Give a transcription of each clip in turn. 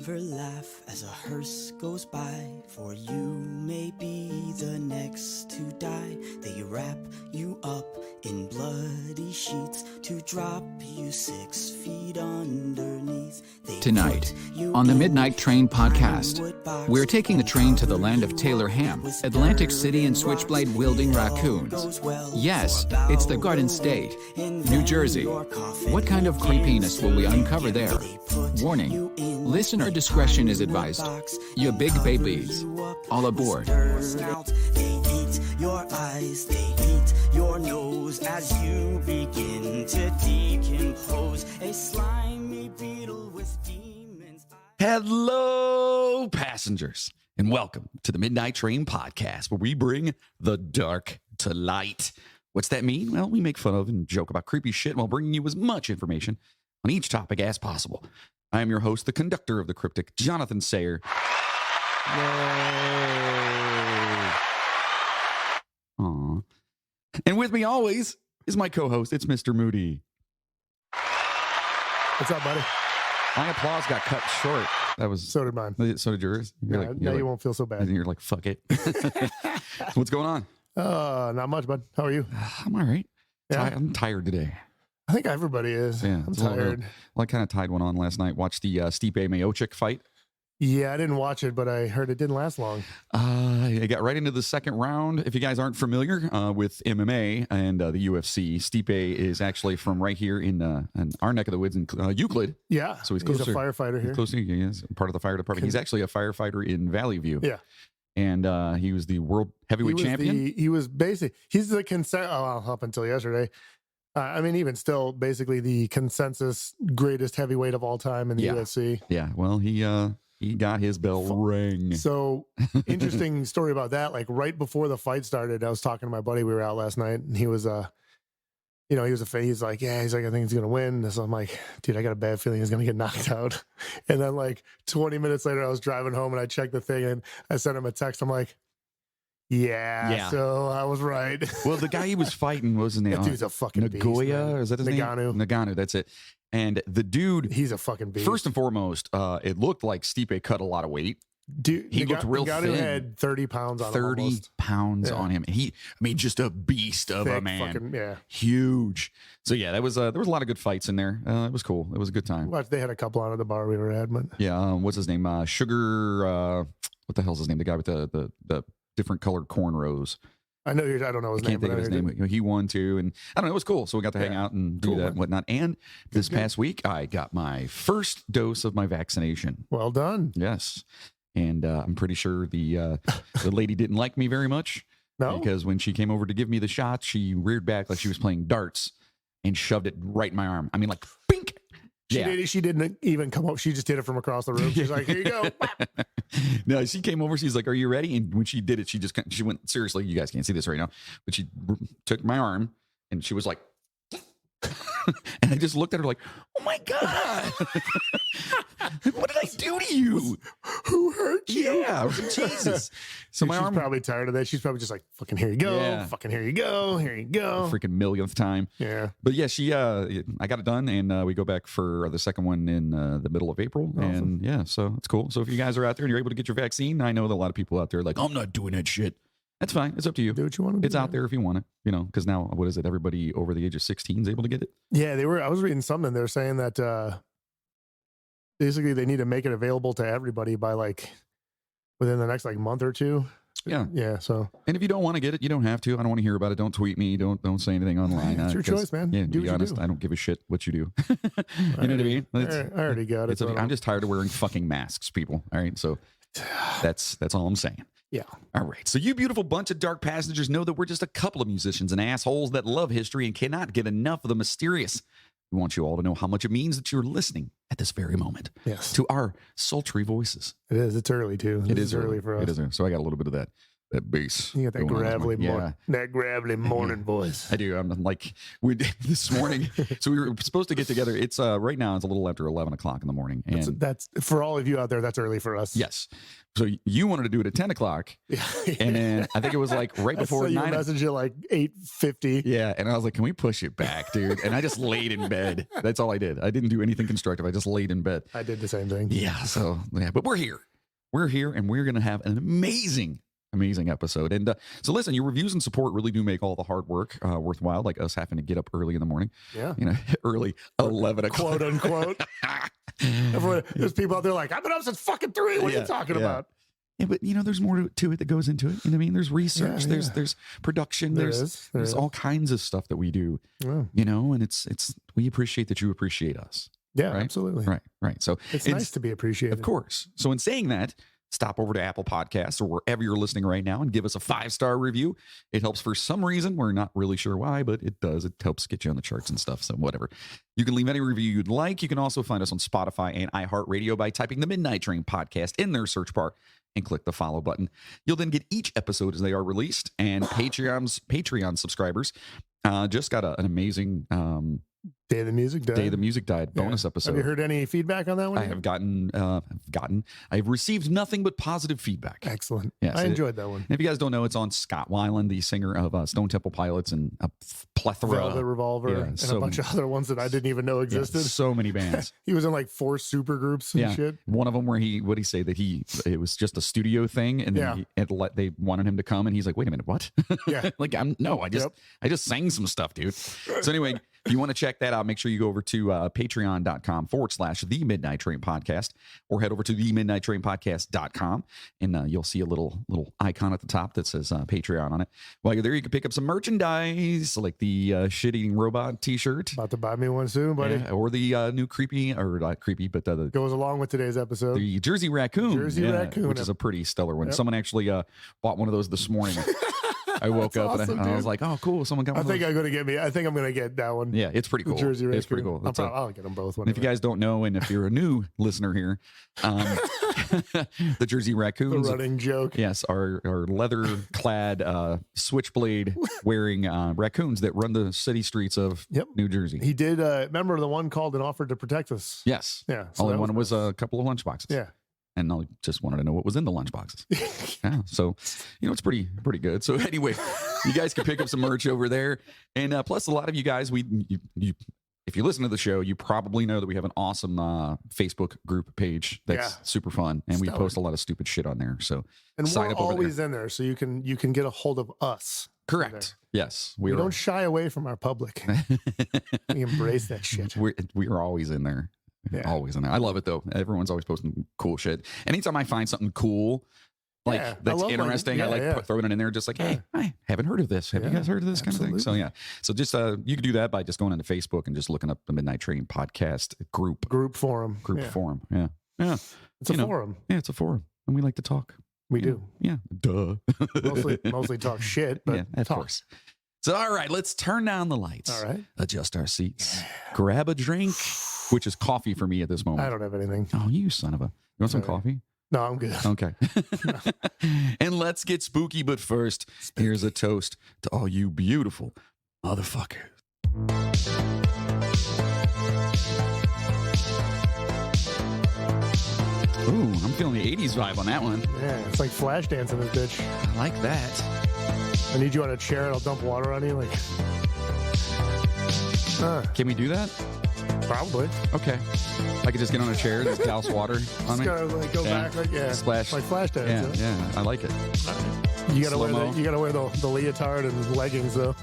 never laugh as a hearse goes by, for you may be the next to die. They wrap you up in bloody sheets to drop you 6 feet underneath. Tonight, on the Midnight Train podcast, we're taking the train to the land of Taylor Ham, Atlantic City, and switchblade-wielding raccoons. Yes, it's the Garden State, New Jersey. What kind of creepiness will we uncover there? Warning, listener discretion is advised. You big babies, all aboard. They eat your eyes, they eat your nose as you begin to decompose. A slimy beetle with demons. Hello, passengers, and welcome to the Midnight Train podcast, where we bring the dark to light. What's that mean? Well, we make fun of and joke about creepy shit while bringing you as much information on each topic as possible. I am your host, the conductor of the cryptic, Jonathan Sayer. Aww. And with me always is my co-host, it's Mr. Moody. What's up, buddy? My applause got cut short. That was So did mine. So did yours? Now you won't feel so bad. And you're like, fuck it. What's going on? Not much, bud. How are you? I'm all right. Yeah. I'm tired today. I think everybody is. Yeah, I'm tired. Well, I kind of tied one on last night. Watched the Stipe Miocic fight. Yeah, I didn't watch it, but I heard it didn't last long. I got right into the second round. If you guys aren't familiar with MMA and the UFC, Stipe is actually from right here in our neck of the woods in Euclid. Yeah, So he's closer. a firefighter here. He's closer. He is part of the fire department. He's actually a firefighter in Valley View. Yeah. And he was the world heavyweight champion. He's the consensus, up until yesterday. I mean, even still, basically the consensus greatest heavyweight of all time in the UFC. Yeah, well, he got his bell rang. So interesting story about that. Like right before the fight started, I was talking to my buddy. We were out last night, and he was he's like, I think he's gonna win. So I'm like, dude, I got a bad feeling he's gonna get knocked out. And then like 20 minutes later, I was driving home and I checked the thing and I sent him a text. I'm like, yeah. So I was right. Well, the guy he was fighting, what was his name? That dude's a fucking Nagoya, beast, is that his Nagano. name? Nagano, that's it. And the dude, He's a fucking beast. first and foremost, it looked like Stipe cut a lot of weight. Dude, he looked real Nagano thin. Had 30 pounds on him. 30 almost. pounds Yeah. on him. Just a beast of a Thick man. fucking, yeah. Huge. So yeah, that was there was a lot of good fights in there. It was cool. It was a good time. Well, they had a couple on at the bar we were at, but Yeah. What's his name? Sugar. What the hell's his name? The guy with the different colored cornrows. I don't know his I name. can't think of his name. He won too, and I don't know. It was cool. So we got to hang out and do Cool, that man. and whatnot. And this past week, I got my first dose of my vaccination. Well done. Yes, and I'm pretty sure the lady didn't like me very much. No? Because when she came over to give me the shot, she reared back like she was playing darts and shoved it right in my arm. I mean, like, bink. She didn't even come up. She just did it from across the room. She's like, here you go. No, she came over. She's like, "Are you ready?" And when she did it, she went, seriously, you guys can't see this right now, but she took my arm and she was like, and I just looked at her like, "Oh my God, what did I do to you? Who hurt you? Yeah, I was like, Jesus." So my she's arm, probably tired of that. She's probably just like, fucking here you go. Yeah. Fucking here you go. Here you go. freaking millionth time. Yeah. But yeah, I got it done, and we go back for the second one in the middle of April. Awesome. And yeah, so it's cool. So if you guys are out there and you're able to get your vaccine, I know that a lot of people out there are like, "I'm not doing that shit." That's fine. It's up to you. Do what you want to do. It's out there if you want it, because now, what is it? Everybody over the age of 16 is able to get it. Yeah, I was reading something. They're saying that basically they need to make it available to everybody by like within the next like month or two. Yeah. Yeah. So And if you don't want to get it, you don't have to. I don't want to hear about it. Don't tweet me. Don't say anything online. It's your 'cause, choice, man. Yeah, to Do be what you honest, do. I don't give a shit what you do. You know what I mean? I already got it. I'm just tired of wearing fucking masks, people. All right. So that's all I'm saying. Yeah. All right. So you beautiful bunch of dark passengers know that we're just a couple of musicians and assholes that love history and cannot get enough of the mysterious. We want you all to know how much it means that you're listening at this very moment Yes. to our sultry voices. It is. It's early too. It This is early for us. It is early. So I got a little bit of that. that bass. You got that going on this gravelly, morning. that gravelly morning voice. I do. I'm like, we this morning. So we were supposed to get together. It's right now. It's a little after 11 o'clock in the morning, and That's for all of you out there. That's early for us. yes. So you wanted to do it at 10 o'clock, Yeah. and then I think it was like right before I saw 9. your message at like 8:50. Yeah, and I was like, "Can we push it back, dude?" And I just laid in bed. That's all I did. I didn't do anything constructive. I just laid in bed. I did the same thing. Yeah. So yeah, but we're here. We're here, and we're gonna have an amazing episode. And so listen, your reviews and support really do make all the hard work worthwhile, like us having to get up early in the morning. Yeah. You know, early 11 o'clock. Quote unquote. Everyone, there's people out there like, I've been up since fucking 3. What are you talking about? Yeah, but you know, there's more to it that goes into it. You know what I mean? There's research, there's production, there's all kinds of stuff that we do. Yeah. You know, and it's we appreciate that you appreciate us. Yeah, right? absolutely. Right. So it's nice to be appreciated. Of course. So in saying that, stop over to Apple Podcasts or wherever you're listening right now and give us a 5-star review. It helps for some reason. We're not really sure why, but it does. It helps get you on the charts and stuff. So whatever. You can leave any review you'd like. You can also find us on Spotify and iHeartRadio by typing the Midnight Train podcast in their search bar and click the follow button. You'll then get each episode as they are released. And Patreon subscribers just got an amazing Day of the Music Died bonus episode. Have you heard any feedback on that one? I have I've received nothing but positive feedback. Excellent. Yes, I enjoyed that one. And if you guys don't know, it's on Scott Weiland, the singer of Stone Temple Pilots and a plethora. Velvet Revolver and a bunch of other ones that I didn't even know existed. Yeah, so many bands. He was in like 4 super groups and shit. One of them where what'd he say that it was just a studio thing, and then they wanted him to come, and he's like, wait a minute, what? Yeah. Like I just sang some stuff, dude. So anyway, if you want to check that out, make sure you go over to patreon.com/The Midnight Train Podcast, or head over to themidnighttrainpodcast.com, and you'll see a little icon at the top that says Patreon on it. While you're there, you can pick up some merchandise like the shit-eating robot t-shirt. About to buy me one soon, buddy. Yeah, or the new creepy, or not creepy, but the goes along with today's episode. The Jersey Raccoon. Raccoon. Which is a pretty stellar one. Yep. Someone actually bought one of those this morning. I woke up awesome, and I was like, "Oh, cool! Someone got one." I think I'm gonna get that one. Yeah, it's pretty cool. Jersey Raccoon. It's pretty cool. I'll get them both. If you guys don't know, and if you're a new listener here, the Jersey Raccoons, the running joke. Yes, are leather-clad, switchblade-wearing raccoons that run the city streets of New Jersey. He did. Remember the one called and offered to protect us? Yes. Yeah. So all I wanted was a couple of lunchboxes. Yeah. And I just wanted to know what was in the lunchboxes. Yeah, so it's pretty good. So anyway, you guys can pick up some merch over there, and plus a lot of you guys, if you listen to the show, you probably know that we have an awesome Facebook group page that's super fun, and we post a lot of stupid shit on there. So and sign we're up over always there. in there, so you can get a hold of us. Correct. Yes, we don't shy away from our public. We embrace that shit. We are always in there. Yeah. Always in there. I love it though. Everyone's always posting cool shit. Anytime I find something cool, that's interesting, I throwing it in there, just like, hey, I haven't heard of this. Have you guys heard of this kind of thing? So so just you can do that by just going into Facebook and just looking up the Midnight Train Podcast group forum. Yeah. It's a forum. Yeah, it's a forum, and we like to talk. We do. Yeah. Duh. mostly talk shit, but of course. So all right, let's turn down the lights. All right. Adjust our seats. Grab a drink. Which is coffee for me at this moment. I don't have anything. Oh, you son of a... You want some coffee? No, I'm good. Okay. And let's get spooky, but first, here's a toast to all you beautiful motherfuckers. Ooh, I'm feeling the 80s vibe on that one. Yeah, it's like flash dancing this bitch. I like that. I need you on a chair and I'll dump water on you. Can we do that? Probably. Okay. I could just get on a chair and just douse water on me. Gotta go back, splash, like flash dance. Yeah, I like it. You gotta wear the leotard and leggings though.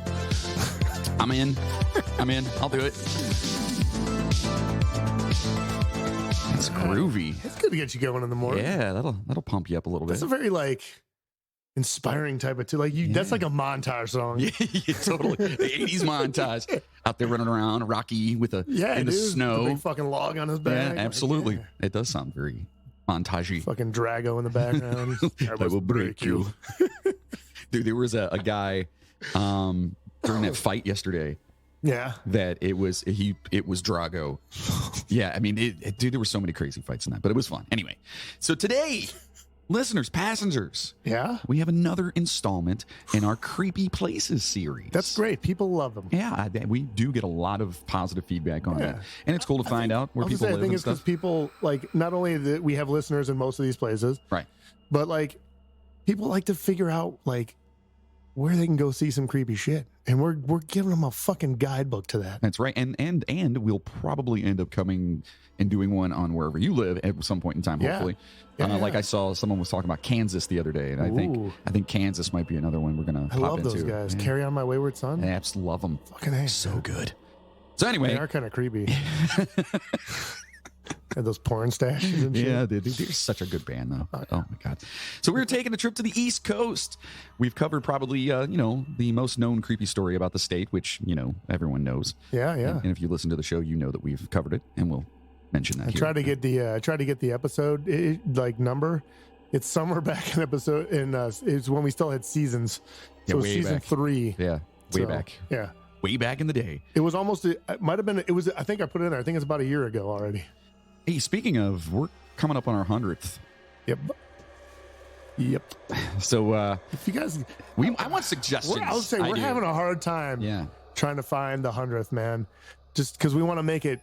I'm in. I'll do it. It's groovy. It's good to get you going in the morning. Yeah, that'll pump you up a little bit. That's a very inspiring type of that's like a montage song. Yeah, totally. The 80s montage. Out there running around, Rocky with in the snow. The big fucking log on his back. Yeah, absolutely. It does sound very montagey. Fucking Drago in the background. I will break you. Dude, there was a guy during that fight yesterday. Yeah. That it was Drago. Yeah, I mean, dude, there were so many crazy fights in that, but it was fun. Anyway, so today Listeners, passengers. Yeah. We have another installment in our Creepy Places series. That's great. People love them. Yeah, we do get a lot of positive feedback on it. And it's cool to find out where people live I think and it's because stuff. people, like, not only that we have listeners in most of these places, Right. but, like, people like to figure out, like, where they can go see some creepy shit. And we're giving them a fucking guidebook to that. That's right. And we'll probably end up coming and doing one on wherever you live at some point in time, hopefully. Like I saw someone was talking about Kansas the other day, and I think Kansas might be another one we're going to pop into. I love those guys. Yeah. Carry On My Wayward Son. I absolutely love them. Fucking A. So good. So anyway. They are kind of creepy. And those porn stashes and shit. Yeah, they're such a good band, though. Oh my God. So we're taking a trip to the East Coast. We've covered probably, the most known creepy story about the state, which, everyone knows. Yeah, yeah. And if you listen to the show, you know that we've covered it, and we'll mention that. I try to get the episode number. It's somewhere back in episode it's when we still had seasons. So way season back. 3. Yeah, way back. Yeah. Way back in the day. It was almost, it might have been, I think I put it in there. I think it's about a year ago already. Hey, speaking of, we're coming up on our 100th. Yep. So if you guys, I want suggestions. I would say we're having a hard time trying to find the 100th, man. Just because we want to make it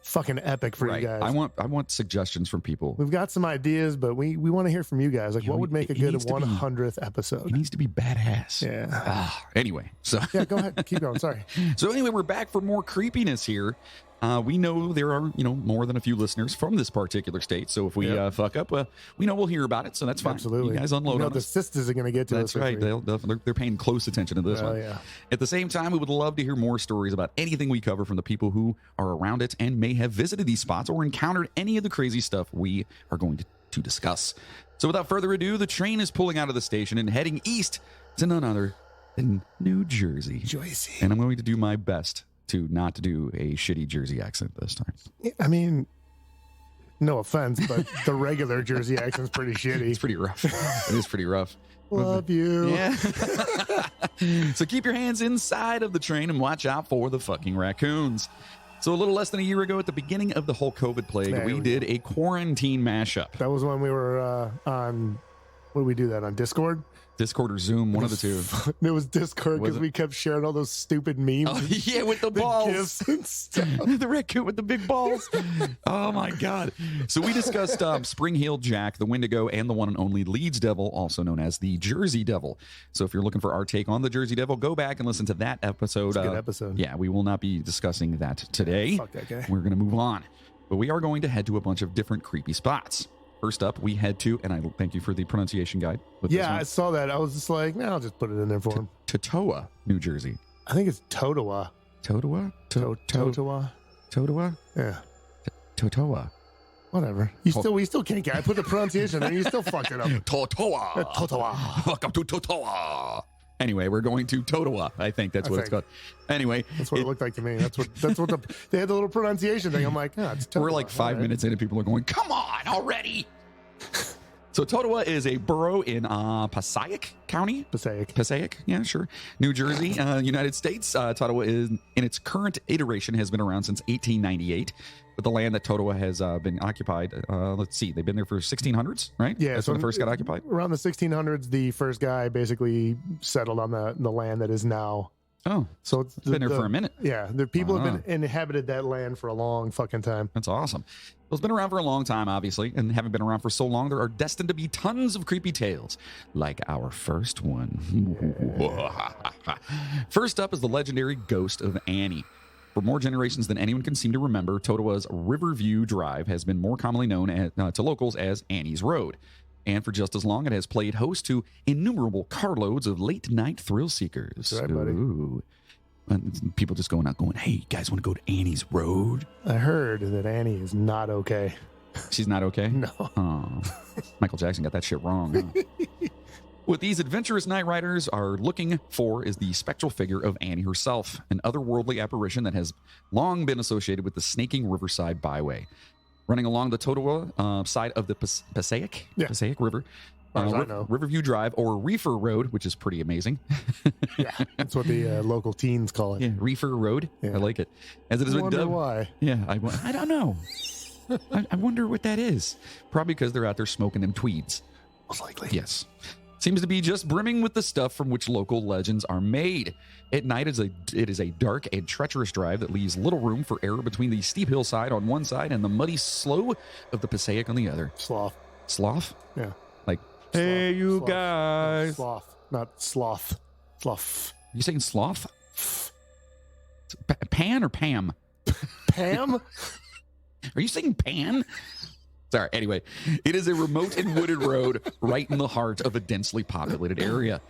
fucking epic for you guys. I want suggestions from people. We've got some ideas, but we want to hear from you guys. Like, what would make a good 100th episode? It needs to be badass. Yeah. Anyway, so yeah, go ahead. Keep going. Sorry. So anyway, we're back for more creepiness here. We know there are, more than a few listeners from this particular state. So if we fuck up, we know we'll hear about it. So that's fine. Absolutely. You guys unload on the us. sisters are going to get to That's us. right. They're paying close attention to this one. Yeah. At the same time, we would love to hear more stories about anything we cover from the people who are around it and may have visited these spots or encountered any of the crazy stuff we are going to discuss. So without further ado, the train is pulling out of the station and heading east to none other than New Jersey. And I'm going to do my best to not do a shitty Jersey accent this time. I mean, no offense, but the regular Jersey accent's pretty shitty. It's pretty rough. It is pretty rough. Love you. Yeah. So keep your hands inside of the train and watch out for the fucking raccoons. So a little less than a year ago, at the beginning of the whole COVID plague, we did a quarantine mashup. That was when we were on, what did we do that on, Discord? Discord or Zoom, one of the two. It was Discord because we kept sharing all those stupid memes. Oh, yeah, with the balls. And stuff. The raccoon with the big balls. Oh, my God. So we discussed Spring Heel Jack, the Wendigo, and the one and only Leeds Devil, also known as the Jersey Devil. So if you're looking for our take on the Jersey Devil, go back and listen to that episode. It's a good episode. Yeah, we will not be discussing that today. Fuck that guy. We're going to move on. But we are going to head to a bunch of different creepy spots. First up, we head to, and I thank you for the pronunciation guide. Yeah, I saw that. I was just like, I'll just put it in there for him. Totowa, New Jersey. I think it's Totowa. Totowa? Totowa. Totowa? Yeah. Totowa. Whatever. We still can't get. I put the pronunciation there. You still fucked it up. Totowa. Totowa. Welcome to Totowa. Anyway, we're going to Totowa. I think that's what it's called. Anyway, that's what it looked like to me. That's what they had the little pronunciation thing. I'm like, it's Totowa. We're like 5 minutes in and people are going, come on already. So Totowa is a borough in Passaic County. Passaic, yeah, sure. New Jersey, United States. Totowa is, in its current iteration, has been around since 1898. But the land that Totowa has been occupied, let's see, they've been there for 1600s, right? Yeah. That's when it first got occupied? Around the 1600s, the first guy basically settled on the land that is now. Oh, so it's been there for a minute. Yeah, the people have been inhabited that land for a long fucking time. That's awesome. Well, it's been around for a long time, obviously, and having been around for so long, there are destined to be tons of creepy tales, like our first one. First up is the legendary ghost of Annie. For more generations than anyone can seem to remember, Totowa's Riverview Drive has been more commonly known to locals as Annie's Road. And for just as long, it has played host to innumerable carloads of late-night thrill seekers. That's right, buddy. Ooh. And people just going out going, hey, you guys want to go to Annie's Road? I heard that Annie is not okay. She's not okay? No. Oh, Michael Jackson got that shit wrong. Huh? What these adventurous night riders are looking for is the spectral figure of Annie herself, an otherworldly apparition that has long been associated with the snaking Riverside Byway. Running along the Totowa side of the Passaic River, Riverview Drive, or Reefer Road, which is pretty amazing. Yeah, that's what the local teens call it. Yeah, Reefer Road. Yeah. I like it. As it has been dubbed. Why? Yeah, I don't know. I wonder what that is. Probably because they're out there smoking them tweeds. Most likely. Yes. Seems to be just brimming with the stuff from which local legends are made. At night, it is a dark and treacherous drive that leaves little room for error between the steep hillside on one side and the muddy slough of the Passaic on the other. Sloth. Sloth? Yeah. Like, Sloth. hey, you Sloth. guys. Sloth, not sloth. Sloth. You saying sloth? Pan or Pam? Pam? Are you saying pan? Sorry. Anyway, it is a remote and wooded road right in the heart of a densely populated area.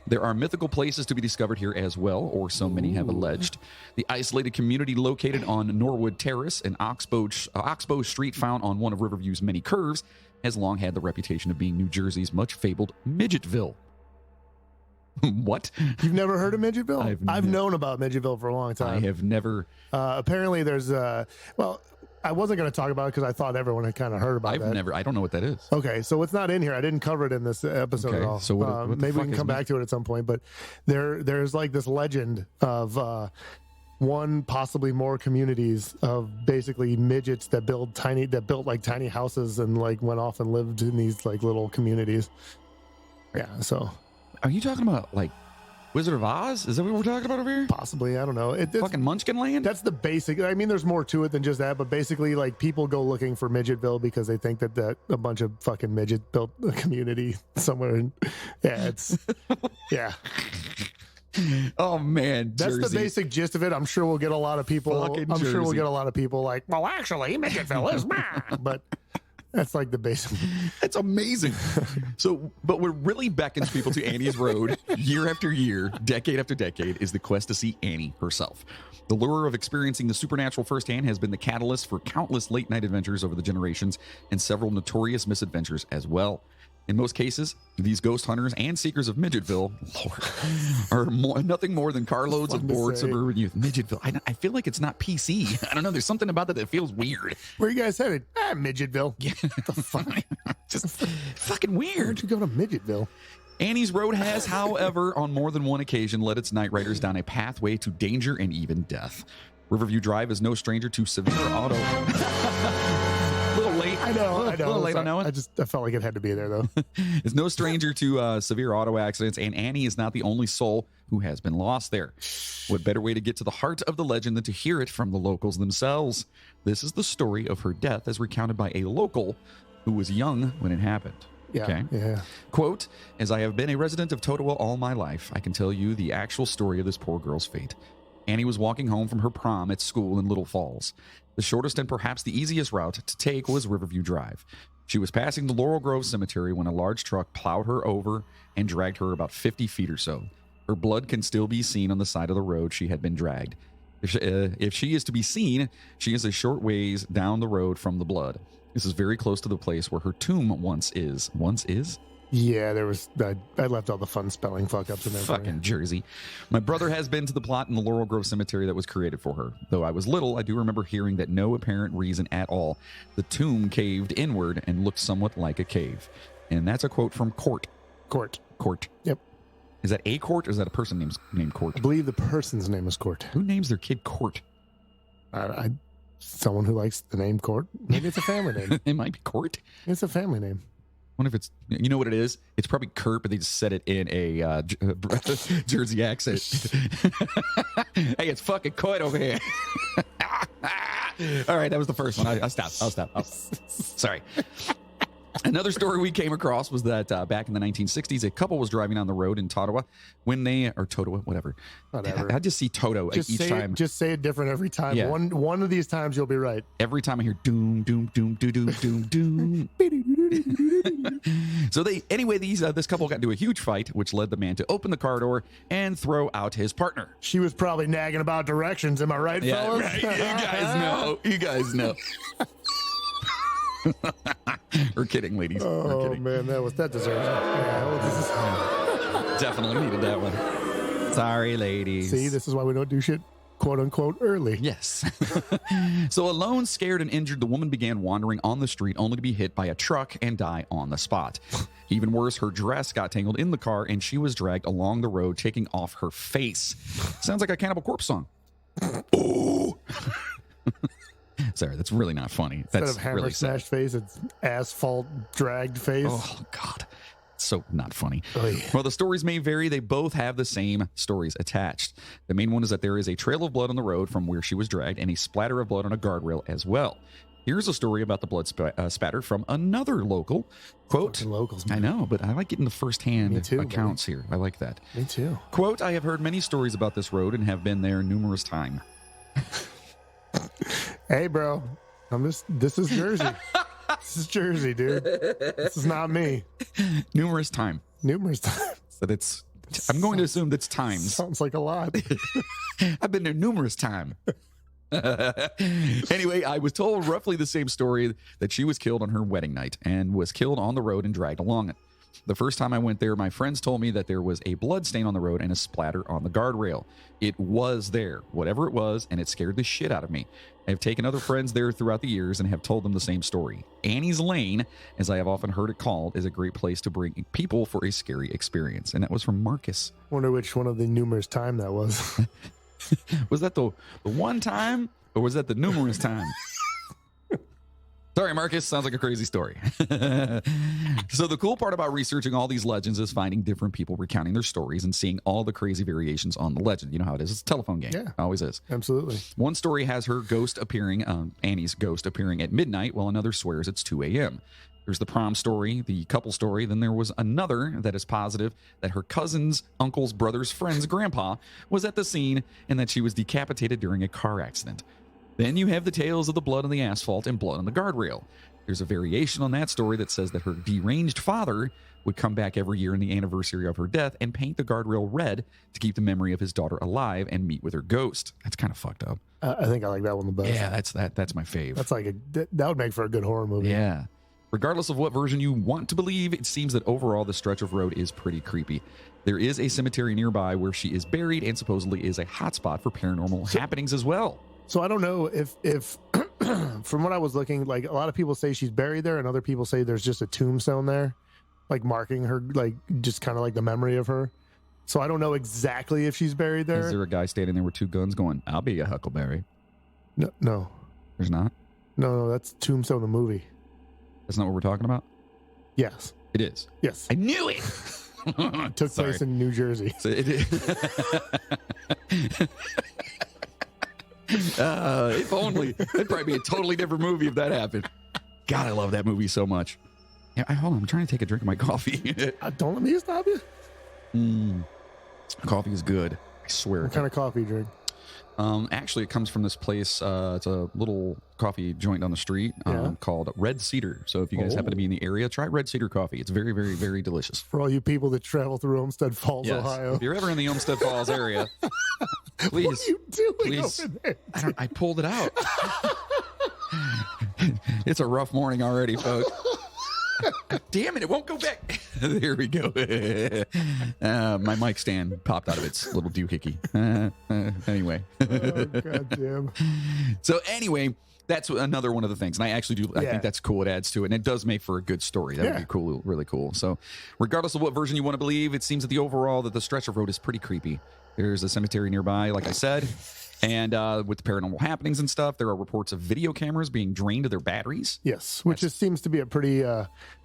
There are mythical places to be discovered here as well, or so many have alleged. The isolated community located on Norwood Terrace and Oxbow Street, found on one of Riverview's many curves, has long had the reputation of being New Jersey's much fabled Midgetville. What? You've never heard of Midgetville? I've never. known about Midgetville for a long time. I have never. Apparently, there's well, I wasn't going to talk about it because I thought everyone had kind of heard about that. I don't know what that is. Okay, so it's not in here. I didn't cover it in this episode at all. So what the maybe we fuck can is come back to it at some point. But there's like this legend of one, possibly more communities of basically midgets that built like tiny houses and like went off and lived in these like little communities. Yeah, so Are you talking about like Wizard of Oz? Is that what we're talking about over here? possibly, I don't know. It's Fucking Munchkin Land? that's the basic. I mean, there's more to it than just that, but basically, like people go looking for Midgetville because they think that a bunch of fucking midgets built a community somewhere. Yeah. Oh man, That's Jersey. the basic gist of it. I'm sure we'll get a lot of people. Fucking I'm sure we'll Jersey. get a lot of people like, well, actually, Midgetville is mine. But that's like the basic. It's amazing. But what really beckons people to Annie's Road year after year, decade after decade, is the quest to see Annie herself. The lure of experiencing the supernatural firsthand has been the catalyst for countless late-night adventures over the generations and several notorious misadventures as well. In most cases, these ghost hunters and seekers of Midgetville, Lord, are nothing more than carloads of bored suburban youth. Midgetville. I feel like it's not PC. I don't know. There's something about that feels weird. Where you guys headed? Midgetville. Yeah. The fuck? Just fucking weird. Where'd you go to Midgetville? Annie's Road has, however, on more than one occasion led its night riders down a pathway to danger and even death. Riverview Drive is no stranger to severe auto. A little late. I know. A little late on that one. I felt like it had to be there though. Is no stranger to severe auto accidents, and Annie is not the only soul who has been lost there. What better way to get to the heart of the legend than to hear it from the locals themselves? This is the story of her death as recounted by a local who was young when it happened. Yeah. Okay. Yeah. Quote, as I have been a resident of Totowa all my life, I can tell you the actual story of this poor girl's fate. Annie was walking home from her prom at school in Little Falls. The shortest and perhaps the easiest route to take was Riverview Drive. She was passing the Laurel Grove Cemetery when a large truck plowed her over and dragged her about 50 feet or so. Her blood can still be seen on the side of the road she had been dragged. If she is to be seen, she is a short ways down the road from the blood. This is very close to the place where her tomb once is. Once is? Yeah, there was. I left all the fun spelling fuck ups in there. Fucking Jersey. My brother has been to the plot in the Laurel Grove Cemetery that was created for her. Though I was little, I do remember hearing that no apparent reason at all, the tomb caved inward and looked somewhat like a cave. And that's a quote from Court. Court. Yep. Is that a Court or is that a person named Court? I believe the person's name is Court. Who names their kid Court? Someone who likes the name Court. Maybe it's a family name. It might be Court. It's a family name. Wonder if it's, you know what it is? It's probably Kurt, but they just said it in a Jersey accent. Hey, it's fucking Court over here. All right, that was the first one. I'll stop. Sorry. Another story we came across was that back in the 1960s, a couple was driving on the road in Totowa whatever. I just see Toto each time. Just say it different every time. Yeah. One of these times you'll be right. Every time I hear doom, doom, doom, doom, doom, doom, doom. So this couple got into a huge fight, which led the man to open the car door and throw out his partner. She was probably nagging about directions. Am I right, fellas? Right. You guys know. We're kidding, ladies. We're kidding. Man, that deserves it. Yeah, Definitely needed that one. Sorry, ladies. See, this is why we don't do shit, quote unquote, early. Yes. So alone, scared, and injured, the woman began wandering on the street only to be hit by a truck and die on the spot. Even worse, her dress got tangled in the car and she was dragged along the road, taking off her face. Sounds like a Cannibal Corpse song. Ooh. Sorry, that's really not funny. Instead That's of hammer really smashed face, it's asphalt dragged face. Oh, God. So not funny. Oh, yeah. Well, the stories may vary. They both have the same stories attached. The main one is that there is a trail of blood on the road from where she was dragged and a splatter of blood on a guardrail as well. Here's a story about the blood spatter from another local. Quote, Locals, I know, but I like getting the firsthand accounts here. I like that. Me too. Quote, I have heard many stories about this road and have been there numerous times. Hey, bro. This is Jersey. This is Jersey, dude. This is not me. Numerous times. But I'm going to assume that's times. Sounds like a lot. I've been there numerous times. Anyway, I was told roughly the same story, that she was killed on her wedding night and was killed on the road and dragged along it. The first time I went there, my friends told me that there was a blood stain on the road and a splatter on the guardrail. It was there, whatever it was, and it scared the shit out of me. I have taken other friends there throughout the years and have told them the same story. Annie's Lane, as I have often heard it called, is a great place to bring people for a scary experience. And that was from Marcus. Wonder which one of the numerous time that was. Was that the one time, or was that the numerous time? Sorry, Marcus. Sounds like a crazy story. So the cool part about researching all these legends is finding different people recounting their stories and seeing all the crazy variations on the legend. You know how it is. It's a telephone game. Yeah. It always is. Absolutely. One story has her ghost appearing, Annie's ghost appearing at midnight, while another swears it's 2 a.m. There's the prom story, the couple story. Then there was another that is positive that her cousin's, uncle's, brother's, friend's grandpa was at the scene and that she was decapitated during a car accident. Then you have the tales of the blood on the asphalt and blood on the guardrail. There's a variation on that story that says that her deranged father would come back every year on the anniversary of her death and paint the guardrail red to keep the memory of his daughter alive and meet with her ghost. That's kind of fucked up. I think I like that one the best. Yeah, that's my fave. That's like that would make for a good horror movie. Yeah. Regardless of what version you want to believe, it seems that overall the stretch of road is pretty creepy. There is a cemetery nearby where she is buried and supposedly is a hotspot for paranormal happenings as well. So I don't know if from what I was looking, like a lot of people say she's buried there and other people say there's just a tombstone there, like marking her, like just kind of like the memory of her. So I don't know exactly if she's buried there. Is there a guy standing there with two guns going, I'll be a Huckleberry? No. There's not? No, that's Tombstone the movie. That's not what we're talking about? Yes. It is. Yes. I knew it. Took place in New Jersey. So it is. If only. It'd probably be a totally different movie if that happened. God, I love that movie so much. Yeah, hold on. I'm trying to take a drink of my coffee. Don't let me stop you. Coffee is good. I swear. What kind of coffee you drink? Actually, it comes from this place. It's a little coffee joint down the street called Red Cedar. So if you guys happen to be in the area, try Red Cedar coffee. It's very, very, very delicious. For all you people that travel through Olmsted Falls, Yes. Ohio. If you're ever in the Olmsted Falls area, please. What are you doing please. over there? I pulled it out. It's a rough morning already, folks. Damn it, it won't go back. There we go. My mic stand popped out of its little doohickey. Anyway. Oh, goddamn. So anyway, that's another one of the things. And I actually do, I think that's cool. It adds to it. And it does make for a good story. That would be cool, really cool. So regardless of what version you want to believe, it seems that the overall, that the stretch of road is pretty creepy. There's a cemetery nearby, like I said. And with the paranormal happenings and stuff, there are reports of video cameras being drained of their batteries. Yes, which just seems to be a pretty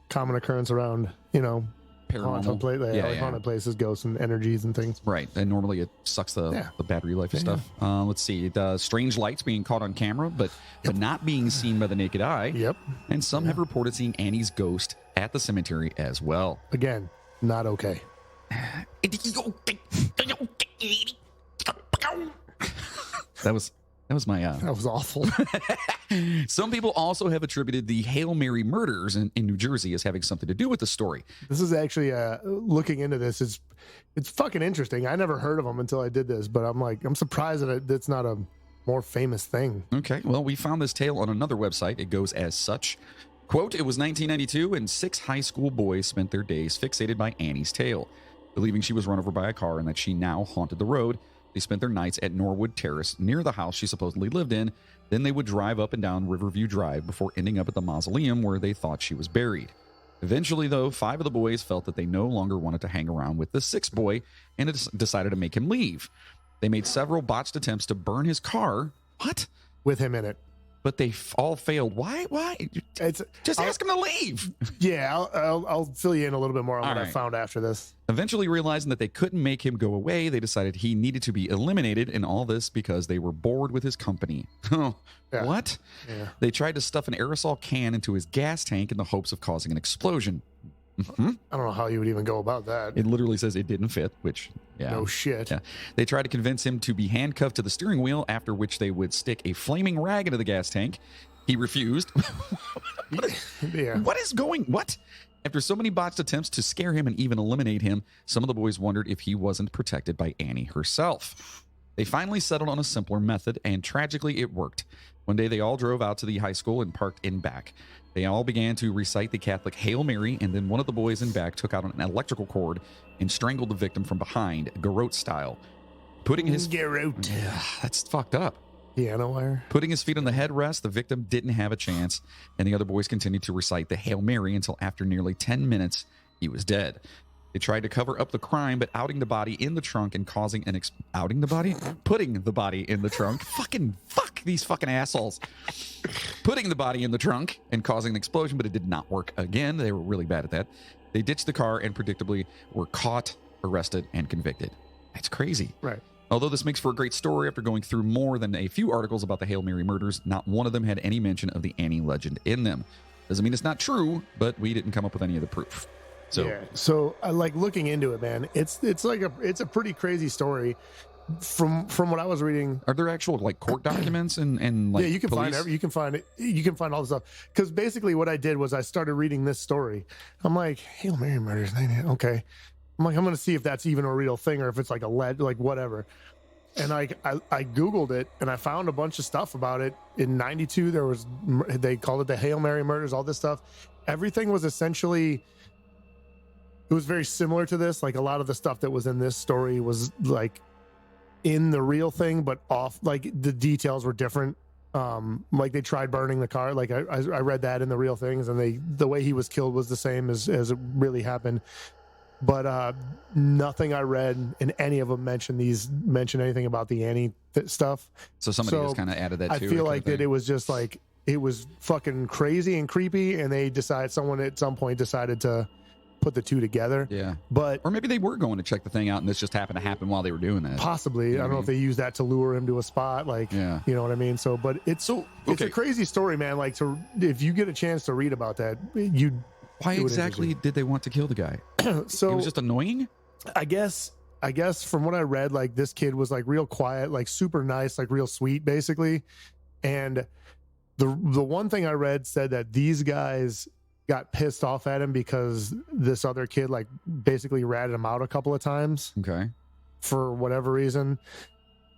common occurrence around, paranormal. haunted places, ghosts and energies and things. Right. And normally it sucks the battery life and stuff. Let's see. Strange lights being caught on camera, but not being seen by the naked eye. Yep. And some have reported seeing Annie's ghost at the cemetery as well. Again, not okay. That was my that was awful. Some people also have attributed the Hail Mary murders in New Jersey as having something to do with the story. This is actually looking into this. It's fucking interesting. I never heard of them until I did this, but I'm surprised that it's not a more famous thing. Okay, well, we found this tale on another website. It goes as such. Quote, it was 1992 and 6 high school boys spent their days fixated by Annie's tale. Believing she was run over by a car and that she now haunted the road, they spent their nights at Norwood Terrace near the house she supposedly lived in. Then they would drive up and down Riverview Drive before ending up at the mausoleum where they thought she was buried. Eventually, though, 5 of the boys felt that they no longer wanted to hang around with the 6th boy and decided to make him leave. They made several botched attempts to burn his car. What? With him in it. but they all failed. Why? Just ask them to leave. Yeah, I'll fill you in a little bit more on All what I right. found after this. Eventually realizing that they couldn't make him go away, they decided he needed to be eliminated, and all this because they were bored with his company. Oh, Yeah. what? Yeah. They tried to stuff an aerosol can into his gas tank in the hopes of causing an explosion. I don't know how you would even go about that. It literally says it didn't fit, which, yeah. No shit. Yeah. They tried to convince him to be handcuffed to the steering wheel, after which they would stick a flaming rag into the gas tank. He refused. Yeah. What? After so many botched attempts to scare him and even eliminate him, some of the boys wondered if he wasn't protected by Annie herself. They finally settled on a simpler method, and tragically it worked. One day they all drove out to the high school and parked in back. They all began to recite the Catholic Hail Mary, and then one of the boys in back took out an electrical cord and strangled the victim from behind, garrote style. Putting his... Garrote. That's fucked up. Piano wire. Putting his feet on the headrest, the victim didn't have a chance, and the other boys continued to recite the Hail Mary until after nearly 10 minutes, he was dead. They tried to cover up the crime, but outing the body in the trunk and causing an... Outing the body? Putting the body in the trunk. Fuck these fucking assholes. Putting the body in the trunk and causing an explosion, but it did not work again. They were really bad at that. They ditched the car and predictably were caught, arrested, and convicted. That's crazy. Right. Although this makes for a great story, after going through more than a few articles about the Hail Mary murders, not one of them had any mention of the Annie legend in them. Doesn't mean it's not true, but we didn't come up with any of the proof. So, yeah. So I like looking into it, man. It's a pretty crazy story. From what I was reading, are there actual like court documents and like yeah, you can police? you can find all this stuff. Because basically what I did was I started reading this story. I'm like, Hail Mary murders, okay. I'm like, I'm gonna see if that's even a real thing or if it's like like whatever. And I Googled it and I found a bunch of stuff about it. In '92, they called it the Hail Mary murders, all this stuff. Everything was essentially, it was very similar to this. Like a lot of the stuff that was in this story was like in the real thing, but off, like the details were different. Like they tried burning the car. Like I read that in the real things, and the way he was killed was the same as it really happened. But nothing I read in any of them mention anything about the Annie stuff. So somebody just kind of added that too. I feel like that it was just like, it was fucking crazy and creepy, and someone at some point decided to put the two together. Yeah. But or maybe they were going to check the thing out and this just happened to happen while they were doing that. Possibly. I don't know if they used that to lure him to a spot. Like, yeah. You know what I mean? So, but it's a crazy story, man. Like, if you get a chance to read about that, why exactly did they want to kill the guy? So it was just annoying? I guess from what I read, like this kid was like real quiet, like super nice, like real sweet, basically. And the one thing I read said that these guys got pissed off at him because this other kid like basically ratted him out a couple of times. Okay. For whatever reason.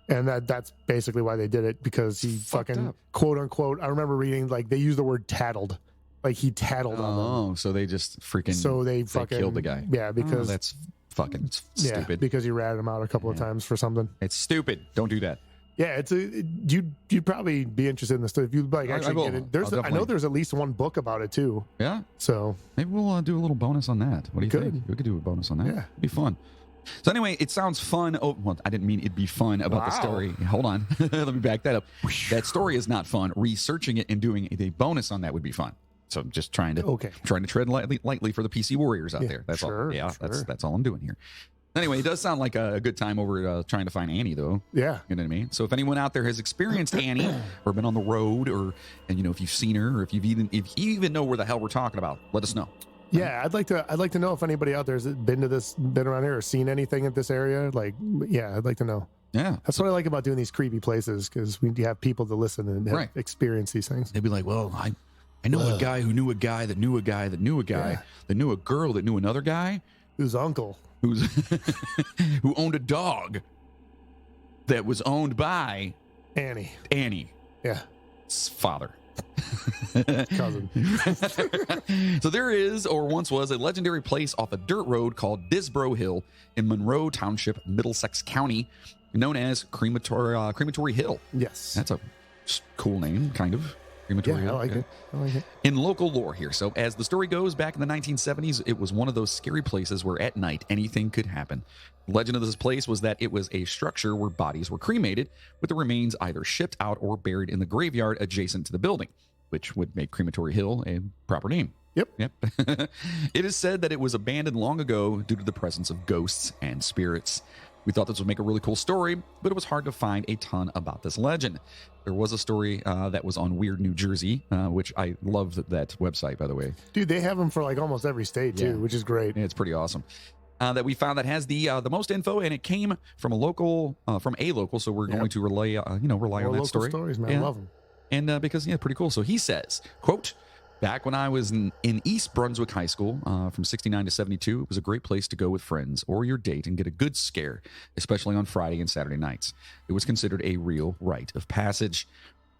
And that's basically why they did it, because he fucking up. quote unquote, I remember reading like they use the word tattled. Like he tattled on them. Oh, so they just freaking they killed the guy. Yeah, because that's fucking stupid. Because he ratted him out a couple of times for something. It's stupid. Don't do that. Yeah, you'd probably be interested in this stuff if you'd like actually get it. I know there's at least one book about it too. Yeah. So maybe we'll do a little bonus on that. What do you think? We could do a bonus on that. Yeah, it'd be fun. So anyway, it sounds fun. Oh, well, I didn't mean it'd be fun about the story. Hold on. Let me back that up. That story is not fun. Researching it and doing a bonus on that would be fun. So I'm just trying to tread lightly for the PC warriors out there. That's all. Yeah, that's all I'm doing here. Anyway, it does sound like a good time over trying to find Annie, though. Yeah. You know what I mean? So if anyone out there has experienced Annie or been on the road and if you've seen her or if you even know where the hell we're talking about, let us know. Yeah, I'd like to know if anybody out there has been around here or seen anything at this area. Like, yeah, I'd like to know. Yeah. That's what I like about doing these creepy places, because we have people to listen and have experience these things. They'd be like, well, I know a guy who knew a guy that knew a guy that knew a guy that knew a girl that knew another guy. Whose uncle. Who owned a dog that was owned by Annie. Yeah. Father. Cousin. So there is, or once was, a legendary place off a dirt road called Disbro Hill in Monroe Township, Middlesex County, known as Crematory Hill. Yes. That's a cool name, kind of. Crematory Hill. I like it. In local lore here. So as the story goes, back in the 1970s, it was one of those scary places where at night anything could happen. The legend of this place was that it was a structure where bodies were cremated, with the remains either shipped out or buried in the graveyard adjacent to the building, which would make Crematory Hill a proper name. Yep. It is said that it was abandoned long ago due to the presence of ghosts and spirits. We thought this would make a really cool story, but it was hard to find a ton about this legend. There was a story that was on Weird New Jersey, which I love that website, by the way. Dude, they have them for like almost every state too, which is great. Yeah, it's pretty awesome. That we found that has the most info, and it came from a local. So we're going to rely on that local story. Stories, man, I love them. And because pretty cool. So he says, quote, "Back when I was in East Brunswick High School, from 69 to 72, it was a great place to go with friends or your date and get a good scare, especially on Friday and Saturday nights. It was considered a real rite of passage.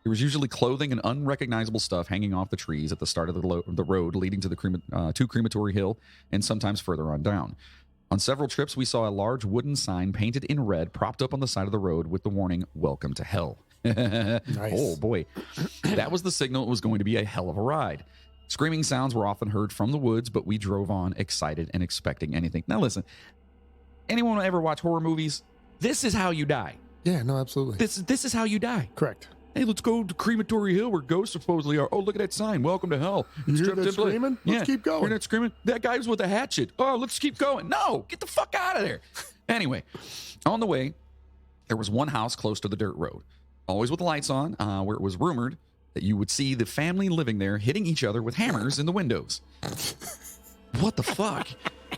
There was usually clothing and unrecognizable stuff hanging off the trees at the start of the road leading to to Crematory Hill, and sometimes further on down. On several trips, we saw a large wooden sign painted in red propped up on the side of the road with the warning, 'Welcome to Hell.' Nice. Oh boy. That was the signal it was going to be a hell of a ride. Screaming sounds were often heard from the woods, but we drove on excited and expecting anything." Now listen, anyone ever watch horror movies? This is how you die. Yeah, no, absolutely. This is how you die. Correct. Hey, let's go to Crematory Hill where ghosts supposedly are. Oh, look at that sign. Welcome to hell. You hear that screaming? Let's keep going. You're not screaming? That guy was with a hatchet. Oh, let's keep going. No, get the fuck out of there. Anyway, on the way, there was one house close to the dirt road, always with the lights on, where it was rumored that you would see the family living there hitting each other with hammers in the windows. What the fuck?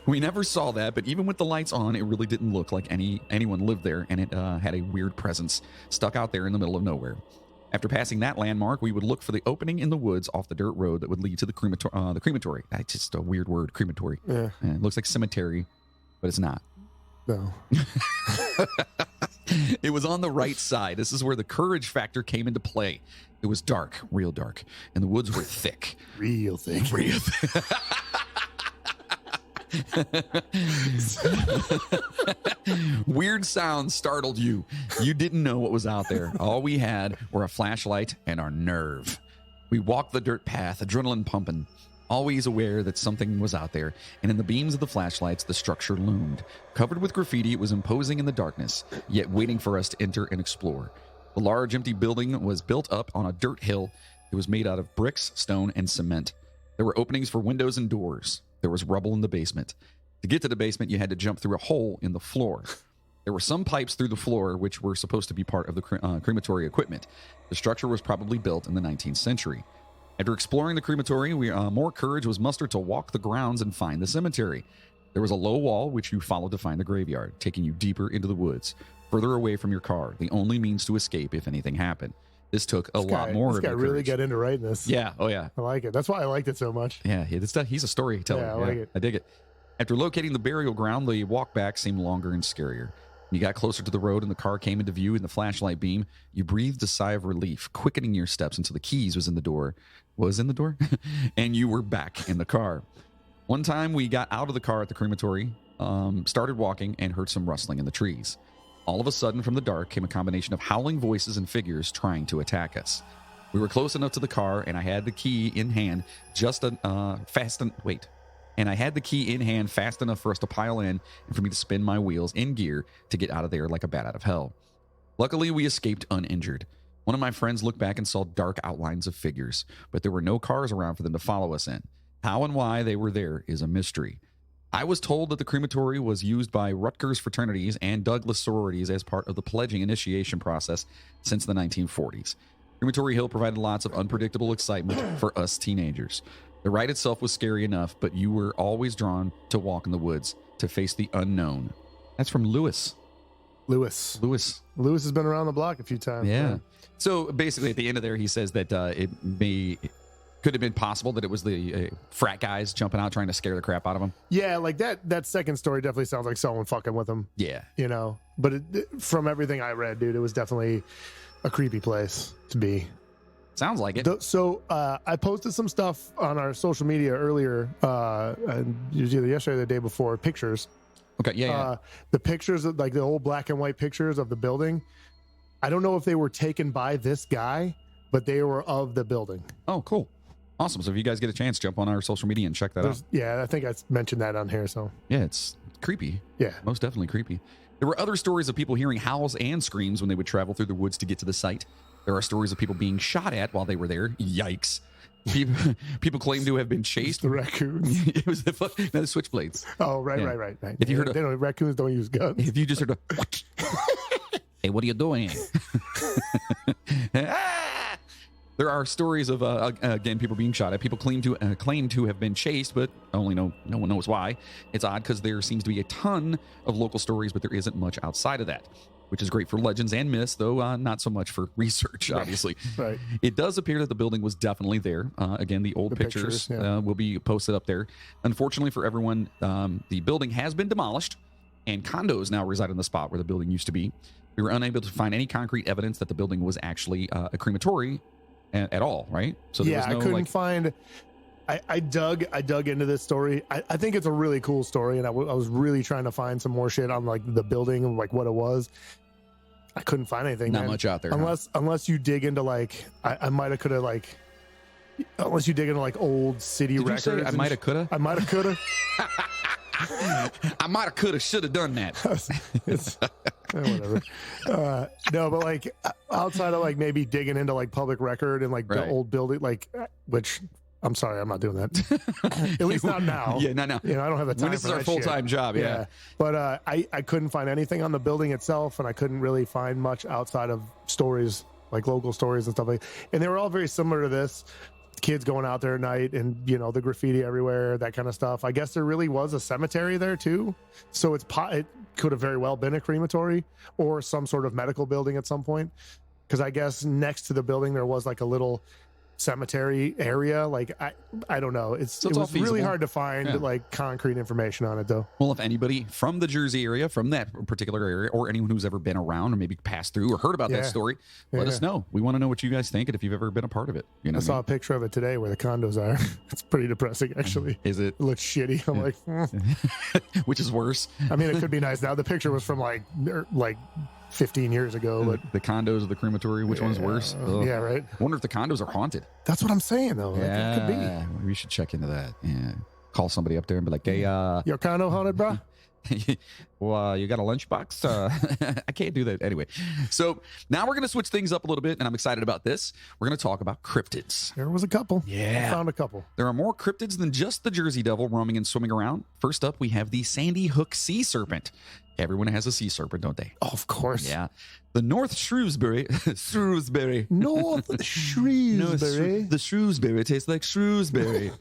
We never saw that, but even with the lights on, it really didn't look like anyone lived there, and it had a weird presence stuck out there in the middle of nowhere. After passing that landmark, we would look for the opening in the woods off the dirt road that would lead to the crematory. That's just a weird word, crematory. Yeah. It looks like cemetery, but it's not. No. It was on the right side. This is where the courage factor came into play. It was dark, real dark, and the woods were thick. Real thick. Real thick. Weird sounds startled you. You didn't know what was out there. All we had were a flashlight and our nerve. We walked the dirt path, adrenaline pumping, always aware that something was out there, and in the beams of the flashlights, the structure loomed. Covered with graffiti, it was imposing in the darkness, yet waiting for us to enter and explore. The large empty building was built up on a dirt hill. It was made out of bricks, stone, and cement. There were openings for windows and doors. There was rubble in the basement. To get to the basement, you had to jump through a hole in the floor. There were some pipes through the floor, which were supposed to be part of the crematory equipment. The structure was probably built in the 19th century. After exploring the crematory, more courage was mustered to walk the grounds and find the cemetery. There was a low wall, which you followed to find the graveyard, taking you deeper into the woods, further away from your car, the only means to escape if anything happened. This took a lot more of your courage. Really get into writing this. Yeah. Oh, yeah. I like it. That's why I liked it so much. Yeah. He's a storyteller. Yeah, I like it. I dig it. After locating the burial ground, the walk back seemed longer and scarier. When you got closer to the road and the car came into view in the flashlight beam, you breathed a sigh of relief, quickening your steps until the keys was in the door, and you were back in the car. One time we got out of the car at the crematory, started walking, and heard some rustling in the trees. All of a sudden, from the dark, came a combination of howling voices and figures trying to attack us. We were close enough to the car, and I had the key in hand fast enough for us to pile in and for me to spin my wheels in gear to get out of there like a bat out of hell. Luckily, we escaped uninjured. One of my friends looked back and saw dark outlines of figures, but there were no cars around for them to follow us in. How and why they were there is a mystery. I was told that the crematory was used by Rutgers fraternities and Douglas sororities as part of the pledging initiation process since the 1940s. Crematory Hill provided lots of unpredictable excitement for us teenagers. The ride itself was scary enough, but you were always drawn to walk in the woods, to face the unknown. That's from Lewis. Lewis has been around the block a few times. Yeah. Man. So basically, at the end of there, he says that could have been possible that it was the frat guys jumping out trying to scare the crap out of him. Yeah, like that second story definitely sounds like someone fucking with him. Yeah. You know, but from everything I read, dude, it was definitely a creepy place to be. Sounds like it. So I posted some stuff on our social media earlier, and it was either yesterday or the day before, pictures. Okay, yeah. The pictures, of, like the old black and white pictures of the building, I don't know if they were taken by this guy but they were of the building. Oh, cool. Awesome. So if you guys get a chance, jump on our social media and check that out. Yeah, I think I mentioned that on here. So Yeah, it's creepy. yeah. Most definitely creepy. There were other stories of people hearing howls and screams when they would travel through the woods to get to the site. There are stories of people being shot at while they were there. Yikes. People claim to have been chased. The raccoons. It was the switchblades. Oh, right, Yeah. right. If you heard raccoons don't use guns. If you just heard hey, what are you doing? There are stories of again people being shot at. People claim to have been chased, but only no one knows why. It's odd because there seems to be a ton of local stories, but there isn't much outside of that, which is great for legends and myths, though not so much for research. Obviously, Right. It does appear that the building was definitely there. Again, the old pictures will be posted up there. Unfortunately for everyone, the building has been demolished, and condos now reside in the spot where the building used to be. We were unable to find any concrete evidence that the building was actually a crematory at all, right? So there was no, I couldn't find. I dug into this story. I think it's a really cool story, and I was really trying to find some more shit on like the building and like what it was. I couldn't find anything. Not man. much out there, unless you dig into like I might have could have like unless you dig into like old city Did records. you say I might have coulda? I might have coulda. I might have coulda shoulda done that. Whatever. No, but like outside of like maybe digging into like public record and like the old building, like which I'm sorry, I'm not doing that. At least not now. Yeah, not now. You know, I don't have the time. When this is our full-time job, yeah. But I couldn't find anything on the building itself, and I couldn't really find much outside of stories, like local stories and stuff like. And they were all very similar to this. Kids going out there at night, and you know the graffiti everywhere, that kind of stuff. I guess there really was a cemetery there too, so it could have very well been a crematory or some sort of medical building at some point. Because I guess next to the building there was like a little cemetery area. Like I don't know. It was really hard to find like concrete information on it though. Well, if anybody from the Jersey area, from that particular area, or anyone who's ever been around or maybe passed through or heard about that story, let us know. We want to know what you guys think and if you've ever been a part of it. You know, I saw a picture of it today where the condos are. It's pretty depressing actually. Is it? It looks shitty. I'm like, which is worse? I mean, it could be nice now. The picture was from like 15 years ago, but the condos or the crematory, which one's worse? Yeah, right. I wonder if the condos are haunted. That's what I'm saying though. Like, Yeah, it could be. we should check into that. Yeah, call somebody up there and be like, "Hey, your condo haunted, bro?" well, you got a lunchbox? I can't do that anyway. So now we're gonna switch things up a little bit, and I'm excited about this. We're gonna talk about cryptids. There was a couple. Yeah, I found a couple. There are more cryptids than just the Jersey Devil roaming and swimming around. First up, we have the Sandy Hook Sea Serpent. Everyone has a sea serpent, don't they? Oh, of course. Yeah. The North Shrewsbury. North Shrewsbury. The Shrewsbury tastes like Shrewsbury.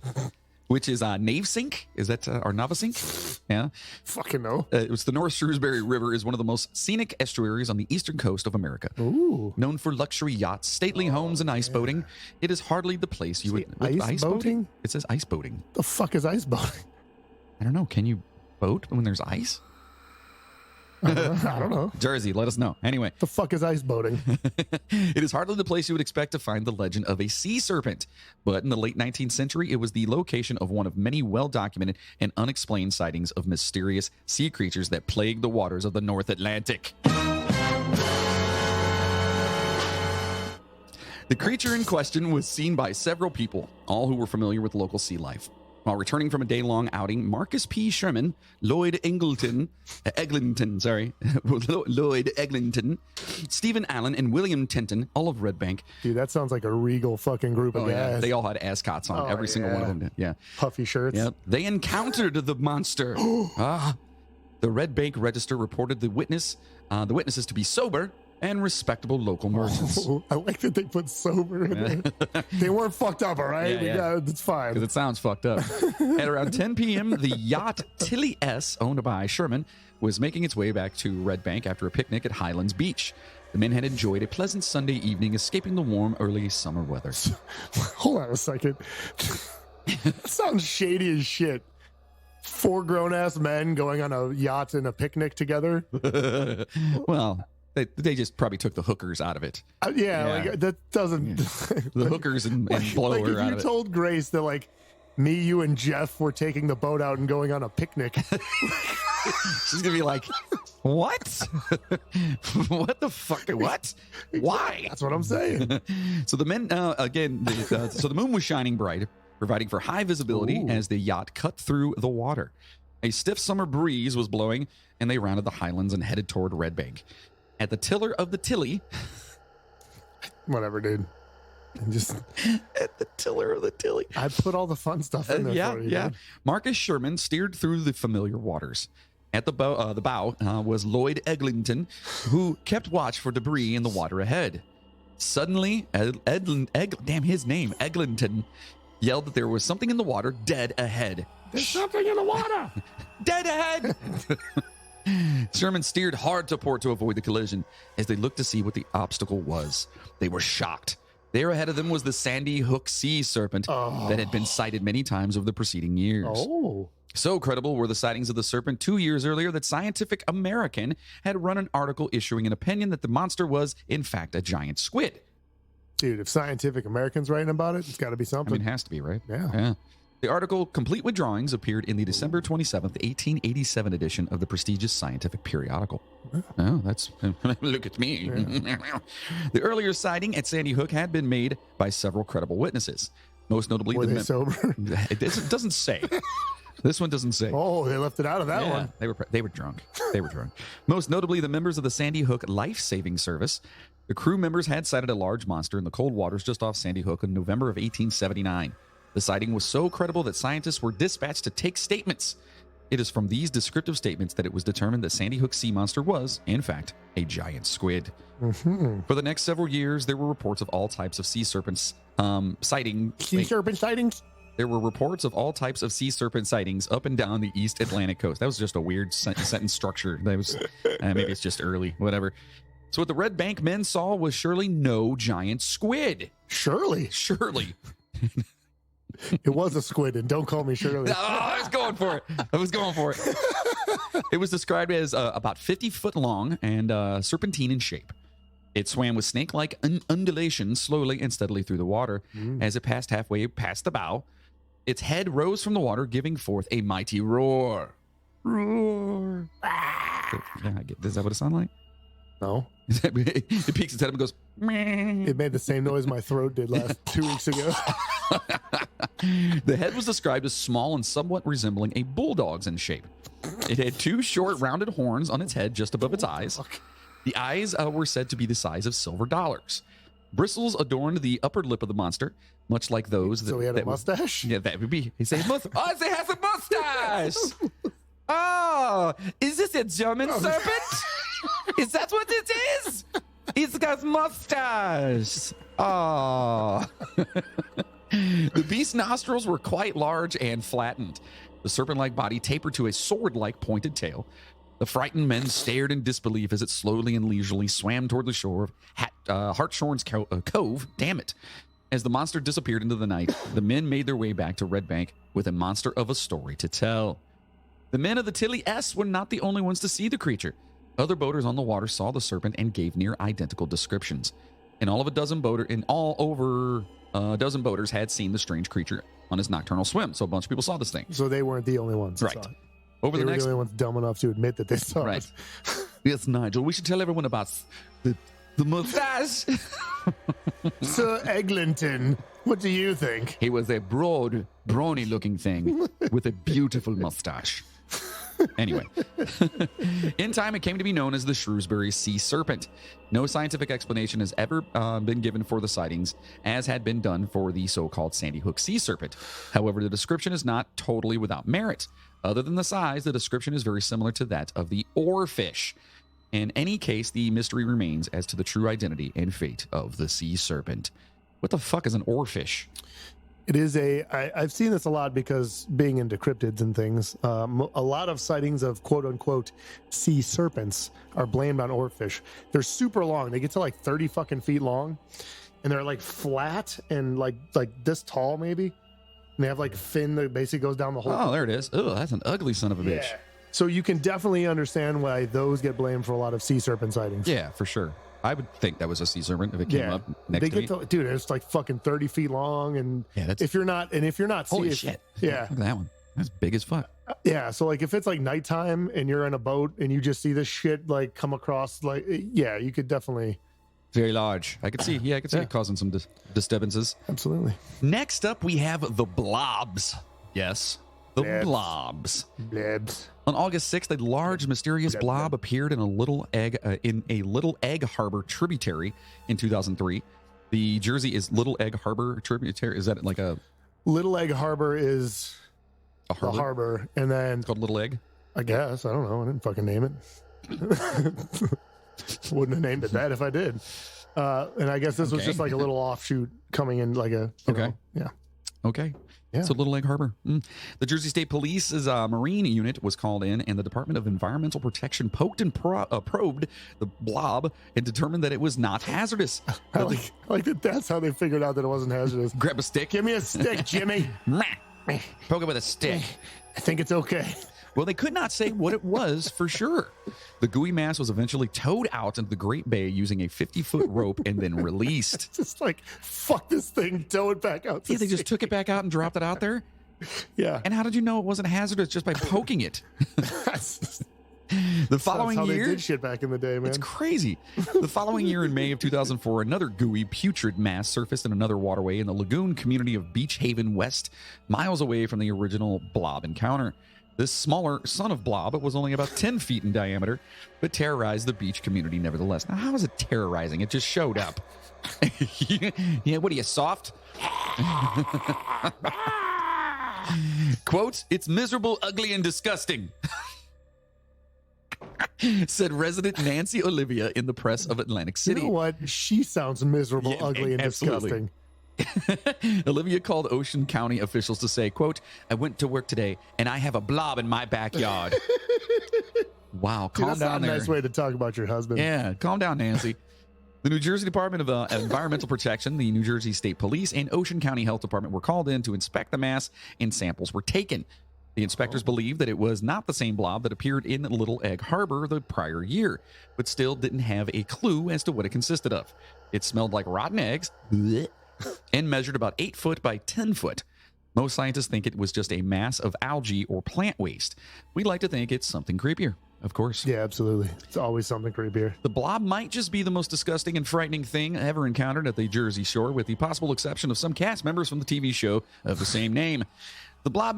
Which is Navesink? Is that or Navasink? Yeah. Fucking no. It's the North Shrewsbury River is one of the most scenic estuaries on the eastern coast of America. Ooh. Known for luxury yachts, stately homes, and ice boating, it is hardly the place you would... Ice boating? It says ice boating. The fuck is ice boating? I don't know. Can you boat when there's ice? I don't know. Jersey, let us know. Anyway. The fuck is ice boating? It is hardly the place you would expect to find the legend of a sea serpent. But in the late 19th century, it was the location of one of many well-documented and unexplained sightings of mysterious sea creatures that plague the waters of the North Atlantic. The creature in question was seen by several people, all who were familiar with local sea life. While returning from a day-long outing, Marcus P. Sherman, Lloyd Eglinton, Stephen Allen, and William Tenton, all of Red Bank. Dude, that sounds like a regal fucking group of guys. They all had ascots on. Every single one of them did. Yeah. Puffy shirts. Yep. They encountered the monster. The Red Bank Register reported the witnesses to be sober and respectable local merchants. Oh, I like that they put sober in there. They weren't fucked up, all right? It's fine. Because it sounds fucked up. At around 10 p.m., the yacht Tilly S., owned by Sherman, was making its way back to Red Bank after a picnic at Highlands Beach. The men had enjoyed a pleasant Sunday evening, escaping the warm, early summer weather. Hold on a second. That sounds shady as shit. 4 grown-ass men going on a yacht and a picnic together? Well... They just probably took the hookers out of it. Like that doesn't... The hookers and blower like if out you of it. told Grace that like me, you, and Jeff were taking the boat out and going on a picnic. She's going to be like, What? What the fuck? What? Why? That's what I'm saying. So the men, so the moon was shining bright, providing for high visibility as the yacht cut through the water. A stiff summer breeze was blowing, and they rounded the highlands and headed toward Red Bank. At the tiller of the Tilly... Whatever, dude. Just At the tiller of the Tilly. I put all the fun stuff in there for you. Yeah. Dude. Marcus Sherman steered through the familiar waters. At the bow was Lloyd Eglinton, who kept watch for debris in the water ahead. Suddenly, Eglinton yelled that there was something in the water dead ahead. There's something in the water. Dead ahead! Sherman steered hard to port to avoid the collision as they looked to see what the obstacle was. They were shocked. There ahead of them was the Sandy Hook sea serpent that had been sighted many times over the preceding years. Oh. So credible were the sightings of the serpent 2 years earlier that Scientific American had run an article issuing an opinion that the monster was, in fact, a giant squid. Dude, if Scientific American's writing about it, it's got to be I something. mean, it has to be, right? Yeah. The article, complete with drawings, appeared in the December 27th, 1887 edition of the prestigious scientific periodical. Oh, that's... Look at me. Yeah. The earlier sighting at Sandy Hook had been made by several credible witnesses. Most notably... Were they sober? It doesn't say. This one doesn't say. Oh, they left it out of that one. They were drunk. They were drunk. Most notably, the members of the Sandy Hook Life-Saving Service. The crew members had sighted a large monster in the cold waters just off Sandy Hook in November of 1879. The sighting was so credible that scientists were dispatched to take statements. It is from these descriptive statements that it was determined that Sandy Hook sea monster was, in fact, a giant squid. Mm-hmm. For the next several years, there were reports of all types of sea serpents sighting. Serpent sightings? There were reports of all types of sea serpent sightings up and down the East Atlantic coast. That was just a weird sentence structure. That was maybe it's just early, whatever. So what the Red Bank men saw was surely no giant squid. Surely. It was a squid, and don't call me Shirley. I was going for it. It was described as about 50 foot long and serpentine in shape. It swam with snake-like undulations slowly and steadily through the water. As it passed halfway past the bow, its head rose from the water, giving forth a mighty roar. Roar. Is that what it sounded like? No. It peeks its head up and goes, meh. It made the same noise my throat did 2 weeks ago. The head was described as small and somewhat resembling a bulldog's in shape. It had 2 short, rounded horns on its head just above its eyes. The eyes were said to be the size of silver dollars. Bristles adorned the upper lip of the monster, much like those that... So he had a mustache? That would be... It has a mustache! Oh, is this a German serpent? Is that what it is? It's got mustache. Oh. The beast's nostrils were quite large and flattened. The serpent-like body tapered to a sword-like pointed tail. The frightened men stared in disbelief as it slowly and leisurely swam toward the shore of Hartshorn's Cove. Damn it. As the monster disappeared into the night, the men made their way back to Red Bank with a monster of a story to tell. The men of the Tilly S were not the only ones to see the creature. Other boaters on the water saw the serpent and gave near identical descriptions. Over a dozen boaters had seen the strange creature on his nocturnal swim. So a bunch of people saw this thing. So they weren't the only ones. Right. Saw it. They were the only ones dumb enough to admit that they saw it. Yes, Nigel. We should tell everyone about the mustache. Sir Eglinton, what do you think? He was a broad, brawny-looking thing with a beautiful mustache. Anyway, in time, it came to be known as the Shrewsbury Sea Serpent. No scientific explanation has ever been given for the sightings, as had been done for the so-called Sandy Hook Sea Serpent. However, the description is not totally without merit. Other than the size, the description is very similar to that of the oarfish. In any case, the mystery remains as to the true identity and fate of the sea serpent. What the fuck is an oarfish? It is I've seen this a lot because being into cryptids and things, a lot of sightings of quote-unquote sea serpents are blamed on oarfish. They're super long. They get to 30 fucking feet long, and they're flat and like this tall maybe. And they have fin that basically goes down the whole. Oh, there it is. Oh, that's an ugly son of a bitch. Yeah. So you can definitely understand why those get blamed for a lot of sea serpent sightings. Yeah, for sure. I would think that was a sea serpent if it came up next to me. Dude, it's fucking 30 feet long, and if you're not Holy holy shit. Yeah. Look at that one. That's big as fuck. Yeah, so like if it's like nighttime and you're in a boat and you just see this shit like come across, like yeah, you could definitely. Very large. I could see. Yeah, I could see it causing some disturbances. Absolutely. Next up, we have the Blobs. Yes, the Blobs. Blobs. On August 6th, a large mysterious blob appeared in a Little Egg Harbor tributary in 2003. The Jersey is Little Egg Harbor tributary. Is that like a Little Egg Harbor is a harbor? The harbor, and then It's called Little Egg. I guess I don't know. I didn't fucking name it. Wouldn't have named it that if I did. And I guess this was just like a little offshoot coming in, like a you know, yeah. Okay. Yeah. So Little Egg Harbor. The Jersey State Police's marine unit was called in, and the Department of Environmental Protection poked and probed the blob and determined that it was not hazardous. I like that. That's how they figured out that it wasn't hazardous. Grab a stick. Give me a stick, Jimmy. Poke it with a stick. I think it's okay. Well, they could not say what it was for sure. The gooey mass was eventually towed out into the Great Bay using a 50-foot rope and then released. It's just like, fuck this thing, tow it back out. Yeah, they just took it back out and dropped it out there? Yeah. And how did you know it wasn't hazardous just by poking it? The following That's how year, they did shit back in the day, man. it's crazy. The following year, in May of 2004, another gooey, putrid mass surfaced in another waterway in the lagoon community of Beach Haven West, miles away from the original blob encounter. This smaller son of blob was only about 10 feet in diameter, but terrorized the beach community nevertheless. Now, how is it terrorizing? It just showed up. Yeah, what are you, soft? Quote, "It's miserable, ugly, and disgusting," said resident Nancy Olivia in the press of Atlantic City. You know what? She sounds miserable, Yeah, ugly, and absolutely. disgusting. Olivia called Ocean County officials to say, quote, "I went to work today and I have a blob in my backyard." Wow, calm That's down not a there. nice way to talk about your husband. Yeah, calm down, Nancy. The New Jersey Department of Environmental Protection, the New Jersey State Police, and Ocean County Health Department were called in to inspect the mass, and samples were taken. The inspectors believed that it was not the same blob that appeared in Little Egg Harbor the prior year, but still didn't have a clue as to what it consisted of. It smelled like rotten eggs and measured about 8 foot by 10 foot. Most scientists think it was just a mass of algae or plant waste. We like to think it's something creepier, of course. Yeah, absolutely. It's always something creepier. The blob might just be the most disgusting and frightening thing ever encountered at the Jersey Shore, with the possible exception of some cast members from the TV show of the same name. The blob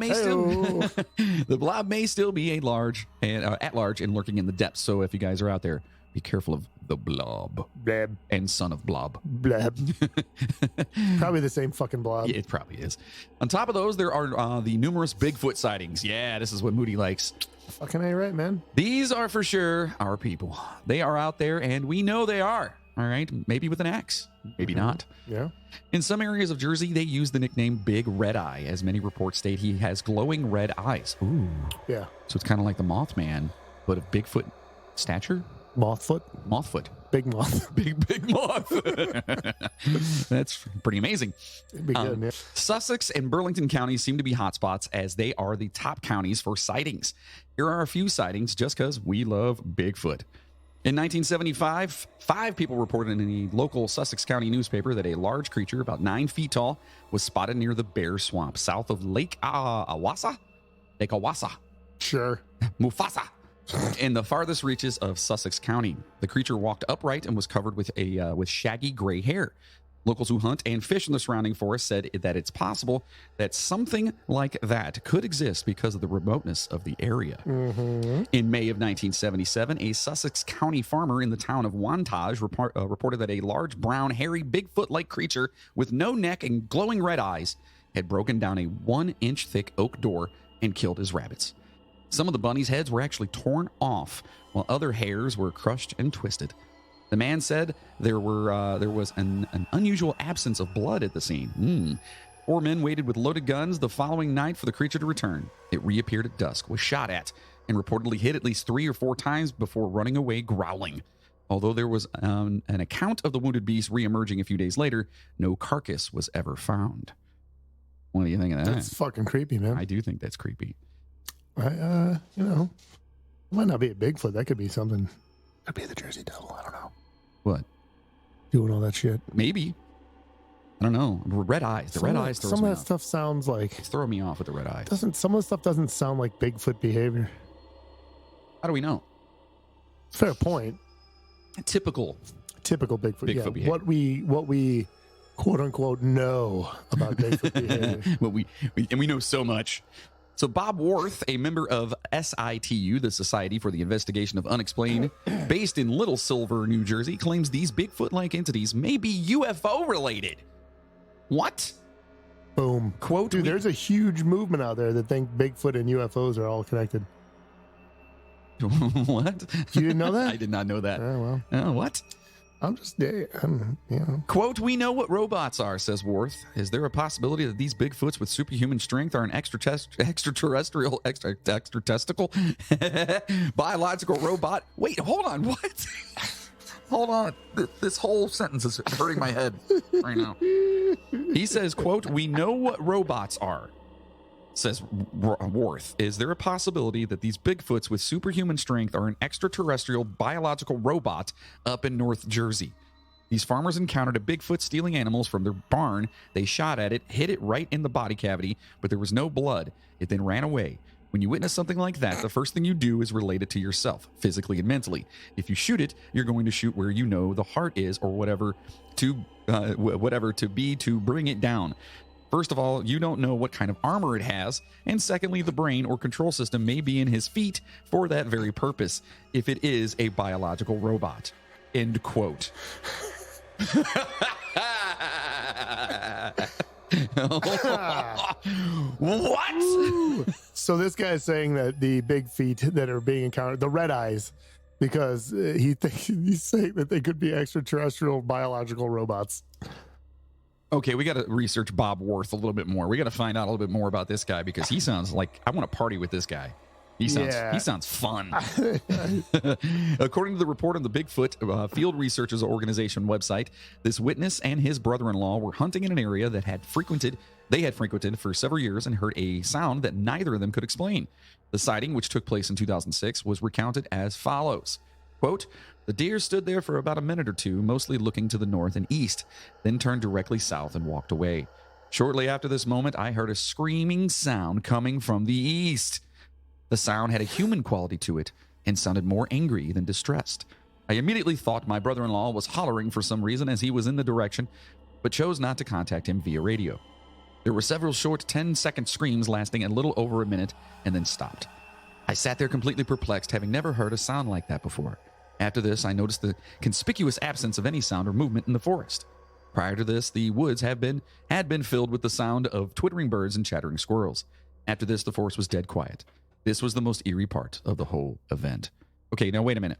may still be at large and lurking in the depths. So if you guys are out there, be careful of the blob. Blab. And son of blob. Blab. Probably the same fucking blob. Yeah, it probably is. On top of those, there are the numerous Bigfoot sightings. Yeah, this is what Moody likes. Fucking A right, man. These are for sure our people. They are out there, and we know they are. All right, maybe with an axe, maybe not. Yeah. In some areas of Jersey, they use the nickname Big Red Eye, as many reports state he has glowing red eyes. Ooh. Yeah. So it's kind of like the Mothman, but of Bigfoot stature? Mothfoot. Mothfoot. Big moth. Big moth. That's pretty amazing. It'd be good, man. Sussex and Burlington counties seem to be hotspots, as they are the top counties for sightings. Here are a few sightings just because we love Bigfoot. In 1975, 5 people reported in a local Sussex County newspaper that a large creature about 9 feet tall was spotted near the Bear Swamp south of Lake Awassa? Lake Awassa. Sure. Mufasa. In the farthest reaches of Sussex County. The creature walked upright and was covered with shaggy gray hair. Locals who hunt and fish in the surrounding forest said that it's possible that something like that could exist because of the remoteness of the area. Mm-hmm. In May of 1977, a Sussex County farmer in the town of Wantage reported that a large, brown, hairy, Bigfoot-like creature with no neck and glowing red eyes had broken down a 1-inch thick oak door and killed his rabbits. Some of the bunnies' heads were actually torn off, while other hairs were crushed and twisted. The man said there was an unusual absence of blood at the scene. 4 men waited with loaded guns the following night for the creature to return. It reappeared at dusk, was shot at, and reportedly hit at least 3 or 4 times before running away growling. Although there was an account of the wounded beast reemerging a few days later, no carcass was ever found. What do you think of that? That's fucking creepy, man. I do think that's creepy. It might not be a Bigfoot. That could be something. Could be the Jersey Devil. I don't know. What? Doing all that shit. Maybe. I don't know. Red eyes. The red eyes throws Some me of that off. stuff sounds like It's throwing me off with the red eyes. some of the stuff doesn't sound like Bigfoot behavior. How do we know? Fair point. Typical Bigfoot. Bigfoot behavior. What we quote unquote know about Bigfoot behavior. Well, we know so much. So Bob Worth, a member of SITU, the Society for the Investigation of Unexplained, based in Little Silver, New Jersey, claims these Bigfoot-like entities may be UFO related. What? Boom. Quote, Dude, there's a huge movement out there that think Bigfoot and UFOs are all connected. What? You didn't know that? I did not know that. Oh, well. What? I'm just, you know. Quote, we know what robots are, says Worth. Is there a possibility that these Bigfoots with superhuman strength are an extraterrestrial, extra testicle, biological robot? Wait, hold on. What? Hold on. This whole sentence is hurting my head right now. He says, quote, we know what robots are, says Worth. Is there a possibility that these Bigfoots with superhuman strength are an extraterrestrial biological robot up in North Jersey? These farmers encountered a Bigfoot stealing animals from their barn. They shot at it, hit it right in the body cavity, but there was no blood. It then ran away. When you witness something like that, the first thing you do is relate it to yourself, physically and mentally. If you shoot it, you're going to shoot where you know the heart is or whatever to be to bring it down. First of all, you don't know what kind of armor it has, and secondly, the brain or control system may be in his feet for that very purpose, if it is a biological robot. End quote. What? So this guy's saying that the big feet that are being encountered, the red eyes, because he's saying that they could be extraterrestrial biological robots. Okay, we got to research Bob Worth a little bit more. We got to find out a little bit more about this guy because he sounds like I want to party with this guy. He sounds fun. According to the report on the Bigfoot Field Researchers Organization website, this witness and his brother-in-law were hunting in an area that they had frequented for several years and heard a sound that neither of them could explain. The sighting, which took place in 2006, was recounted as follows. Quote, the deer stood there for about a minute or two, mostly looking to the north and east, then turned directly south and walked away. Shortly after this moment, I heard a screaming sound coming from the east. The sound had a human quality to it and sounded more angry than distressed. I immediately thought my brother-in-law was hollering for some reason as he was in the direction, but chose not to contact him via radio. There were several short 10-second screams lasting a little over a minute and then stopped. I sat there completely perplexed, having never heard a sound like that before. After this, I noticed the conspicuous absence of any sound or movement in the forest. Prior to this, the woods had been filled with the sound of twittering birds and chattering squirrels. After this, the forest was dead quiet. This was the most eerie part of the whole event. Okay, now wait a minute.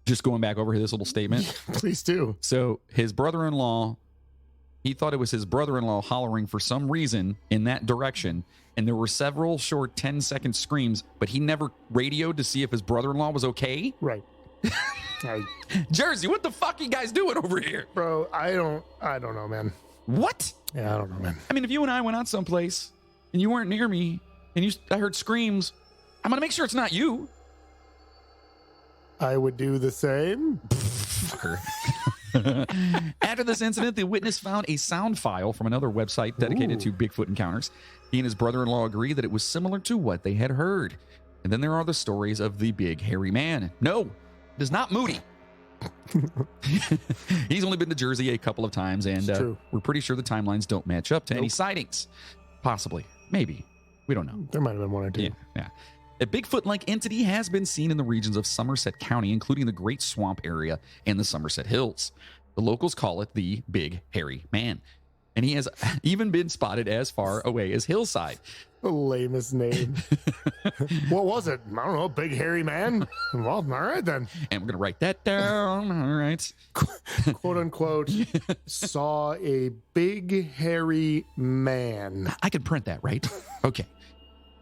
Just going back over this little statement. Please do. So his brother-in-law, he thought it was his brother-in-law hollering for some reason in that direction, and there were several short 10-second screams, but he never radioed to see if his brother-in-law was okay? Right. Jersey, what the fuck are you guys doing over here? Bro, I don't know, man. What? Yeah, I don't know, man. I mean, if you and I went out someplace and you weren't near me and I heard screams, I'm going to make sure it's not you. I would do the same. Fucker. After this incident, the witness found a sound file from another website dedicated to Bigfoot encounters. He and his brother-in-law agree that it was similar to what they had heard. And then there are the stories of the big hairy man. No, it is not Moody. He's only been to Jersey a couple of times, and we're pretty sure the timelines don't match up to any sightings. Possibly. Maybe. We don't know. There might have been one or two. Yeah. A Bigfoot-like entity has been seen in the regions of Somerset County, including the Great Swamp area and the Somerset Hills. The locals call it the Big Hairy Man, and he has even been spotted as far away as Hillside. The lamest name. What was it? I don't know. Big hairy man? Well, all right then. And we're going to write that down. All right. Quote unquote, saw a big hairy man. I can print that, right? Okay.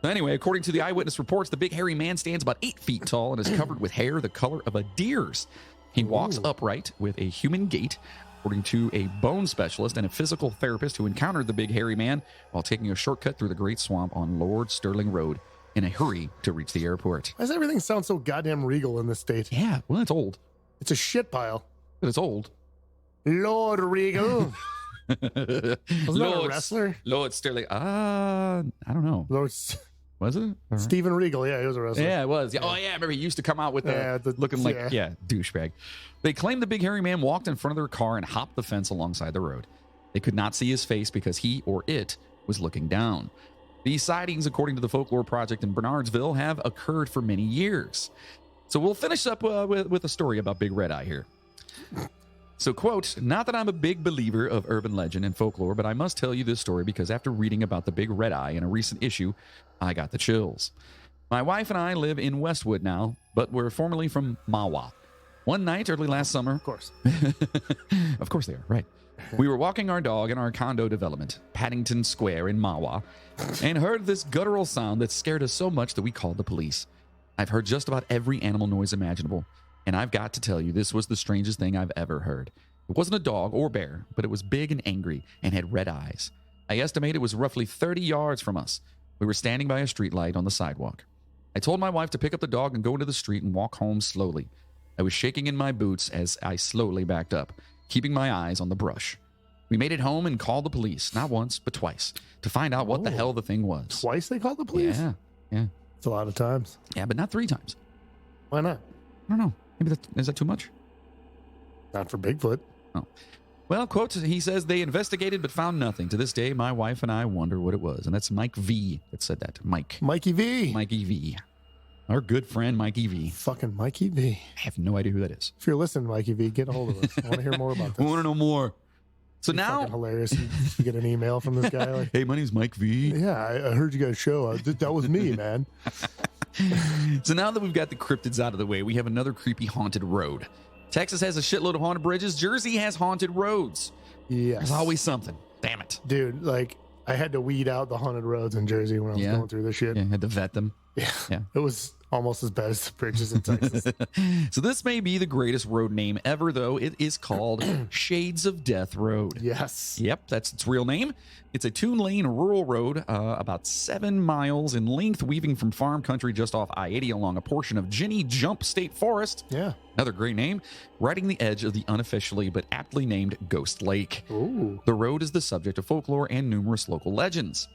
Anyway, according to the eyewitness reports, the big hairy man stands about 8 feet tall and is covered with hair the color of a deer's. He walks upright with a human gait, according to a bone specialist and a physical therapist who encountered the big hairy man while taking a shortcut through the Great Swamp on Lord Sterling Road in a hurry to reach the airport. Why does everything sound so goddamn regal in this state? Yeah, well, it's old. It's a shit pile. But it's old. Lord Regal. Wasn't that a wrestler? Lord Sterling. I don't know. Lord Was it? Steven Regal. Yeah, he was a wrestler. Yeah, it was. Yeah. Oh, yeah. I remember he used to come out with looking like, douchebag. They claimed the big hairy man walked in front of their car and hopped the fence alongside the road. They could not see his face because he or it was looking down. These sightings, according to the Folklore Project in Bernardsville, have occurred for many years. So we'll finish up with a story about Big Red Eye here. So, quote, not that I'm a big believer of urban legend and folklore, but I must tell you this story because after reading about the Big Red Eye in a recent issue, I got the chills. My wife and I live in Westwood now, but we're formerly from Mahwah. One night early last summer... Of course. Of course they are, right. We were walking our dog in our condo development, Paddington Square in Mahwah, and heard this guttural sound that scared us so much that we called the police. I've heard just about every animal noise imaginable, and I've got to tell you, this was the strangest thing I've ever heard. It wasn't a dog or bear, but it was big and angry and had red eyes. I estimate it was roughly 30 yards from us. We were standing by a streetlight on the sidewalk. I told my wife to pick up the dog and go into the street and walk home slowly. I was shaking in my boots as I slowly backed up, keeping my eyes on the brush. We made it home and called the police, not once, but twice, to find out what the hell the thing was. Twice they called the police? Yeah. It's a lot of times. Yeah, but not 3 times. Why not? I don't know. Maybe is that too much? Not for Bigfoot. Oh. Well, quote, he says they investigated but found nothing. To this day, my wife and I wonder what it was. And that's Mike V that said that. Mikey V. Mikey V. Our good friend, Mikey V. Fucking Mikey V. I have no idea who that is. If you're listening, Mikey V, get a hold of us. I want to hear more about this. I want to know more. So now... Fucking hilarious. You get an email from this guy like, hey, my name's Mike V. Yeah, I heard you guys show. That was me, man. So now that we've got the cryptids out of the way, we have another creepy haunted road. Texas has a shitload of haunted bridges. Jersey has haunted roads. Yes. There's always something. Damn it. Dude, like, I had to weed out the haunted roads in Jersey when I was going through this shit. Yeah, had to vet them. Yeah. It was almost as bad as the bridges in Texas. So this may be the greatest road name ever, though. It is called Shades of Death Road. Yes. Yep, that's its real name. It's a 2-lane rural road, about 7 miles in length, weaving from farm country just off I-80 along a portion of Ginny Jump State Forest. Yeah. Another great name. Riding the edge of the unofficially but aptly named Ghost Lake. Ooh. The road is the subject of folklore and numerous local legends.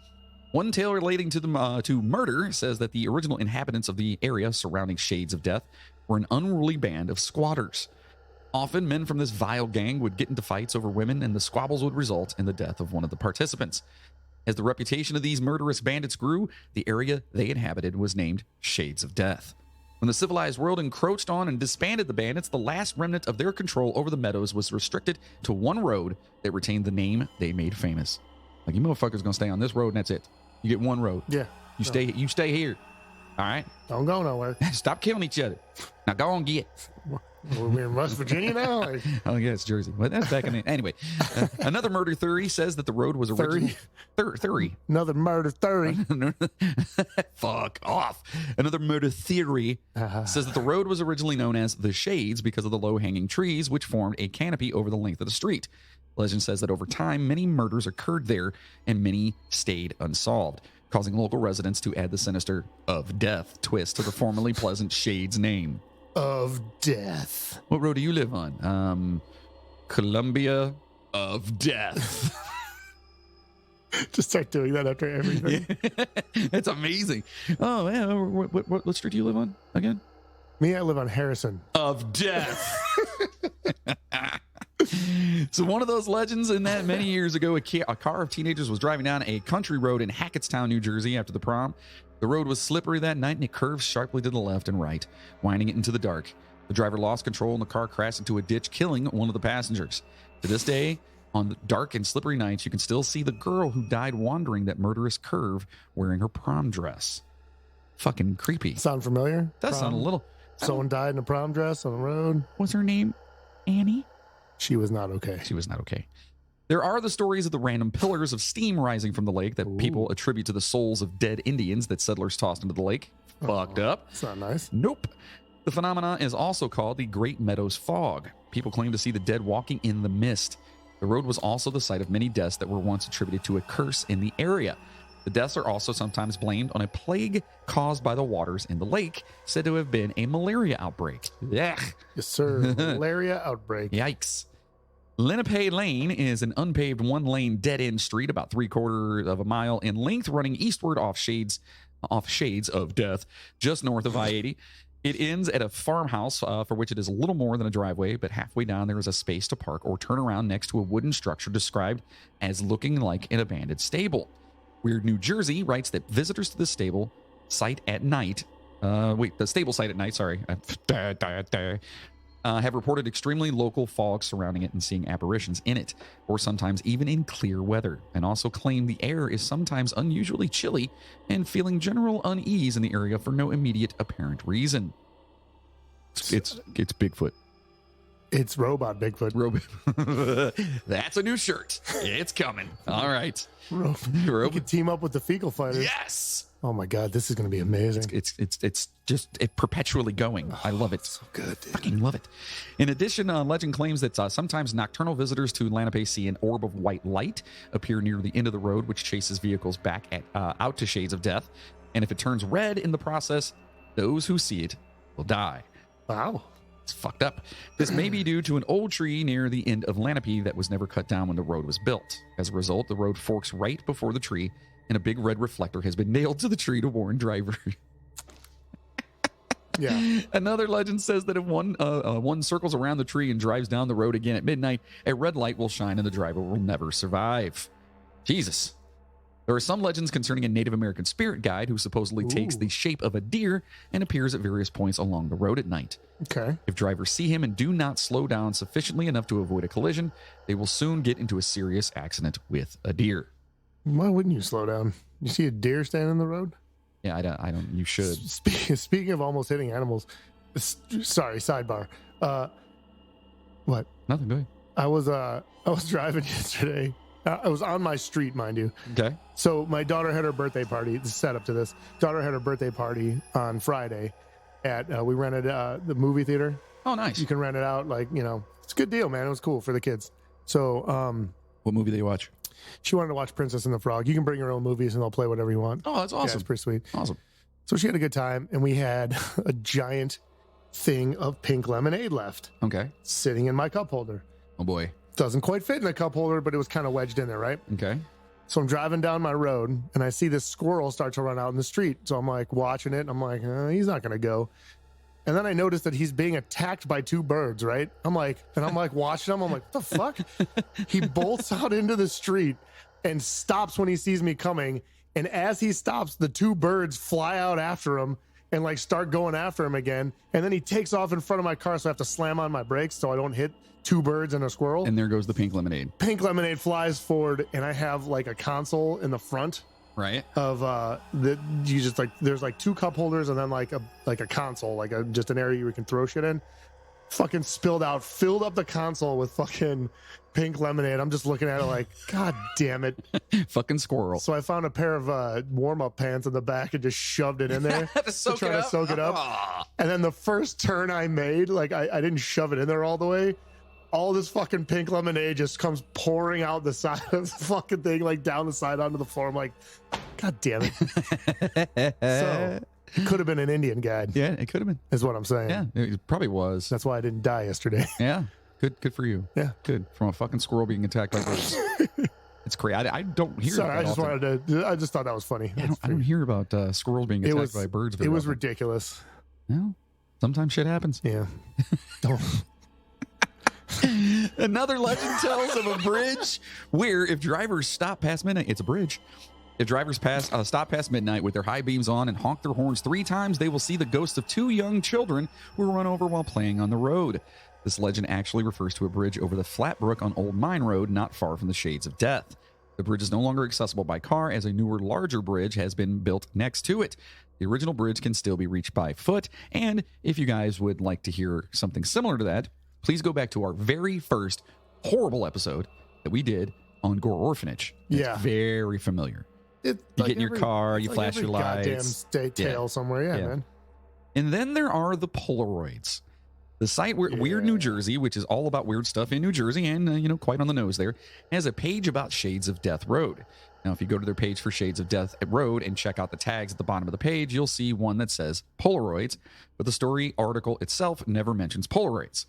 One tale relating to murder says that the original inhabitants of the area surrounding Shades of Death were an unruly band of squatters. Often, men from this vile gang would get into fights over women, and the squabbles would result in the death of one of the participants. As the reputation of these murderous bandits grew, the area they inhabited was named Shades of Death. When the civilized world encroached on and disbanded the bandits, the last remnant of their control over the meadows was restricted to one road that retained the name they made famous. Like, you motherfuckers gonna stay on this road and that's it. You get one road. Yeah. You stay here. All right? Don't go nowhere. Stop killing each other. Now go on get. We're in West Virginia now? Like, Oh, yeah, it's Jersey. But that's back in the... Anyway, another murder theory says that the road was originally... Theory. another murder theory. Fuck off. Another murder theory says that the road was originally known as the Shades because of the low-hanging trees, which formed a canopy over the length of the street. Legend says that over time, many murders occurred there and many stayed unsolved, causing local residents to add the sinister of death twist to the formerly pleasant Shades name. Of Death. What road do you live on? Columbia of Death. Just start doing that after everything. That's amazing. Oh, yeah. What street do you live on again? Me, I live on Harrison. Of Death. So one of those legends in that many years ago, a car of teenagers was driving down a country road in Hackettstown, New Jersey after the prom. The road was slippery that night and it curved sharply to the left and right, winding it into the dark. The driver lost control and the car crashed into a ditch, killing one of the passengers. To this day, on the dark and slippery nights, you can still see the girl who died wandering that murderous curve wearing her prom dress. Fucking creepy. Sound familiar? Does sound a little... Someone died in a prom dress on the road. What's her name? Annie? She was not okay. She was not okay. There are the stories of the random pillars of steam rising from the lake that people attribute to the souls of dead Indians that settlers tossed into the lake. Fucked up. It's not nice. Nope. The phenomenon is also called the Great Meadows Fog. People claim to see the dead walking in the mist. The road was also the site of many deaths that were once attributed to a curse in the area. The deaths are also sometimes blamed on a plague caused by the waters in the lake, said to have been a malaria outbreak. Ugh. Yes, sir. Malaria outbreak. Yikes. Linnapay Lane is an unpaved one-lane dead-end street about 3/4 of a mile in length, running eastward off shades of death, just north of I-80. It ends at a farmhouse for which it is a little more than a driveway, but halfway down there is a space to park or turn around next to a wooden structure described as looking like an abandoned stable. Weird New Jersey writes that visitors to the stable site at night, the stable site at night, sorry, have reported extremely local fog surrounding it and seeing apparitions in it, or sometimes even in clear weather, and also claim the air is sometimes unusually chilly and feeling general unease in the area for no immediate apparent reason. It's Bigfoot. It's robot Bigfoot. That's a new shirt. It's coming. All right. We could team up with the fecal fighters. Yes. Oh my God, this is going to be amazing. It's just perpetually going. I love it. So good, dude. Fucking love it. In addition, legend claims that sometimes nocturnal visitors to Linnapay see an orb of white light appear near the end of the road, which chases vehicles back out to shades of death. And if it turns red in the process, those who see it will die. Wow. It's fucked up. This may be due to an old tree near the end of Linnapay that was never cut down when the road was built. As a result, the road forks right before the tree, and a big red reflector has been nailed to the tree to warn drivers. Yeah. Another legend says that if one circles around the tree and drives down the road again at midnight, a red light will shine and the driver will never survive. Jesus. There are some legends concerning a Native American spirit guide who supposedly takes the shape of a deer and appears at various points along the road at night. Okay. If drivers see him and do not slow down sufficiently enough to avoid a collision, they will soon get into a serious accident with a deer. Why wouldn't you slow down? You see a deer standing in the road? Yeah, I don't. You should. Speaking of almost hitting animals, sorry, sidebar. What? Nothing. Go ahead. I was driving yesterday. I was on my street, mind you. Okay. So my daughter had her birthday party. The setup to this. Daughter had her birthday party on Friday at we rented the movie theater. Oh, nice. You can rent it out, like, you know, it's a good deal, man. It was cool for the kids. So what movie did you watch? she wanted to watch Princess and the Frog. You can bring your own movies and they'll play whatever you want. Oh, that's awesome. Yeah, it's pretty sweet. Awesome. So she had a good time, and we had a giant thing of pink lemonade left Okay. sitting in my cup holder. Oh boy. Doesn't quite fit in the cup holder, but it was kind of wedged in there, right? Okay. So I'm driving down my road, and I see this squirrel start to run out in the street. So I'm like watching it, and I'm like, he's not going to go. And then I noticed that he's being attacked by two birds, right? I'm like watching him. I'm like, what the fuck? He bolts out into the street and stops when he sees me coming. And as he stops, the two birds fly out after him and like start going after him again. And then he takes off in front of my car, so I have to slam on my brakes so I don't hit two birds and a squirrel. And there goes the pink lemonade. Pink lemonade flies forward, and I have like a console in the front. Right. Of you just like, there's like two cup holders and then like a console, like just an area you can throw shit in. Fucking spilled out, filled up the console with fucking pink lemonade. I'm just looking at it like, God damn it. Fucking squirrel. So I found a pair of warm-up pants in the back and just shoved it in there to soak try it to up. soak it up. Ah. And then the first turn I made, like I didn't shove it in there all the way. All this fucking pink lemonade just comes pouring out the side of the fucking thing, like down the side onto the floor. I'm like, God damn it. So it could have been an Indian guide. Yeah, it could have been. Is what I'm saying. Yeah, it probably was. That's why I didn't die yesterday. Yeah. Good for you. Yeah. Good. From a fucking squirrel being attacked by birds. It's crazy. I don't hear Sorry, it that I just thought that was funny. I don't hear about squirrels being attacked by birds. It was ridiculous. No. Sometimes shit happens. Yeah. Don't. Another legend tells of a bridge where if drivers stop past midnight, it's a bridge. If drivers stop past midnight with their high beams on and honk their horns 3 times, they will see the ghosts of 2 young children who were run over while playing on the road. This legend actually refers to a bridge over the Flat Brook on Old Mine Road, not far from the Shades of Death. The bridge is no longer accessible by car as a newer, larger bridge has been built next to it. The original bridge can still be reached by foot, and if you guys would like to hear something similar to that, please go back to our very first horrible episode that we did on Gore Orphanage. It's very familiar. You get in your car, you flash your lights. Goddamn tale somewhere, yeah, man. And then there are the Polaroids. The site Weird New Jersey, which is all about weird stuff in New Jersey and, quite on the nose there, has a page about Shades of Death Road. Now, if you go to their page for Shades of Death Road and check out the tags at the bottom of the page, you'll see one that says Polaroids, but the story article itself never mentions Polaroids.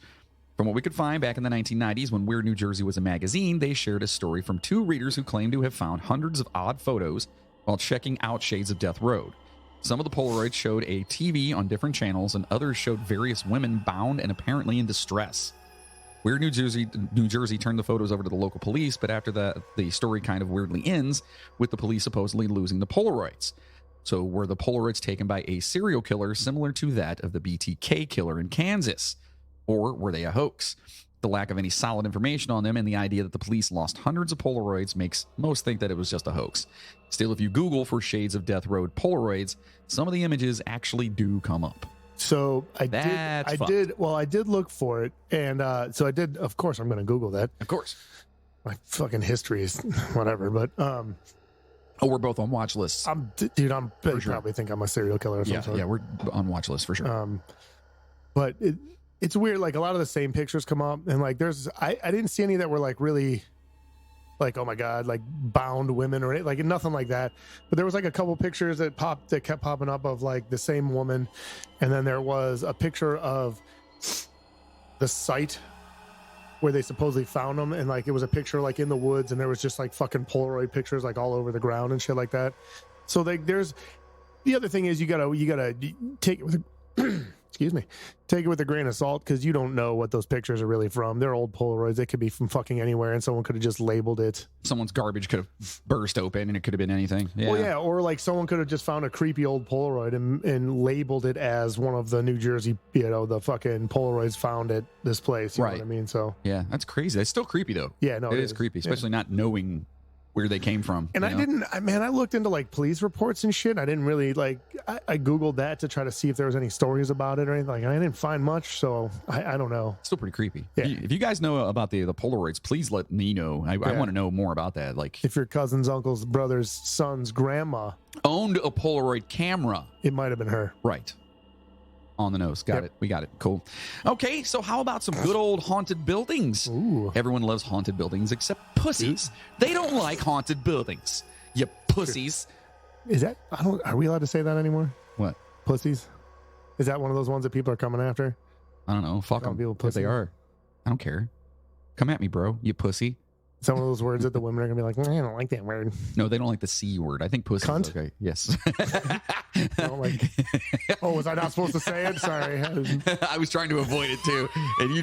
From what we could find back in the 1990s, when Weird New Jersey was a magazine, they shared a story from 2 readers who claimed to have found hundreds of odd photos while checking out Shades of Death Road. Some of the Polaroids showed a TV on different channels, and others showed various women bound and apparently in distress. Weird New Jersey turned the photos over to the local police, but after that, the story kind of weirdly ends with the police supposedly losing the Polaroids. So were the Polaroids taken by a serial killer similar to that of the BTK killer in Kansas? Or were they a hoax? The lack of any solid information on them and the idea that the police lost hundreds of Polaroids makes most think that it was just a hoax. Still, if you Google for Shades of Death Road Polaroids, some of the images actually do come up. So I did look for it. And so I did, of course, I'm going to Google that. Of course. My fucking history is whatever, but we're both on watch lists. They probably think I'm a serial killer or something. Yeah, we're on watch lists for sure. But it's weird, like a lot of the same pictures come up, and like I didn't see any that were like really like, oh my god, like bound women or like nothing like that. But there was like a couple pictures that kept popping up of like the same woman, and then there was a picture of the site where they supposedly found them, and like it was a picture like in the woods, and there was just like fucking Polaroid pictures like all over the ground and shit like that. So like there's the other thing is you gotta take it with excuse me, take it with a grain of salt, because you don't know what those pictures are really from. They're old Polaroids. They could be from fucking anywhere, and someone could have just labeled it. Someone's garbage could have burst open, and it could have been anything. Yeah. Well, yeah, or like someone could have just found a creepy old Polaroid and labeled it as one of the New Jersey, the fucking Polaroids found at this place. You know what I mean? So yeah, that's crazy. It's still creepy though. Yeah, no, it is creepy, especially not knowing where they came from. And I looked into like police reports and shit. I didn't really I Googled that to try to see if there was any stories about it or anything. Like, I didn't find much, so I don't know. Still pretty creepy. Yeah. If you guys know about the Polaroids, please let me know. I want to know more about that. Like, if your cousin's, uncle's, brother's, son's grandma owned a Polaroid camera, it might have been her. Right. On the nose. Got it. We got it. Cool. Okay, so how about some good old haunted buildings? Ooh. Everyone loves haunted buildings except pussies. They don't like haunted buildings. You pussies. Is that, are we allowed to say that anymore? What? Pussies? Is that one of those ones that people are coming after? I don't know. Fuck them if they are. I don't care. Come at me, bro. You pussy. Some of those words that the women are going to be like, I don't like that word. No, they don't like the C word. I think pussy Cunt? is okay. Yes. Was I not supposed to say it? Sorry. I was trying to avoid it too. And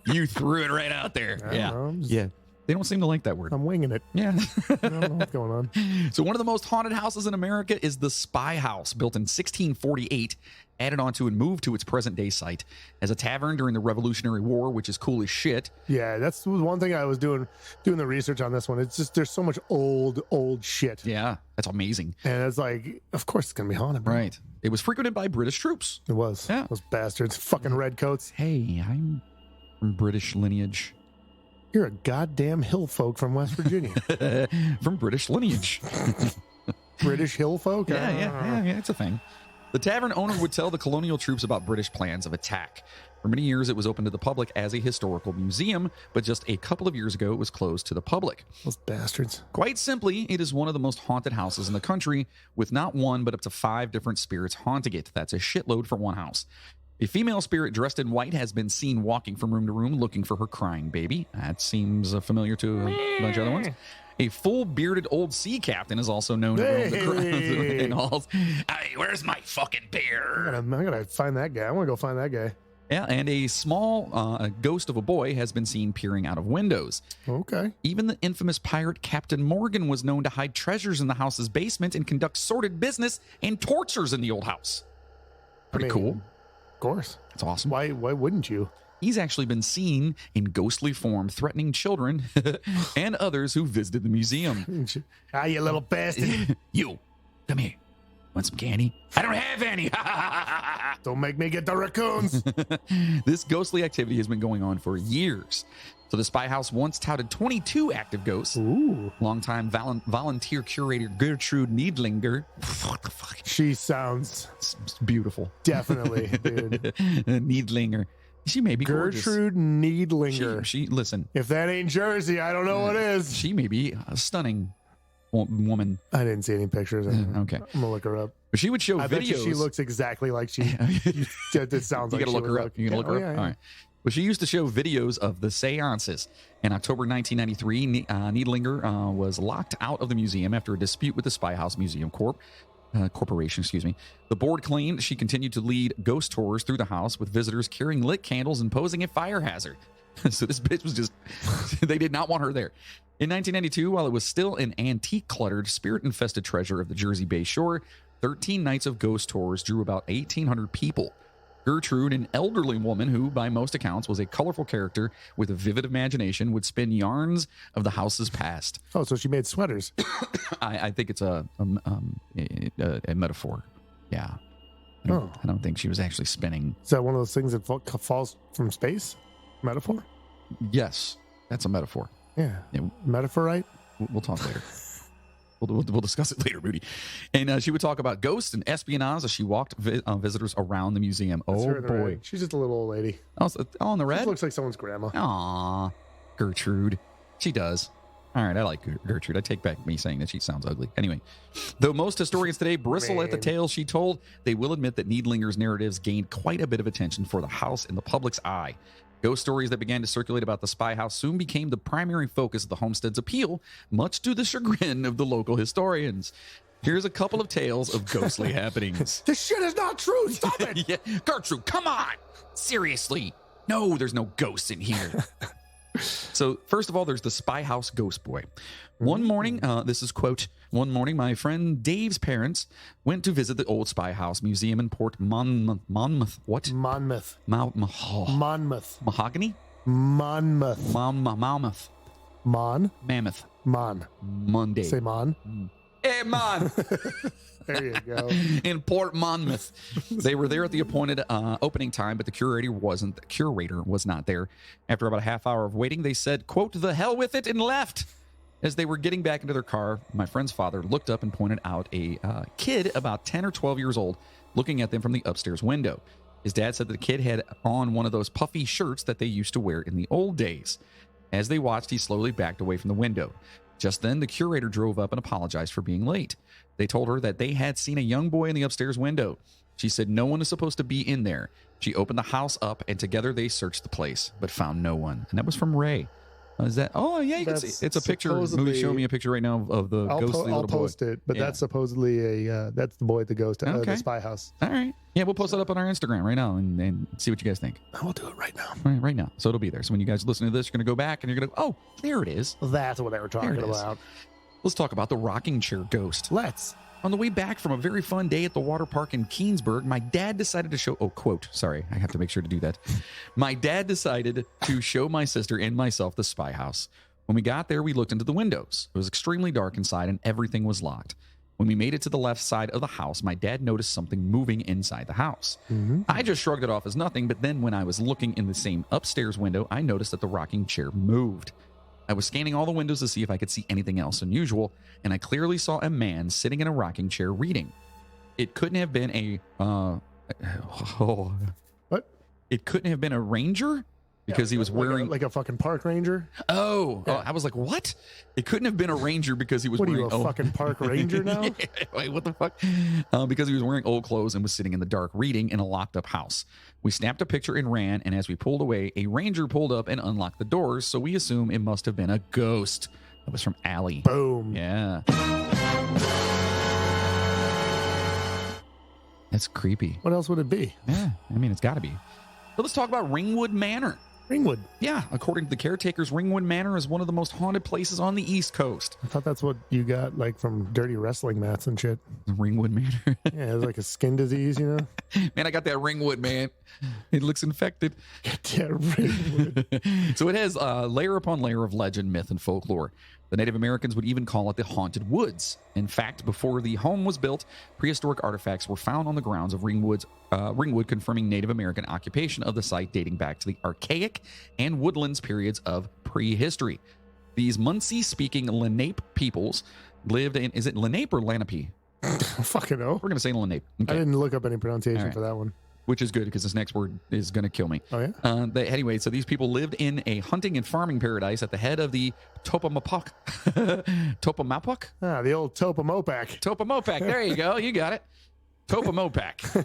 you threw it right out there. Yeah. They don't seem to like that word. I'm winging it. Yeah. I don't know what's going on. So one of the most haunted houses in America is the Spy House, built in 1648, added onto and moved to its present-day site as a tavern during the Revolutionary War, which is cool as shit. Yeah, that's one thing I was doing the research on this one. It's just there's so much old shit. Yeah, that's amazing. And it's like, of course it's going to be haunted. Bro. Right. It was frequented by British troops. It was. Yeah. Those bastards. Fucking redcoats. Hey, I'm from British lineage. You're a goddamn hill folk from West Virginia. From British lineage. British hill folk? Yeah, it's a thing. The tavern owner would tell the colonial troops about British plans of attack. For many years, it was open to the public as a historical museum, but just a couple of years ago, it was closed to the public. Those bastards. Quite simply, it is one of the most haunted houses in the country, with not one, but up to 5 different spirits haunting it. That's a shitload for one house. A female spirit dressed in white has been seen walking from room to room looking for her crying baby. That seems familiar to a bunch of other ones. A full bearded old sea captain is also known to roam the grounds and halls. Hey, where's my fucking beer? I gotta find that guy. I want to go find that guy. Yeah, and a small ghost of a boy has been seen peering out of windows. Okay. Even the infamous pirate Captain Morgan was known to hide treasures in the house's basement and conduct sordid business and tortures in the old house. Pretty cool. Of course. That's awesome. Why wouldn't you? He's actually been seen in ghostly form threatening children and others who visited the museum. You little bastard. You, come here. Want some candy? I don't have any. Don't make me get the raccoons. This ghostly activity has been going on for years. So the Spy House once touted 22 active ghosts. Ooh. Longtime volunteer curator Gertrude Niedlinger. What the fuck? She sounds beautiful. Definitely, dude. Niedlinger. She may be Gertrude Niedlinger. She listen. If that ain't Jersey, I don't know what is. She may be a stunning woman. I didn't see any pictures. Okay. I'm gonna look her up. But she would show videos. Bet she looks exactly like she. It sounds like you gotta look her up. You gotta look her up. All right. But she used to show videos of the seances. In October 1993, Needlinger was locked out of the museum after a dispute with the Spy House Museum Corporation. The board claimed she continued to lead ghost tours through the house with visitors carrying lit candles and posing a fire hazard. So this bitch was just, they did not want her there. In 1992, while it was still an antique-cluttered, spirit-infested treasure of the Jersey Bay shore, 13 nights of ghost tours drew about 1,800 people. Gertrude, an elderly woman who, by most accounts, was a colorful character with a vivid imagination, would spin yarns of the house's past. Oh, so she made sweaters. I think it's a metaphor. Yeah. I don't think she was actually spinning. Is that one of those things that falls from space? Metaphor? Yes, that's a metaphor. Yeah. Metaphor, right? We'll talk later. We'll discuss it later, Rudy. And she would talk about ghosts and espionage as she walked visitors around the museum. That's oh, boy. Red. She's just a little old lady. Oh, on the red? She looks like someone's grandma. Aw, Gertrude. She does. All right, I like Gertrude. I take back me saying that she sounds ugly. Anyway, though most historians today bristle at the tales she told, they will admit that Needlinger's narratives gained quite a bit of attention for the house in the public's eye. Ghost stories that began to circulate about the spy house soon became the primary focus of the homestead's appeal, much to the chagrin of the local historians. Here's a couple of tales of ghostly happenings. This shit is not true. Stop it. Yeah. Gertrude, come on. Seriously. No, there's no ghosts in here. So, first of all, there's the spy house ghost boy. One morning, this is quote, one morning, my friend Dave's parents went to visit the old spy house museum in Port Monmouth. What? Monmouth. Monmouth. Mahogany? Monmouth. Monmouth. Mammoth. Monday. Say mon. Hey, man. There you go. In Port Monmouth. They were there at the appointed opening time, but the curator was not there. After about a half hour of waiting, they said, quote, the hell with it, and left. As they were getting back into their car, my friend's father looked up and pointed out a kid about 10 or 12 years old looking at them from the upstairs window. His dad said that the kid had on one of those puffy shirts that they used to wear in the old days. As they watched, he slowly backed away from the window. Just then, the curator drove up and apologized for being late. They told her that they had seen a young boy in the upstairs window. She said no one is supposed to be in there. She opened the house up, and together they searched the place, but found no one. And that was from Ray. Is that? Oh, yeah, you can see. It's a picture. Movie showing me a picture right now of the ghostly little boy. I'll post it, but that's supposedly that's the boy at the the spy house. All right. Yeah, we'll post it up on our Instagram right now and see what you guys think. We'll do it right now. Right now. So it'll be there. So when you guys listen to this, you're going to go back and you're going to go, oh, there it is. That's what they were talking about. Let's talk about the rocking chair ghost. Let's. On the way back from a very fun day at the water park in Keensburg, my dad decided to show, quote, sorry, I have to make sure to do that. My dad decided to show my sister and myself the spy house. When we got there, we looked into the windows. It was extremely dark inside and everything was locked. When we made it to the left side of the house, my dad noticed something moving inside the house. Mm-hmm. I just shrugged it off as nothing, but then when I was looking in the same upstairs window, I noticed that the rocking chair moved. I was scanning all the windows to see if I could see anything else unusual, and I clearly saw a man sitting in a rocking chair reading. It couldn't have been what? It couldn't have been a ranger? Because he was wearing like a fucking park ranger. Oh, I was like, what? It couldn't have been a ranger because he was wearing. What are you, a fucking park ranger now? Yeah, wait, what the fuck? Because he was wearing old clothes and was sitting in the dark reading in a locked up house. We snapped a picture and ran, and as we pulled away, a ranger pulled up and unlocked the doors. So we assume it must have been a ghost. That was from Allie. Boom. Yeah. That's creepy. What else would it be? Yeah, I mean, it's got to be. But let's talk about Ringwood Manor. Ringwood. Yeah, according to the caretakers, Ringwood Manor is one of the most haunted places on the East Coast. I thought that's what you got, like, from dirty wrestling mats and shit. Ringwood Manor. Yeah, it was like a skin disease, you know? Man, I got that Ringwood, man. It looks infected. Yeah, Ringwood. So it has layer upon layer of legend, myth, and folklore. The Native Americans would even call it the Haunted Woods. In fact, before the home was built, prehistoric artifacts were found on the grounds of Ringwood, confirming Native American occupation of the site dating back to the Archaic and Woodlands periods of prehistory. These Munsee-speaking Lenape peoples lived in, is it Lenape or Lenape? I fucking know. We're going to say Lenape. Okay. I didn't look up any pronunciation for that one. Which is good because this next word is going to kill me. Oh, yeah? Anyway, so these people lived in a hunting and farming paradise at the head of the Topomapoc. Ah, the old Topomopac. Topomopac. There you go. You got it. Topomopac,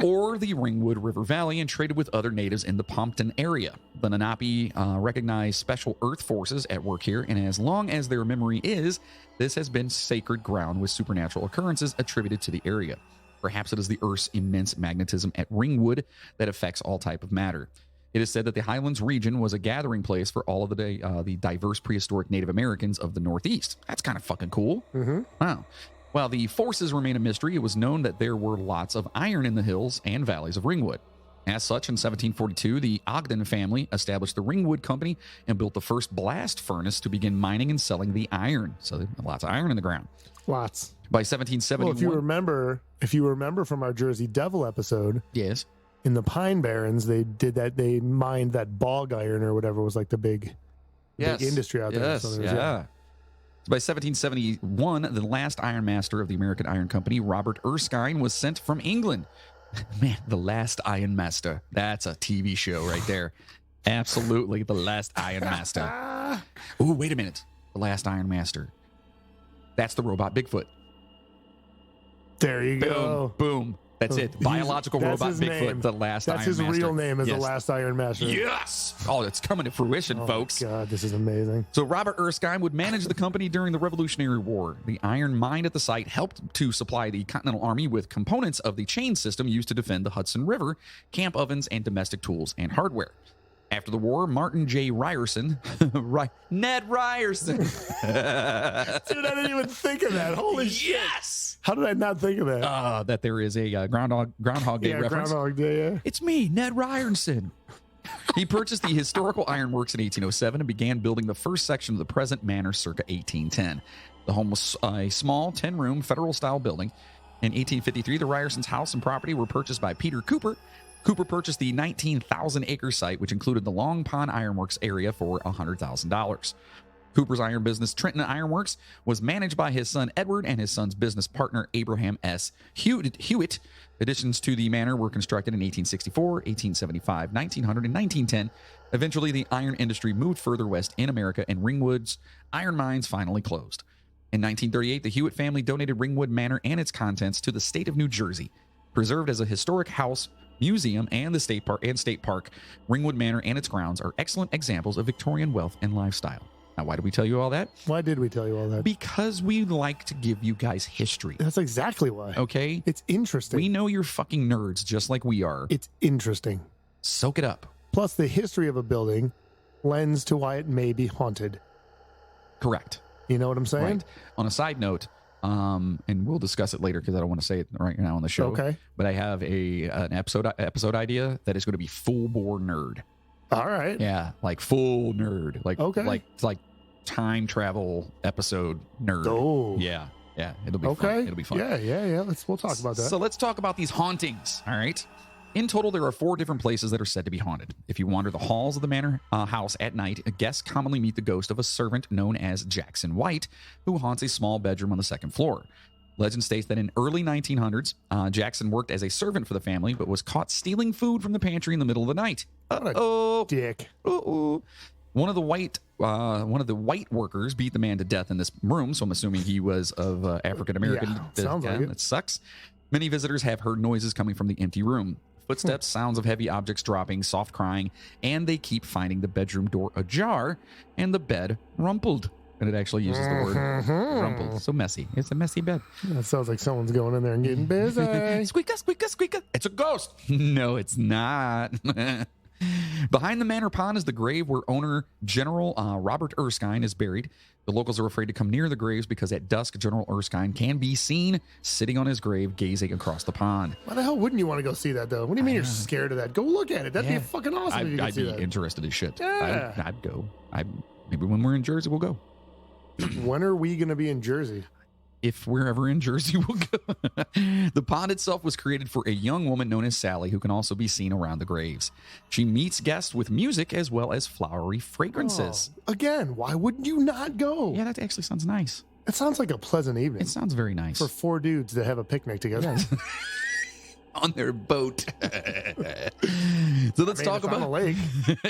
or the Ringwood River Valley, and traded with other natives in the Pompton area. The Lenape recognized special earth forces at work here, and as long as their memory is, this has been sacred ground with supernatural occurrences attributed to the area. Perhaps it is the Earth's immense magnetism at Ringwood that affects all type of matter. It is said that the Highlands region was a gathering place for all of the diverse prehistoric Native Americans of the Northeast. That's kind of fucking cool. Mm-hmm. Wow. While the forces remain a mystery, it was known that there were lots of iron in the hills and valleys of Ringwood. As such, in 1742, the Ogden family established the Ringwood Company and built the first blast furnace to begin mining and selling the iron. So lots of iron in the ground. Lots. By 1771... Well, if you remember from our Jersey Devil episode... Yes. In the Pine Barrens, they did that. They mined that bog iron or whatever was like the big industry out there. Yes, So yeah. By 1771, the last Iron Master of the American Iron Company, Robert Erskine, was sent from England. Man, the last Iron Master. That's a TV show right there. Absolutely, the last Iron Master. Ooh, wait a minute. The last Iron Master. That's the robot Bigfoot. There you go. Boom. That's it. Biological robot Bigfoot, the last Iron Master. That's his real name is the last Iron Master. Yes! Oh, it's coming to fruition, folks. God, this is amazing. So Robert Erskine would manage the company during the Revolutionary War. The iron mine at the site helped to supply the Continental Army with components of the chain system used to defend the Hudson River, camp ovens, and domestic tools and hardware. After the war, Martin J. Ryerson, Ned Ryerson. Dude, I didn't even think of that. Holy shit. Yes! How did I not think of that? That there is a Groundhog Day reference. Groundhog Day, yeah. It's me, Ned Ryerson. He purchased the historical ironworks in 1807 and began building the first section of the present manor circa 1810. The home was a small 10-room federal-style building. In 1853, the Ryerson's house and property were purchased by Peter Cooper. Cooper purchased the 19,000-acre site, which included the Long Pond Ironworks area, for $100,000. Cooper's iron business, Trenton Ironworks, was managed by his son Edward and his son's business partner Abraham S. Hewitt. Additions to the manor were constructed in 1864, 1875, 1900, and 1910. Eventually, the iron industry moved further west in America, and Ringwood's iron mines finally closed. In 1938, the Hewitt family donated Ringwood Manor and its contents to the state of New Jersey. Preserved as a historic house, museum, and the state park, Ringwood Manor and its grounds are excellent examples of Victorian wealth and lifestyle. Now, why did we tell you all that? Why did we tell you all that? Because we like to give you guys history. That's exactly why. Okay? It's interesting. We know you're fucking nerds just like we are. It's interesting. Soak it up. Plus, the history of a building lends to why it may be haunted. Correct. You know what I'm saying? Right. On a side note, and we'll discuss it later because I don't want to say it right now on the show. Okay. But I have an episode idea that is going to be full bore nerd. All right. Yeah, like full nerd. Like like time travel episode nerd. Oh. Yeah. It'll be fun. It'll be fun. Yeah. We'll talk about that. So let's talk about these hauntings. All right. In total, there are 4 different places that are said to be haunted. If you wander the halls of the manor house at night, guests commonly meet the ghost of a servant known as Jackson White, who haunts a small bedroom on the 2nd floor. Legend states that in early 1900s, Jackson worked as a servant for the family, but was caught stealing food from the pantry in the middle of the night. Dick. One of the white workers beat the man to death in this room, so I'm assuming he was of African American. Sounds like it. That sucks. Many visitors have heard noises coming from the empty room. Footsteps, sounds of heavy objects dropping, soft crying, and they keep finding the bedroom door ajar and the bed rumpled. And it actually uses the word rumpled. So messy. It's a messy bed. That sounds like someone's going in there and getting busy. Squeaka, squeaka, squeaka. It's a ghost. No, it's not. Behind the manor pond is the grave where owner General Robert Erskine is buried. The locals are afraid to come near the graves because at dusk, General Erskine can be seen sitting on his grave, gazing across the pond. Why the hell wouldn't you want to go see that, though? What do you mean you're scared of that? Go look at it. That'd be fucking awesome if you could see that. I'd be interested as shit. Yeah. I'd go. Maybe when we're in Jersey, we'll go. When are we going to be in Jersey? If we're ever in Jersey, we'll go. The pond itself was created for a young woman known as Sally, who can also be seen around the graves. She meets guests with music as well as flowery fragrances. Oh, again, why wouldn't you not go? Yeah, that actually sounds nice. It sounds like a pleasant evening. It sounds very nice. For 4 dudes to have a picnic together. On their boat. So let's talk it's on about a lake.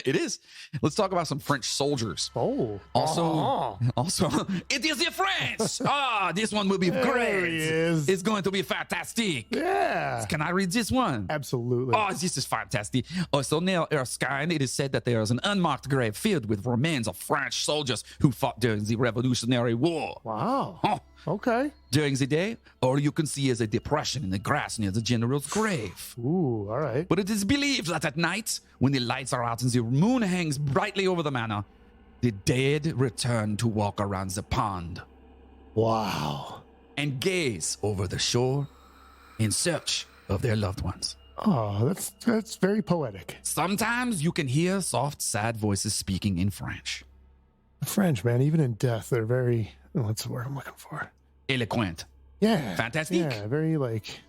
It is. Let's talk about some French soldiers. Oh. Also, it is the French. This one will be There great. he is. It's going to be fantastic. Yeah. Can I read this one? Absolutely. Oh, this is fantastic. So near Erskine, it is said that there is an unmarked grave filled with remains of French soldiers who fought during the Revolutionary War. Wow. Oh. Okay. During the day, all you can see is a depression in the grass near the general's grave. Ooh, all right. But it is believed that at night, when the lights are out and the moon hangs brightly over the manor, the dead return to walk around the pond Wow. and gaze over the shore in search of their loved ones. Oh, that's very poetic. Sometimes you can hear soft, sad voices speaking in French. The French, man, even in death, they're very, what's the word I'm looking for? Eloquent. Yeah. Fantastic. Yeah, very like,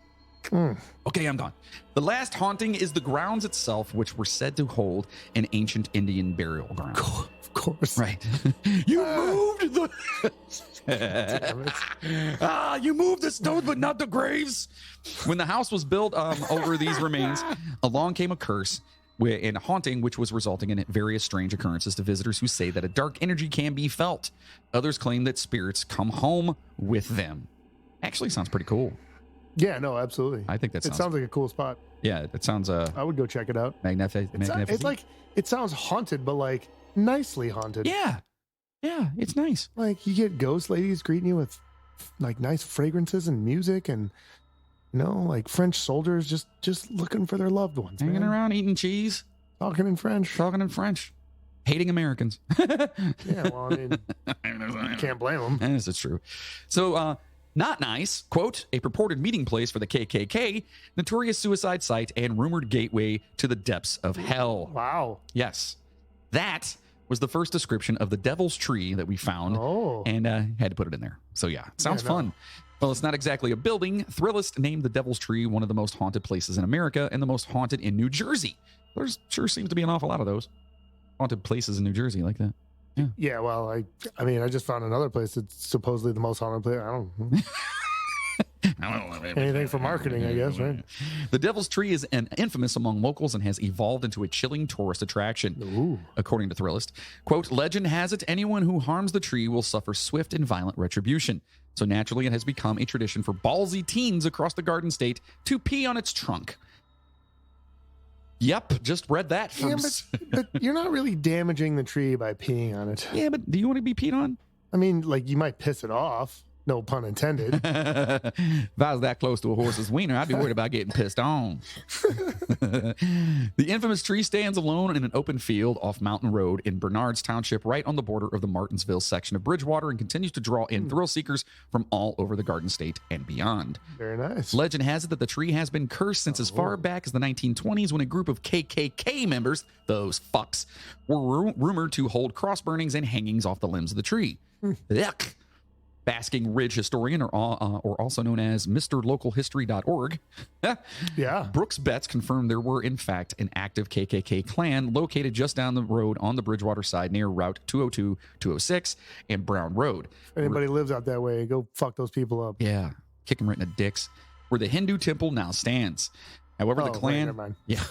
Okay, I'm done. The last haunting is the grounds itself, which were said to hold an ancient Indian burial ground. of course. Right. You moved the... you moved the stones, but not the graves. When the house was built over these remains, along came a curse and a haunting, which was resulting in various strange occurrences to visitors who say that a dark energy can be felt. Others claim that spirits come home with them. Actually, sounds pretty cool. Yeah, no, absolutely. I think that It sounds like a cool spot. Yeah, that sounds I would go check it out. magnificent. It's like, it sounds haunted, but like nicely haunted. Yeah, it's nice. Like you get ghost ladies greeting you with like nice fragrances and music, and like French soldiers just looking for their loved ones, Hanging man. around, eating cheese, Talking in French. talking in French, hating Americans. Yeah, well, I mean, can't blame them. Yes, it's true. So, not nice, quote, a purported meeting place for the KKK, notorious suicide site, and rumored gateway to the depths of hell. Wow. Yes. That was the first description of the Devil's Tree that we found, Oh. and had to put it in there. So, yeah, sounds Yeah, no. fun. Well, it's not exactly a building. Thrillist named the Devil's Tree one of the most haunted places in America and the most haunted in New Jersey. There's sure seems to be an awful lot of those haunted places in New Jersey like that. Yeah, well, I mean, I just found another place that's supposedly the most haunted place. I don't know. Anything for marketing, I guess, right? The Devil's Tree is infamous among locals and has evolved into a chilling tourist attraction. Ooh. According to Thrillist, quote, legend has it anyone who harms the tree will suffer swift and violent retribution. So naturally, it has become a tradition for ballsy teens across the Garden State to pee on its trunk. Yep, just read that. From... Yeah, but you're not really damaging the tree by peeing on it. Yeah, but do you want to be peed on? I mean, like, you might piss it off. No pun intended. If I was that close to a horse's wiener, I'd be worried about getting pissed on. The infamous tree stands alone in an open field off Mountain Road in Bernards Township, right on the border of the Martinsville section of Bridgewater, and continues to draw in thrill seekers from all over the Garden State and beyond. Very nice. Legend has it that the tree has been cursed since as far back as the 1920s, when a group of KKK members, those fucks, were rumored to hold cross burnings and hangings off the limbs of the tree. Yuck. Basking Ridge historian, or also known as MrLocalHistory.org, Yeah. Brooks Betts confirmed there were, in fact, an active KKK clan located just down the road on the Bridgewater side near Route 202, 206, and Brown Road. If anybody lives out that way, go fuck those people up. Yeah, kick them right in the dicks, where the Hindu temple now stands. However, the Oh, clan... wait, never mind. Yeah.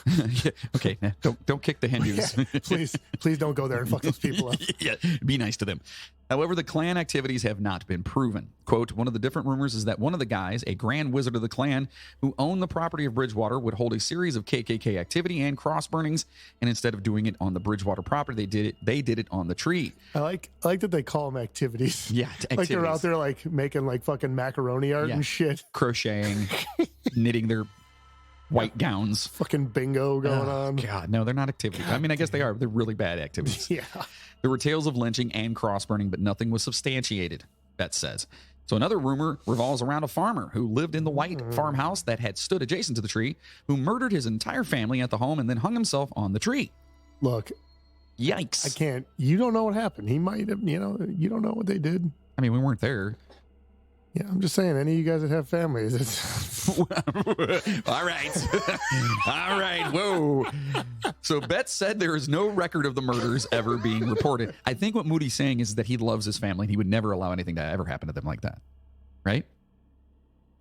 Yeah. Okay, don't kick the Hindus. Yeah, please don't go there and fuck those people up. Yeah, be nice to them. However, the clan activities have not been proven. Quote, one of the different rumors is that one of the guys, a grand wizard of the clan, who owned the property of Bridgewater, would hold a series of KKK activity and cross burnings, and instead of doing it on the Bridgewater property, they did it on the tree. I like that they call them activities. Yeah, Like they're out activities. there like making like fucking macaroni art Yeah. and shit. Crocheting, knitting their white gowns. Fucking bingo going Oh, on. God, no, they're not activities. I mean, I guess they are. They're really bad activities. Yeah. There were tales of lynching and cross burning, but nothing was substantiated, Betts says. So another rumor revolves around a farmer who lived in the white farmhouse that had stood adjacent to the tree, who murdered his entire family at the home and then hung himself on the tree. Look, Yikes. I can't. You don't know what happened. He might have, you don't know what they did. I mean, we weren't there. Yeah, I'm just saying, any of you guys that have families, it's All right. All right. Whoa. So Betts said there is no record of the murders ever being reported. I think what Moody's saying is that he loves his family and he would never allow anything to ever happen to them like that. Right?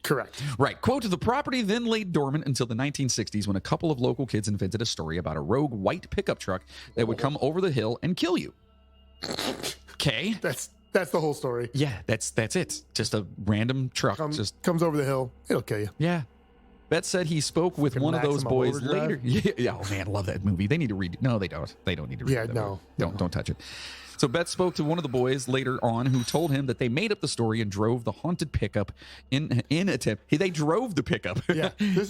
Correct. Right. Quote, the property then laid dormant until the 1960s when a couple of local kids invented a story about a rogue white pickup truck that would come over the hill and kill you. Okay. That's the whole story. Yeah, that's it. Just a random truck. Comes over the hill. It'll kill you. Yeah. Bet said he spoke with one of those boys later. Overdrive. Yeah. Oh man, I love that movie. They need to read. No, they don't. They don't need to read. Yeah, that no. movie. Don't touch it. So Bet spoke to one of the boys later on who told him that they made up the story and drove the haunted pickup in attempt. They drove the pickup. Yeah, this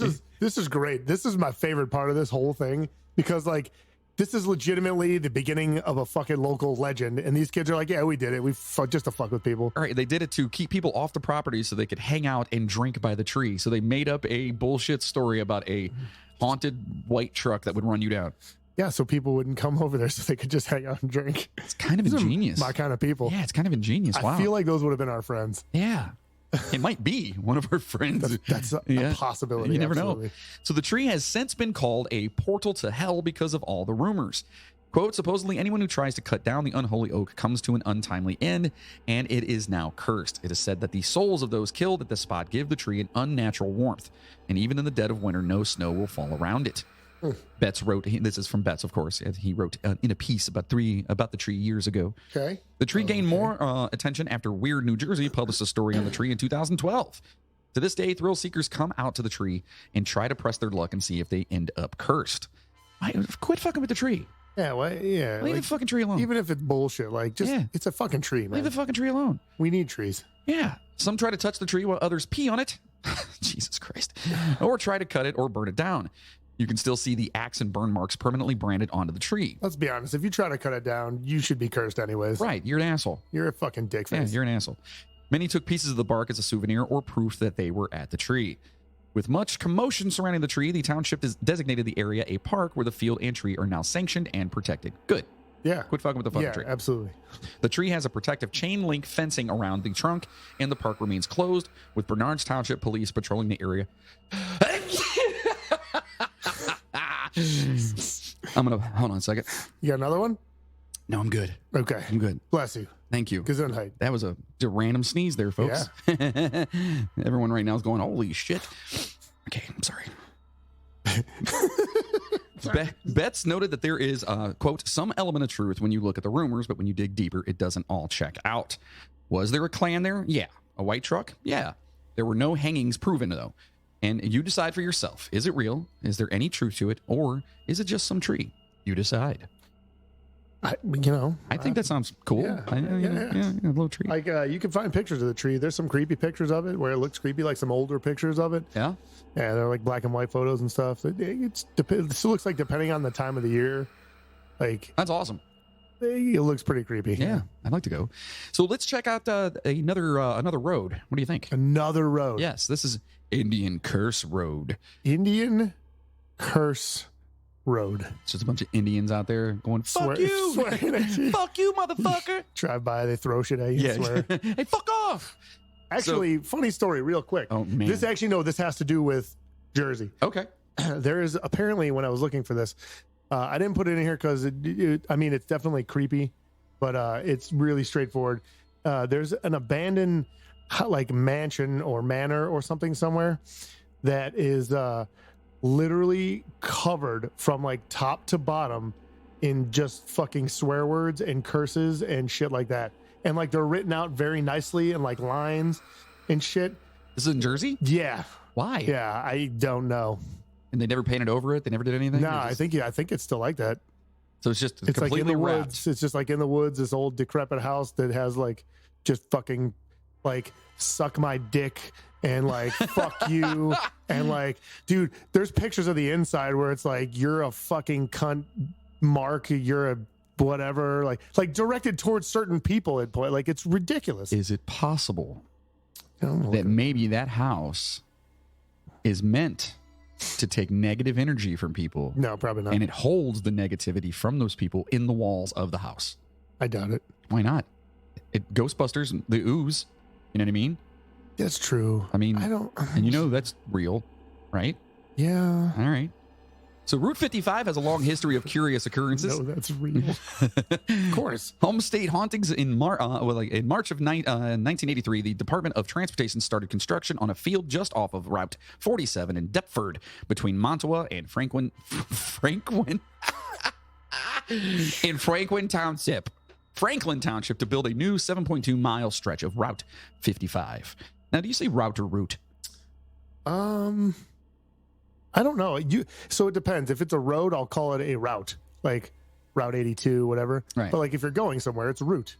is great. This is my favorite part of this whole thing because like this is legitimately the beginning of a fucking local legend, and these kids are like, yeah, we did it. Just to fuck with people. All right, they did it to keep people off the property so they could hang out and drink by the tree. So they made up a bullshit story about a haunted white truck that would run you down. Yeah, so people wouldn't come over there so they could just hang out and drink. It's kind of ingenious. My kind of people. Yeah, it's kind of ingenious. Wow. I feel like those would have been our friends. Yeah. It might be one of our friends. That's a possibility. You never absolutely. know. So the tree has since been called a portal to hell because of all the rumors. Quote, supposedly anyone who tries to cut down the unholy oak comes to an untimely end, and it is now cursed. It is said that the souls of those killed at the spot give the tree an unnatural warmth, and even in the dead of winter, no snow will fall around it. Betts wrote, this is from Betts, of course. He wrote in a piece about the tree years ago. Okay. The tree gained more attention after Weird New Jersey published a story on the tree in 2012. To this day, thrill seekers come out to the tree and try to press their luck and see if they end up cursed. Quit fucking with the tree. Yeah, well, yeah. Leave the fucking tree alone. Even if it's bullshit, like just it's a fucking tree, man. Leave the fucking tree alone. We need trees. Yeah. Some try to touch the tree while others pee on it. Jesus Christ. Or try to cut it or burn it down. You can still see the axe and burn marks permanently branded onto the tree. Let's be honest. If you try to cut it down, you should be cursed anyways. Right. You're an asshole. You're a fucking dickface. Yeah, you're an asshole. Many took pieces of the bark as a souvenir or proof that they were at the tree. With much commotion surrounding the tree, the township has designated the area a park where the field and tree are now sanctioned and protected. Good. Yeah. Quit fucking with the fucking tree. Yeah, absolutely. The tree has a protective chain link fencing around the trunk, and the park remains closed, with Bernards Township police patrolling the area. I'm going to, hold on a second. You got another one? No, I'm good. Okay. I'm good. Bless you. Thank you. Gesundheit. That was a random sneeze there, folks. Yeah. Everyone right now is going, holy shit. Okay, I'm sorry. Betts noted that there is, quote, some element of truth when you look at the rumors, but when you dig deeper, it doesn't all check out. Was there a clan there? Yeah. A white truck? Yeah. There were no hangings proven, though. And you decide for yourself. Is it real? Is there any truth to it? Or is it just some tree? You decide. I think that sounds cool. Yeah, a little tree. Like you can find pictures of the tree. There's some creepy pictures of it where it looks creepy, like some older pictures of it. Yeah. Yeah, they're like black and white photos and stuff. It looks like depending on the time of the year, like that's awesome. It looks pretty creepy. Yeah, I'd like to go. So let's check out another road. What do you think? Another road. Yes, this is Indian Curse Road. Indian Curse Road. It's just a bunch of Indians out there going, fuck you. Swearing at you. Fuck you, motherfucker. Drive by, they throw shit at you. Yeah. Swear. Hey, fuck off. Actually, funny story, real quick. Oh, man. This has to do with Jersey. Okay. There is apparently, when I was looking for this, I didn't put it in here because it's definitely creepy, but it's really straightforward. There's an abandoned like mansion or manor or something somewhere that is literally covered from like top to bottom in just fucking swear words and curses and shit like that. And like they're written out very nicely in like lines and shit. This is in Jersey? Yeah. Why? Yeah, I don't know. And they never painted over it? They never did anything? No, I think it's still like that. So it's just It's completely like in the wrapped. woods. It's just like in the woods, this old decrepit house that has like just fucking like suck my dick and like fuck you and like, dude, there's pictures of the inside where it's like you're a fucking cunt, Mark, you're a whatever, like directed towards certain people at point. Like it's ridiculous. Is it possible that maybe that house is meant to take negative energy from people? No, probably not. And it holds the negativity from those people in the walls of the house. I doubt it. Why not? Ghostbusters, the ooze, you know what I mean? That's true. I mean, I don't. and that's real, right? Yeah. All right. So Route 55 has a long history of curious occurrences. No, that's real. Of course. Home state hauntings in March of 1983, the Department of Transportation started construction on a field just off of Route 47 in Deptford between Montauk and Franklin Township. Franklin Township to build a new 7.2-mile stretch of Route 55. Now, do you say route or route? I don't know. So it depends. If it's a road, I'll call it a route, like Route 82, whatever. Right. But like if you're going somewhere, it's a route.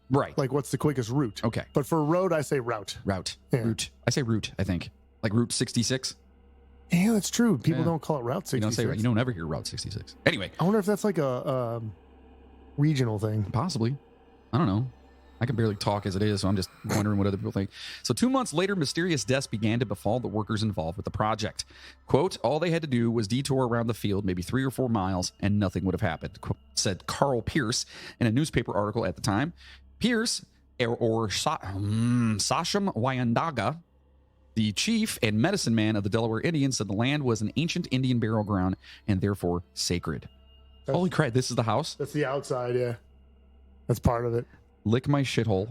Right. Like what's the quickest route? Okay. But for a road, I say route. Route. Yeah. Route. I say route, I think. Like Route 66. Yeah, that's true. People don't call it Route 66. You don't ever hear Route 66. Anyway. I wonder if that's like a regional thing. Possibly. I don't know. I can barely talk as it is, so I'm just wondering what other people think. So 2 months later, mysterious deaths began to befall the workers involved with the project. Quote, all they had to do was detour around the field, maybe 3 or 4 miles, and nothing would have happened, said Carl Pierce in a newspaper article at the time. Pierce, or Sasham Wyandaga, the chief and medicine man of the Delaware Indians, said the land was an ancient Indian burial ground and therefore sacred. Holy crap, this is the house? That's the outside, yeah. That's part of it. Lick my shithole.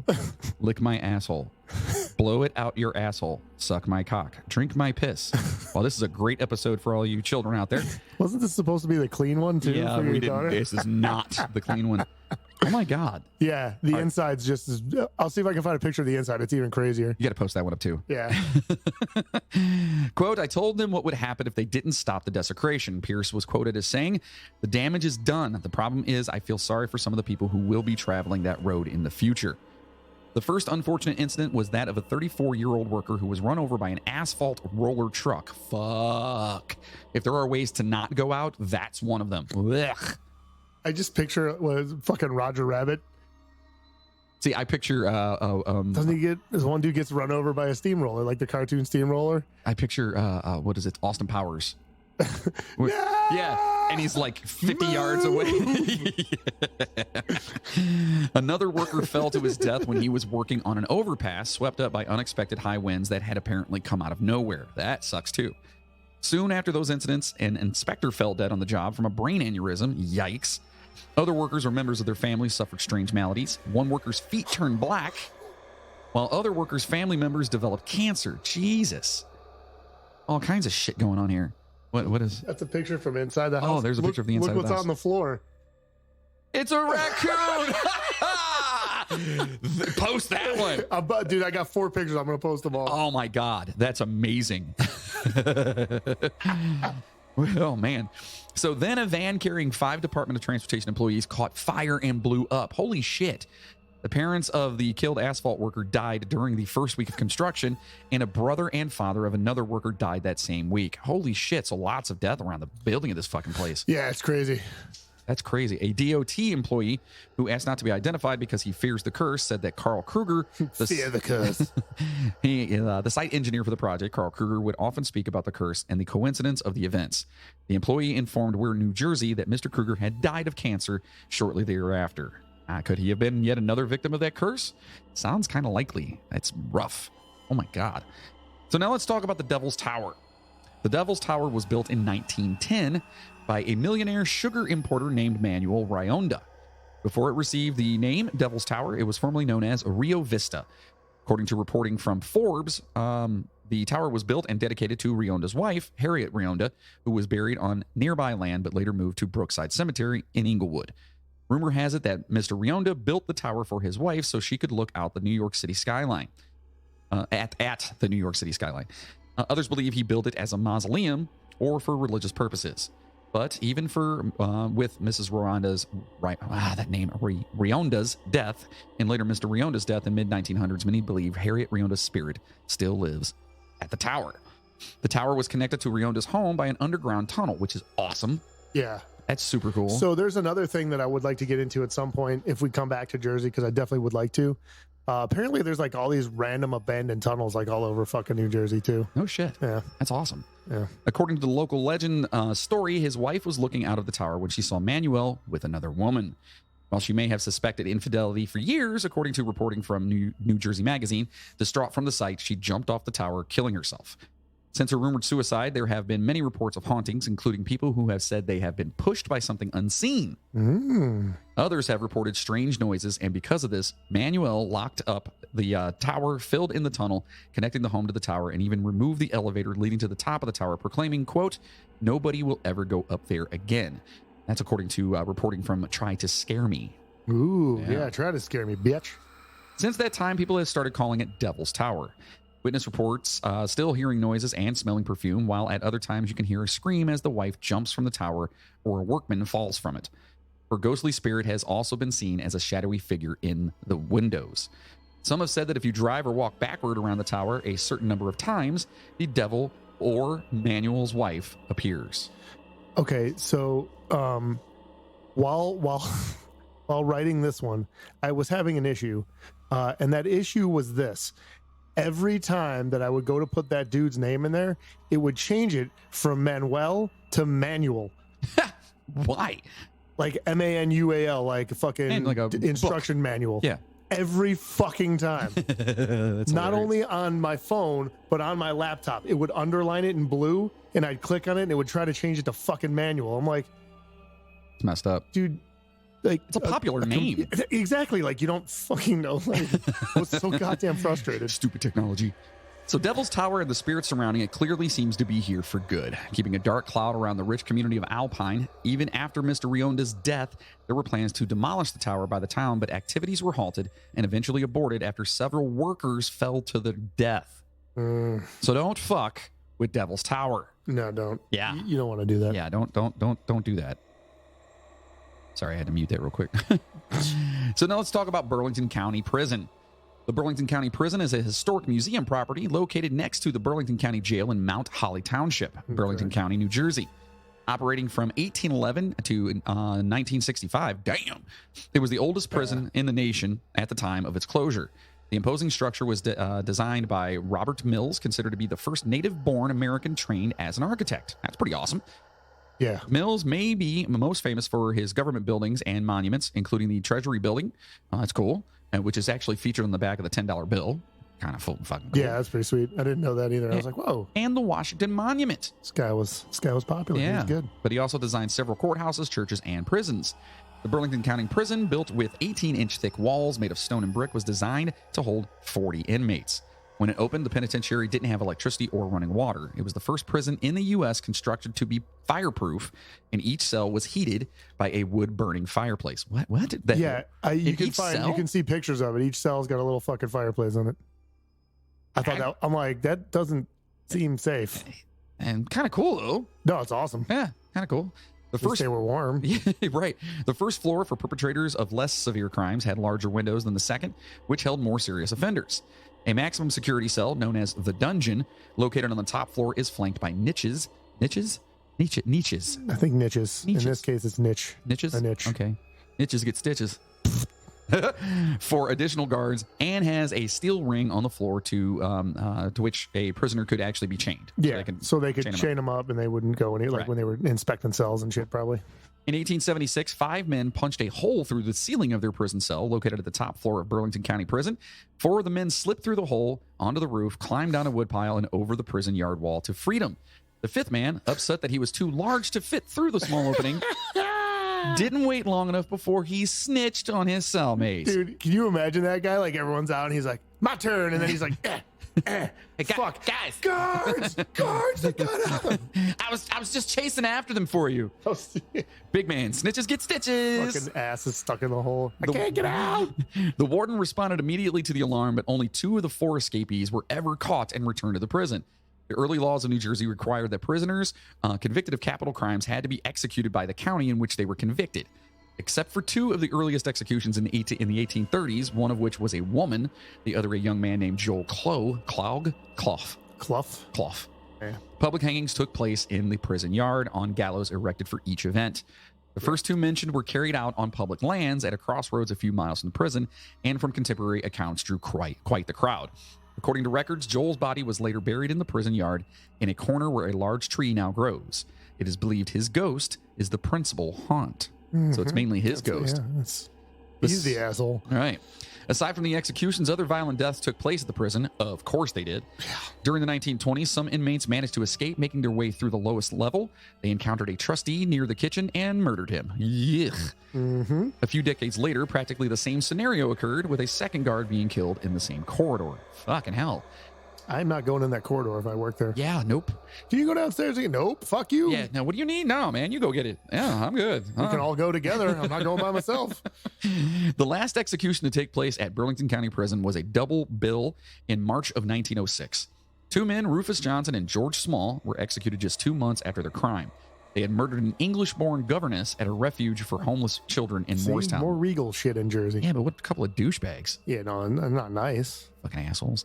Lick my asshole. Blow it out your asshole. Suck my cock. Drink my piss. Well, this is a great episode for all you children out there. Wasn't this supposed to be the clean one, too? Yeah, for your we didn't. daughter? This is not the clean one. Oh, my God. Yeah, the inside's just as... I'll see if I can find a picture of the inside. It's even crazier. You got to post that one up, too. Yeah. Quote, I told them what would happen if they didn't stop the desecration. Pierce was quoted as saying, the damage is done. The problem is I feel sorry for some of the people who will be traveling that road in the future. The first unfortunate incident was that of a 34-year-old worker who was run over by an asphalt roller truck. Fuck. If there are ways to not go out, that's one of them. Ugh. I just picture it was fucking Roger Rabbit. See, I picture... Doesn't he get... This one dude gets run over by a steamroller, like the cartoon steamroller. I picture, what is it? Austin Powers. Yeah, and he's like 50 yards away. Another worker fell to his death when he was working on an overpass, swept up by unexpected high winds that had apparently come out of nowhere. That sucks too. Soon after those incidents, an inspector fell dead on the job from a brain aneurysm. Yikes. Other workers or members of their families suffered strange maladies. One worker's feet turned black, while other workers' family members developed cancer. Jesus. All kinds of shit going on here. What is... That's a picture from inside the house. Oh, there's a picture of the inside Look of the what's house. on the floor. It's a raccoon! Post that one. Dude, I got 4 pictures. I'm going to post them all. Oh, my God. That's amazing. Oh, man. So then a van carrying 5 Department of Transportation employees caught fire and blew up. Holy shit. The parents of the killed asphalt worker died during the first week of construction, and a brother and father of another worker died that same week. Holy shit. So lots of death around the building of this fucking place. Yeah, it's crazy. That's crazy. A DOT employee who asked not to be identified because he fears the curse said that Carl Kruger, Fear the curse. the site engineer for the project, Carl Kruger, would often speak about the curse and the coincidence of the events. The employee informed Weir, New Jersey, that Mr. Kruger had died of cancer shortly thereafter. Could he have been yet another victim of that curse? Sounds kind of likely. That's rough. Oh my God. So now let's talk about the Devil's Tower. The Devil's Tower was built in 1910 by a millionaire sugar importer named Manuel Rionda. Before it received the name Devil's Tower, it was formerly known as Rio Vista. According to reporting from Forbes, the tower was built and dedicated to Rionda's wife, Harriet Rionda, who was buried on nearby land but later moved to Brookside Cemetery in Inglewood. Rumor has it that Mr. Rionda built the tower for his wife so she could look out the New York City skyline. At the New York City skyline. Others believe he built it as a mausoleum or for religious purposes. But even with Mrs. Rionda's death, and later Mr. Rionda's death in mid-1900s, many believe Harriet Rionda's spirit still lives at the tower. The tower was connected to Rionda's home by an underground tunnel, which is awesome. Yeah. That's super cool. So there's another thing that I would like to get into at some point if we come back to Jersey, because I definitely would like to. Apparently there's like all these random abandoned tunnels like all over fucking New Jersey too. No shit. Yeah. That's awesome. Yeah. According to the local legend story, his wife was looking out of the tower when she saw Manuel with another woman. While she may have suspected infidelity for years, according to reporting from New Jersey Magazine, distraught from the sight, she jumped off the tower, killing herself. Since her rumored suicide, there have been many reports of hauntings, including people who have said they have been pushed by something unseen. Others have reported strange noises, and because of this, Manuel locked up the tower, filled in the tunnel connecting the home to the tower, and even removed the elevator leading to the top of the tower, proclaiming, quote, "Nobody will ever go up there again." That's according to reporting from Try to Scare Me. Ooh, yeah, try to scare me, bitch. Since that time, people have started calling it Devil's Tower. Witness reports still hearing noises and smelling perfume, while at other times you can hear a scream as the wife jumps from the tower or a workman falls from it. Her ghostly spirit has also been seen as a shadowy figure in the windows. Some have said that if you drive or walk backward around the tower a certain number of times, the devil or Manuel's wife appears. Okay, so while while writing this one, I was having an issue, and that issue was this. Every time that I would go to put that dude's name in there, it would change it from Manuel to Manual. Why? Like Manual, like fucking And like a instruction manual. Yeah. Every fucking time. That's Not hilarious. only on my phone, but on my laptop. It would underline it in blue, and I'd click on it, and it would try to change it to fucking Manual. I'm like, It's messed up. dude, like It's a popular name. Exactly. Like, you don't fucking know. Like, I was so goddamn frustrated. Stupid technology. So Devil's Tower and the spirits surrounding it clearly seems to be here for good, keeping a dark cloud around the rich community of Alpine. Even after Mr. Rionda's death, there were plans to demolish the tower by the town, but activities were halted and eventually aborted after several workers fell to their death. So don't fuck with Devil's Tower. No, don't. Yeah. You don't want to do that. Yeah, don't do that. Sorry, I had to mute that real quick. So now let's talk about Burlington County Prison. The Burlington County Prison is a historic museum property located next to the Burlington County Jail in Mount Holly Township, Burlington County, New Jersey. Operating from 1811 to 1965, damn, it was the oldest prison in the nation at the time of its closure. The imposing structure was designed by Robert Mills, considered to be the first native-born American trained as an architect. That's pretty awesome. Yeah. Mills may be most famous for his government buildings and monuments, including the Treasury Building. That's cool. Which is actually featured on the back of the $10 bill. Kind of fucking cool. Yeah, that's pretty sweet. I didn't know that either. I was like, whoa. And the Washington Monument. This guy was popular. He was good. But he also designed several courthouses, churches, and prisons. The Burlington County Prison, built with 18-inch thick walls made of stone and brick, was designed to hold 40 inmates. When it opened, the penitentiary didn't have electricity or running water. It was the first prison in the U.S. constructed to be fireproof, and each cell was heated by a wood-burning fireplace. What? Yeah, you can see pictures of it. Each cell's got a little fucking fireplace on it. I'm like, that doesn't seem safe. And kind of cool, though. No, it's awesome. Yeah, kind of cool. The First they were warm. Yeah, right. The first floor for perpetrators of less severe crimes had larger windows than the second, which held more serious offenders. A maximum security cell, known as the dungeon, located on the top floor, is flanked by niches. Niches? Niches. I think niches. In this case, it's niche. Niches? A niche. Okay. Niches get stitches. For additional guards, and has a steel ring on the floor to which a prisoner could actually be chained. Yeah, so they could chain them up and they wouldn't go any, like Right. when they were inspecting cells and shit, probably. In 1876, 5 men punched a hole through the ceiling of their prison cell located at the top floor of Burlington County Prison. 4 of the men slipped through the hole onto the roof, climbed down a woodpile, and over the prison yard wall to freedom. The 5th man, upset that he was too large to fit through the small opening, didn't wait long enough before he snitched on his cellmate. Dude, can you imagine that guy? Like, everyone's out and he's like, my turn. And then he's like, Hey, fuck. guys, Guards, they got him. I was just chasing after them for you. Big man, snitches get stitches. Fucking ass is stuck in the hole. I can't get out. The warden responded immediately to the alarm, but only 2 of the 4 escapees were ever caught and returned to the prison. The early laws of New Jersey required that prisoners convicted of capital crimes had to be executed by the county in which they were convicted. Except for 2 of the earliest executions in the 1830s, one of which was a woman, the other a young man named Joel Clough. Yeah. Public hangings took place in the prison yard on gallows erected for each event. The first 2 mentioned were carried out on public lands at a crossroads a few miles from the prison, and from contemporary accounts drew quite the crowd. According to records, Joel's body was later buried in the prison yard in a corner where a large tree now grows. It is believed his ghost is the principal haunt. So it's mainly his ghost. Yeah, He's the asshole. All right. Aside from the executions, other violent deaths took place at the prison. Of course they did. During the 1920s, some inmates managed to escape, making their way through the lowest level. They encountered a trustee near the kitchen and murdered him. Yuck. Mm-hmm. A few decades later, practically the same scenario occurred, with a second guard being killed in the same corridor. Fucking hell. I'm not going in that corridor if I work there. Yeah, nope. Can you go downstairs again? Nope. Fuck you. Yeah, now what do you need? No, man, you go get it. Yeah, I'm good. We can all go together. I'm not going by myself. The last execution to take place at Burlington County Prison was a double bill in March of 1906. Two men, Rufus Johnson and George Small, were executed just 2 months after their crime. They had murdered an English-born governess at a refuge for homeless children in Morristown. More regal shit in Jersey. Yeah, but what a couple of douchebags. Yeah, no, not nice. Fucking assholes.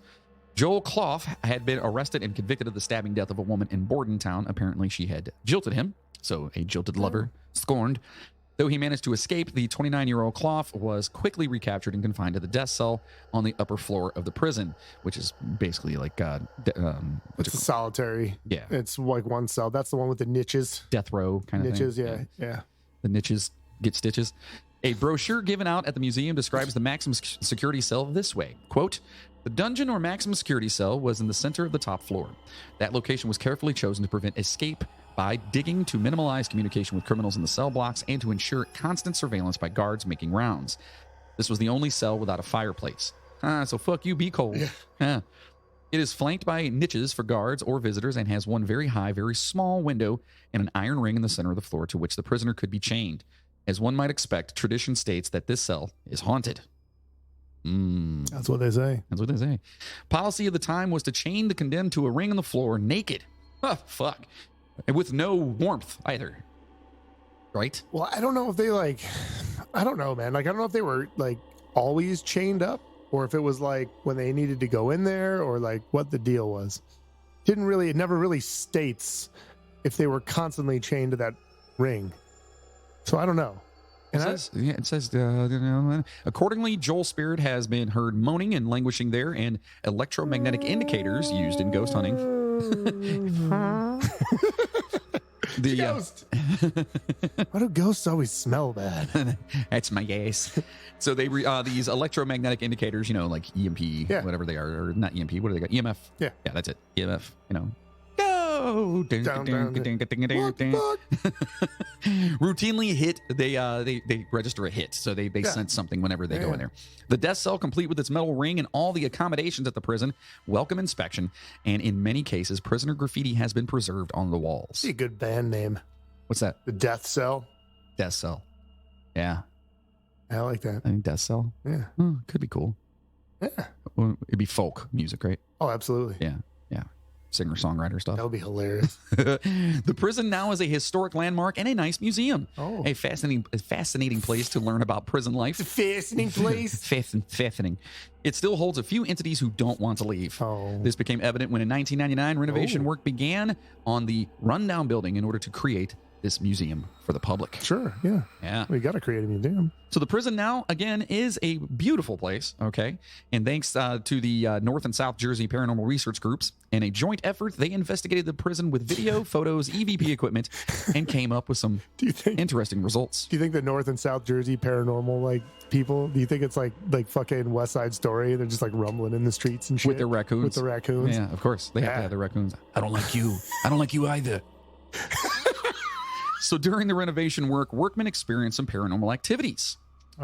Joel Clough had been arrested and convicted of the stabbing death of a woman in Bordentown. Apparently, she had jilted him, so a jilted lover, scorned. Though he managed to escape, the 29-year-old Clough was quickly recaptured and confined to the death cell on the upper floor of the prison, which is basically like It's a solitary. Yeah. It's like one cell. That's the one with the niches. death row kind of Niches, thing. yeah. The niches get stitches. A brochure given out at the museum describes the maximum security cell this way, quote, "The dungeon or maximum security cell was in the center of the top floor. That location was carefully chosen to prevent escape by digging, to minimize communication with criminals in the cell blocks, and to ensure constant surveillance by guards making rounds. This was the only cell without a fireplace. So fuck you, be cold." Yeah. It is flanked by niches for guards or visitors and has one very high, very small window and an iron ring in the center of the floor to which the prisoner could be chained. As one might expect, tradition states that this cell is haunted. That's what they say. That's what they say. Policy of the time was to chain the condemned to a ring on the floor naked. Oh, fuck. And with no warmth either. Right? Well, I don't know if they I don't know, man. I don't know if they were always chained up or if it was when they needed to go in there or what the deal was. It never really states if they were constantly chained to that ring. So I don't know. And it says, accordingly, Joel's spirit has been heard moaning and languishing there, and electromagnetic indicators used in ghost hunting. Ghost. Why do ghosts always smell bad? That's my ass. So they these electromagnetic indicators, like EMP, whatever they are, or not EMP. What do they got? EMF. Yeah, that's it. EMF. Go. Routinely hit. They register a hit, so they sense something whenever they go in there. The death cell, complete with its metal ring and all the accommodations at the prison, welcome inspection, and in many cases, prisoner graffiti has been preserved on the walls. That's a good band name. What's that? The Death Cell. Death Cell. Yeah, I like that. I think Death Cell. Yeah, could be cool. Yeah, it'd be folk music, right? Oh, absolutely. Yeah. Singer-songwriter stuff. That would be hilarious. The prison now is a historic landmark and a nice museum. Oh. A fascinating place to learn about prison life. It's a fascinating place. Fascinating. It still holds a few entities who don't want to leave. Oh. This became evident when in 1999 renovation work began on the rundown building in order to create this museum for the public. Sure, yeah. We got to create a museum. So the prison now, again, is a beautiful place, okay? And thanks to the North and South Jersey Paranormal Research Groups, in a joint effort, they investigated the prison with video, photos, EVP equipment, and came up with some interesting results. Do you think the North and South Jersey paranormal people, do you think it's like fucking West Side Story? They're just rumbling in the streets and shit? With their raccoons. With the raccoons. Yeah, of course. They have to have the raccoons. I don't like you. I don't like you either. So during the renovation work, workmen experienced some paranormal activities.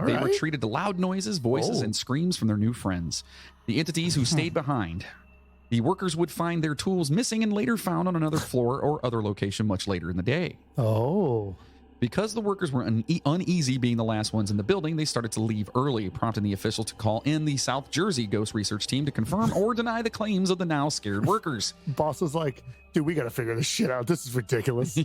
They were treated to loud noises, voices, and screams from their new friends. The entities who stayed behind. The workers would find their tools missing and later found on another floor or other location much later in the day. Oh. Because the workers were uneasy being the last ones in the building, they started to leave early, prompting the official to call in the South Jersey Ghost Research Team to confirm or deny the claims of the now scared workers. Boss was like, dude, we got to figure this shit out. This is ridiculous.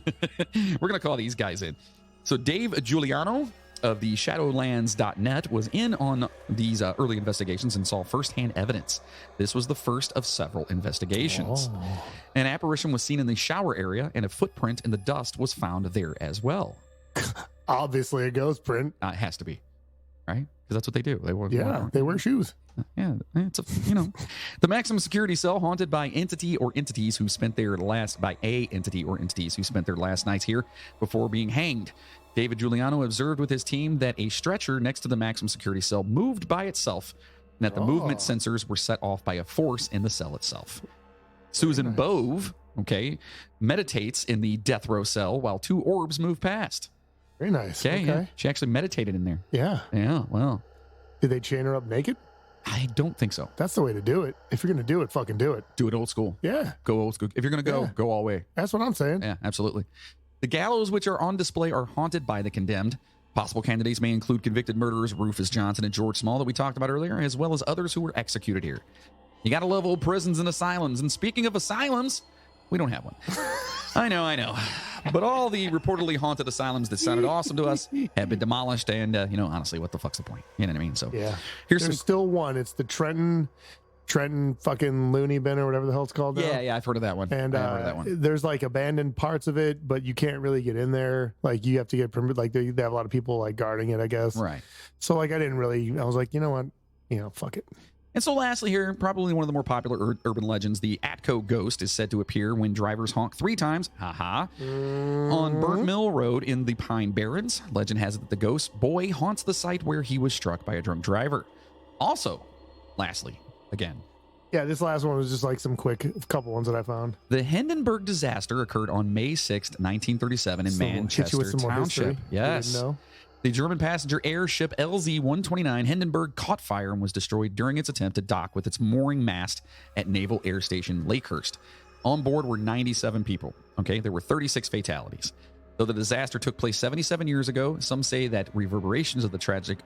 We're going to call these guys in. So Dave Giuliano of the Shadowlands.net was in on these early investigations and saw firsthand evidence. This was the first of several investigations. Oh. An apparition was seen in the shower area, and a footprint in the dust was found there as well. Obviously a ghost print. It has to be, right? because that's what they do. They wear, they wear shoes. Yeah, it's a, you know, the maximum security cell haunted by entity or entities who spent their last nights here before being hanged. David Giuliano observed with his team that a stretcher next to the maximum security cell moved by itself, and that the movement sensors were set off by a force in the cell itself. Susan Bove, meditates in the death row cell while two orbs move past. Very nice. Okay. Yeah. She actually meditated in there. Yeah. Yeah, well. Did they chain her up naked? I don't think so. That's the way to do it. If you're going to do it, fucking do it. Do it old school. Yeah. Go old school. If you're going to go, go all the way. That's what I'm saying. Yeah, absolutely. The gallows which are on display are haunted by the condemned. Possible candidates may include convicted murderers Rufus Johnson and George Small that we talked about earlier, as well as others who were executed here. You got to love old prisons and asylums. And speaking of asylums, we don't have one. I know. But all the reportedly haunted asylums that sounded awesome to us have been demolished. And, honestly, what the fuck's the point? You know what I mean? So yeah, there's still one. It's the Trenton fucking loony bin or whatever the hell it's called now. Yeah, I've heard of that one. And I've heard of that one. There's like abandoned parts of it, but you can't really get in there. Like you have to get permit. Like they have a lot of people like guarding it, I guess. Right. So like I was like, you know what? Fuck it. And so lastly here, probably one of the more popular urban legends, the Atco ghost is said to appear when drivers honk 3 times, on Burnt Mill Road in the Pine Barrens. Legend has it that the ghost boy haunts the site where he was struck by a drunk driver. Also, lastly, again. Yeah, this last one was just like some couple ones that I found. The Hindenburg disaster occurred on May 6th, 1937 in Manchester Township. Yes. The German passenger airship LZ-129 Hindenburg caught fire and was destroyed during its attempt to dock with its mooring mast at Naval Air Station Lakehurst. On board were 97 people. There were 36 fatalities. Though the disaster took place 77 years ago, some say that reverberations of the tragic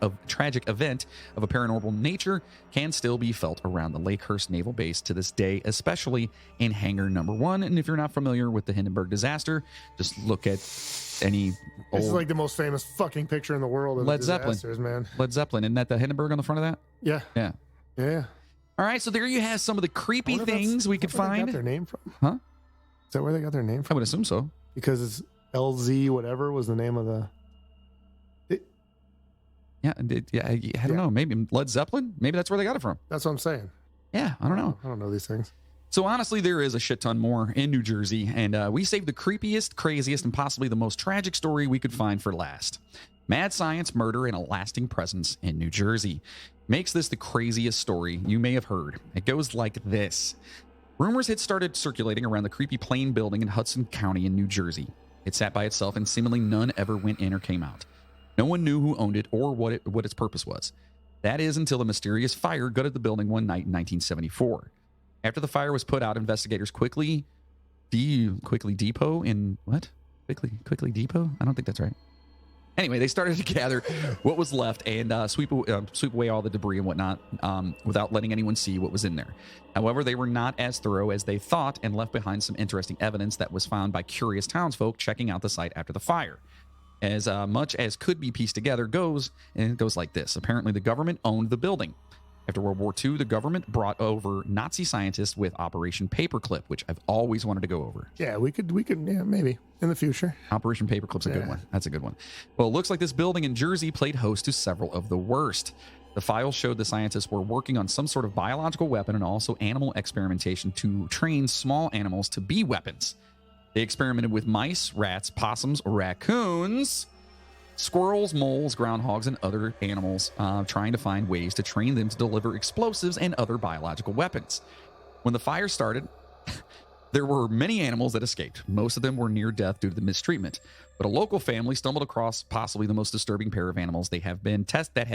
event of a paranormal nature can still be felt around the Lakehurst Naval Base to this day, especially in Hangar Number 1. And if you're not familiar with the Hindenburg disaster, just look at any old... This is like the most famous fucking picture in the world of Led Zeppelin, man. Led Zeppelin. Isn't that the Hindenburg on the front of that? Yeah. Yeah. All right, so there you have some of the creepy things we could find. Where they got their name from? Huh? Is that where they got their name from? I would assume so. Because it's LZ whatever was the name of the... I don't know. Maybe Led Zeppelin? Maybe that's where they got it from. That's what I'm saying. Yeah, I don't know. I don't know these things. So honestly, there is a shit ton more in New Jersey, and we saved the creepiest, craziest, and possibly the most tragic story we could find for last. Mad science, murder, and a lasting presence in New Jersey makes this the craziest story you may have heard. It goes like this. Rumors had started circulating around the creepy Plain building in Hudson County in New Jersey. It sat by itself, and seemingly none ever went in or came out. No one knew who owned it or what its purpose was. That is until a mysterious fire gutted the building one night in 1974. After the fire was put out, investigators quickly depot in what? Quickly depot? I don't think that's right. Anyway, they started to gather what was left and sweep away all the debris and whatnot without letting anyone see what was in there. However, they were not as thorough as they thought and left behind some interesting evidence that was found by curious townsfolk checking out the site after the fire. As much as could be pieced together goes, and it goes like this. Apparently, the government owned the building. After World War II, the government brought over Nazi scientists with Operation Paperclip, which I've always wanted to go over. Yeah, we could, maybe in the future. Operation Paperclip's a good one. That's a good one. Well, it looks like this building in Jersey played host to several of the worst. The files showed the scientists were working on some sort of biological weapon and also animal experimentation to train small animals to be weapons. They experimented with mice, rats, possums, raccoons, squirrels, moles, groundhogs, and other animals, trying to find ways to train them to deliver explosives and other biological weapons. When the fire started, there were many animals that escaped. Most of them were near death due to the mistreatment. But a local family stumbled across possibly the most disturbing pair of animals that have been tested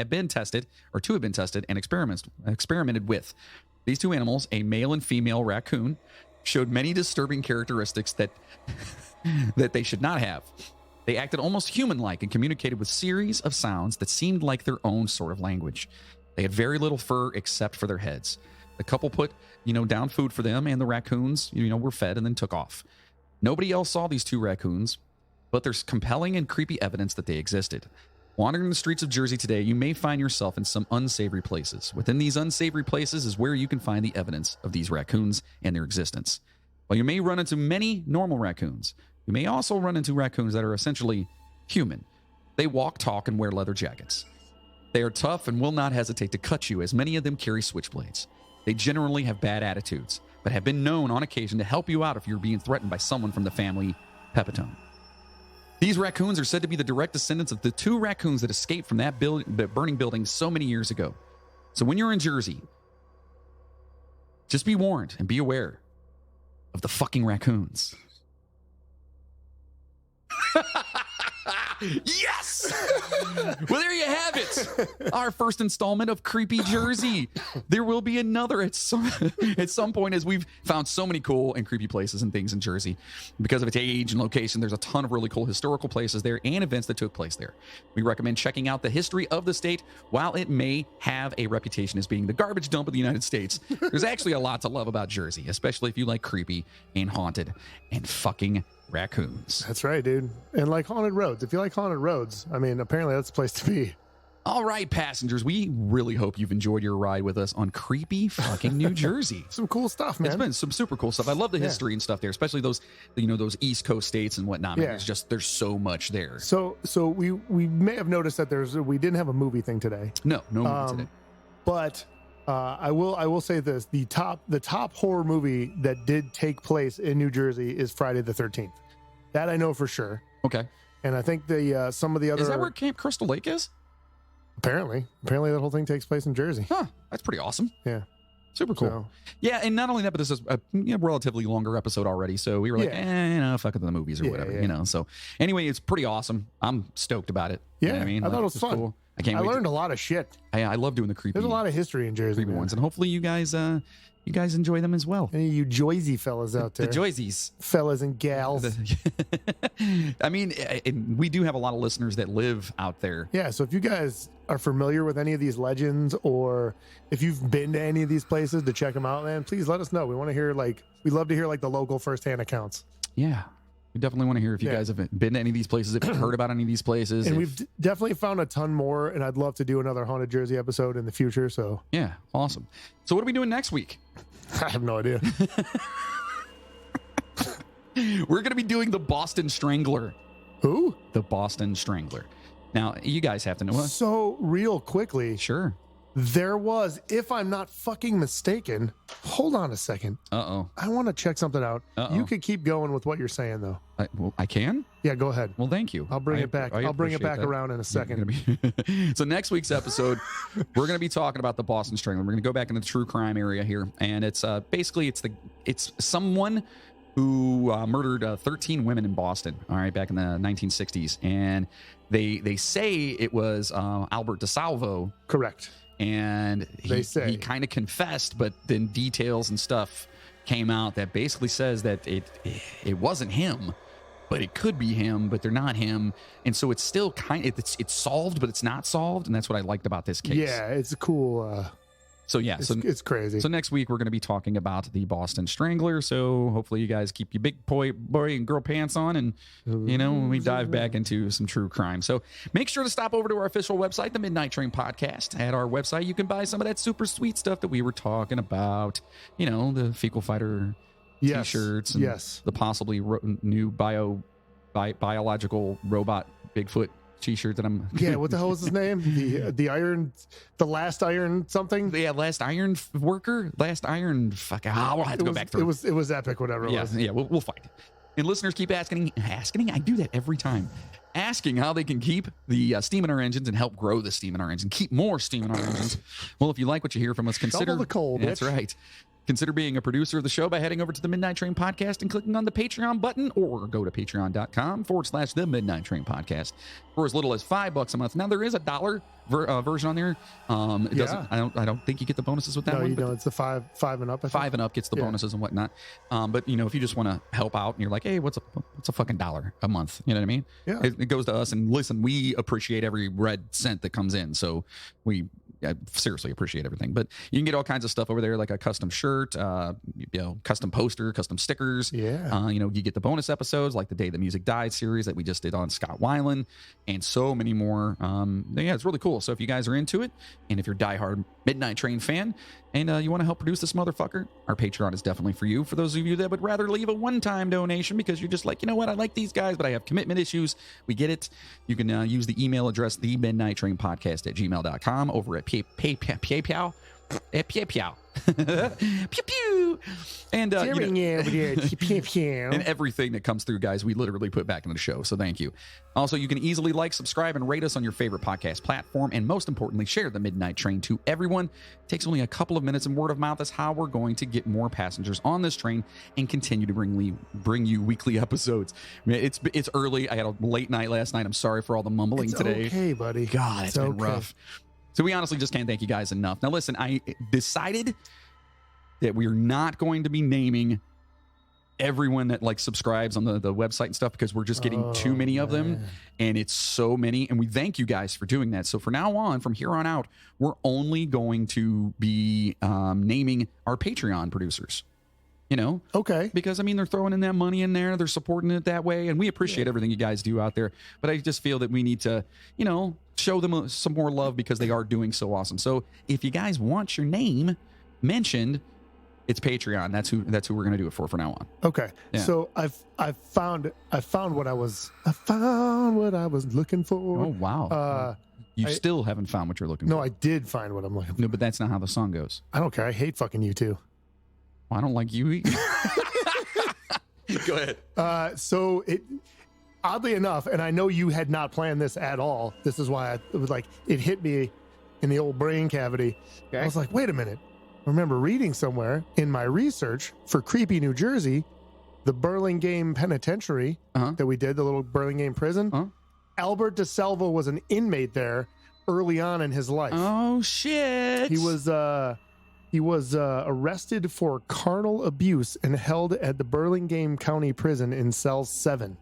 and experimented with. These two animals, a male and female raccoon, showed many disturbing characteristics that they should not have. They acted almost human-like and communicated with series of sounds that seemed like their own sort of language. They had very little fur except for their heads. The couple put, down food for them, and the raccoons, were fed and then took off. Nobody else saw these two raccoons, but there's compelling and creepy evidence that they existed. Wandering the streets of Jersey today, you may find yourself in some unsavory places. Within these unsavory places is where you can find the evidence of these raccoons and their existence. While you may run into many normal raccoons, you may also run into raccoons that are essentially human. They walk, talk, and wear leather jackets. They are tough and will not hesitate to cut you, as many of them carry switchblades. They generally have bad attitudes, but have been known on occasion to help you out if you're being threatened by someone from the family Pepitone. These raccoons are said to be the direct descendants of the 2 raccoons that escaped from that burning building so many years ago. So when you're in Jersey, just be warned and be aware of the fucking raccoons. Yes! Well, there you have it. Our first installment of Creepy Jersey. There will be another at some point, as we've found so many cool and creepy places and things in Jersey. Because of its age and location, there's a ton of really cool historical places there and events that took place there. We recommend checking out the history of the state. While it may have a reputation as being the garbage dump of the United States, there's actually a lot to love about Jersey, especially if you like creepy and haunted and fucking raccoons. That's right, dude. And like haunted roads. If you like haunted roads, I mean, apparently that's the place to be. All right, passengers, we really hope you've enjoyed your ride with us on creepy fucking New Jersey. Some cool stuff, man. It's been some super cool stuff. I love the history and stuff there, especially those, those East Coast states and whatnot. Man, there's so much there. So we may have noticed that we didn't have a movie thing today. No movie today. But I will say this: the top horror movie that did take place in New Jersey is Friday the 13th. That I know for sure. Okay. And I think some of the other... Is that where Camp Crystal Lake is? Apparently that whole thing takes place in Jersey. Huh. That's pretty awesome. Yeah. Super cool. So, yeah, and not only that, but this is a relatively longer episode already, so we were like, fuck it, the movies or whatever, So anyway, it's pretty awesome. I'm stoked about it. Yeah, you know what I mean? I thought it was fun. Cool. I learned a lot of shit. I love doing the creepy. There's a lot of history in Jersey, ones, and hopefully you guys enjoy them as well. Any of you Joyzy fellas out there. The Joyzies. Fellas and gals. I mean, we do have a lot of listeners that live out there. Yeah, so if you guys are familiar with any of these legends, or if you've been to any of these places to check them out, man, please let us know. We want to hear, we love to hear, the local firsthand accounts. Yeah. We definitely want to hear if you guys have been to any of these places, if you've heard about any of these places. And we've definitely found a ton more, and I'd love to do another Haunted Jersey episode in the future. So yeah, awesome. So what are we doing next week? I have no idea. We're going to be doing the Boston Strangler. Who? The Boston Strangler. Now, you guys have to know. So real quickly. Sure. There was, if I'm not fucking mistaken, hold on a second. Uh-oh. I want to check something out. Uh-oh. You could keep going with what you're saying, though. I can? Yeah, go ahead. Well, thank you. I'll bring it back. I'll bring it back around in a second. So next week's episode, we're going to be talking about the Boston Strangler. We're going to go back into the true crime area here. And it's basically, it's someone who murdered 13 women in Boston, all right, back in the 1960s. And they say it was Albert DeSalvo. Correct. And he kind of confessed, but then details and stuff came out that basically says that it wasn't him, but it could be him, but they're not him. And so it's still it's solved, but it's not solved. And that's what I liked about this case. Yeah, it's cool. So yeah, it's crazy. So next week we're going to be talking about the Boston Strangler. So hopefully you guys keep your big boy and girl pants on, and when we dive back into some true crime. So make sure to stop over to our official website, the Midnight Train Podcast. At our website, you can buy some of that super sweet stuff that we were talking about. The Fecal Fighter T-shirts, and the possibly new biological robot Bigfoot T-shirt that I'm. Yeah, what the hell was his name? The last iron something. Yeah, last iron worker, last iron. Fuck, we'll have to go back through. It was epic, whatever it was. Yeah, we'll find it. And listeners keep asking. I do that every time. Asking how they can keep the steam in our engines and help grow the steam in our engine, keep more steam in our engines. Well, if you like what you hear from us, consider double the coal. That's right. Consider being a producer of the show by heading over to the Midnight Train Podcast and clicking on the Patreon button, or go to patreon.com/the Midnight Train Podcast for as little as $5 a month. Now there is a $1 version on there. It doesn't. I don't think you get the bonuses with that one. No, you don't. It's the five and up. 5 and up gets the bonuses and whatnot. But if you just want to help out and you're like, hey, what's a fucking $1 a month? You know what I mean? Yeah. It goes to us, and listen, we appreciate every red cent that comes in. So we I seriously appreciate everything. But you can get all kinds of stuff over there, like a custom shirt, custom poster, custom stickers. Yeah. You get the bonus episodes like the Day the Music Died series that we just did on Scott Weiland, and so many more. It's really cool. So if you guys are into it, and if you're a diehard Midnight Train fan, and you want to help produce this motherfucker, our Patreon is definitely for you. For those of you that would rather leave a one-time donation because you're just like, you know what, I like these guys, but I have commitment issues. We get it. You can use the email address, themidnighttrainpodcast@gmail.com, over at PayPal. Pew pew. Pew pew. And and everything that comes through, guys, we literally put back into the show. So thank you. Also, you can easily like, subscribe, and rate us on your favorite podcast platform. And most importantly, share the Midnight Train to everyone. It takes only a couple of minutes, and word of mouth is how we're going to get more passengers on this train and continue to bring you weekly episodes. Man, it's early. I had a late night last night. I'm sorry for all the mumbling today. Okay, buddy. God, it's been rough. So we honestly just can't thank you guys enough. Now, listen, I decided that we are not going to be naming everyone that subscribes on the website and stuff, because we're just getting too many of them, and it's so many. And we thank you guys for doing that. So from now on, from here on out, we're only going to be naming our Patreon producers. Okay. Because, they're throwing in that money in there. They're supporting it that way. And we appreciate everything you guys do out there. But I just feel that we need to, show them some more love, because they are doing so awesome. So if you guys want your name mentioned, it's Patreon. That's who we're going to do it for now on. Okay. Yeah. So I found what I was looking for. Oh, wow. You still haven't found what you're looking for. No, I did find what I'm looking for. No, but that's not how the song goes. I don't care. I hate fucking you too. Well, I don't like you either. Go ahead. So it, oddly enough, and I know you had not planned this at all. This is why it was it hit me in the old brain cavity. Okay. I was like, wait a minute. I remember reading somewhere in my research for Creepy, New Jersey, the Burlington Penitentiary that we did, the little Burlington prison. Albert DeSalvo was an inmate there early on in his life. Oh, shit. He was arrested for carnal abuse and held at the Burlington County Prison in cell 7.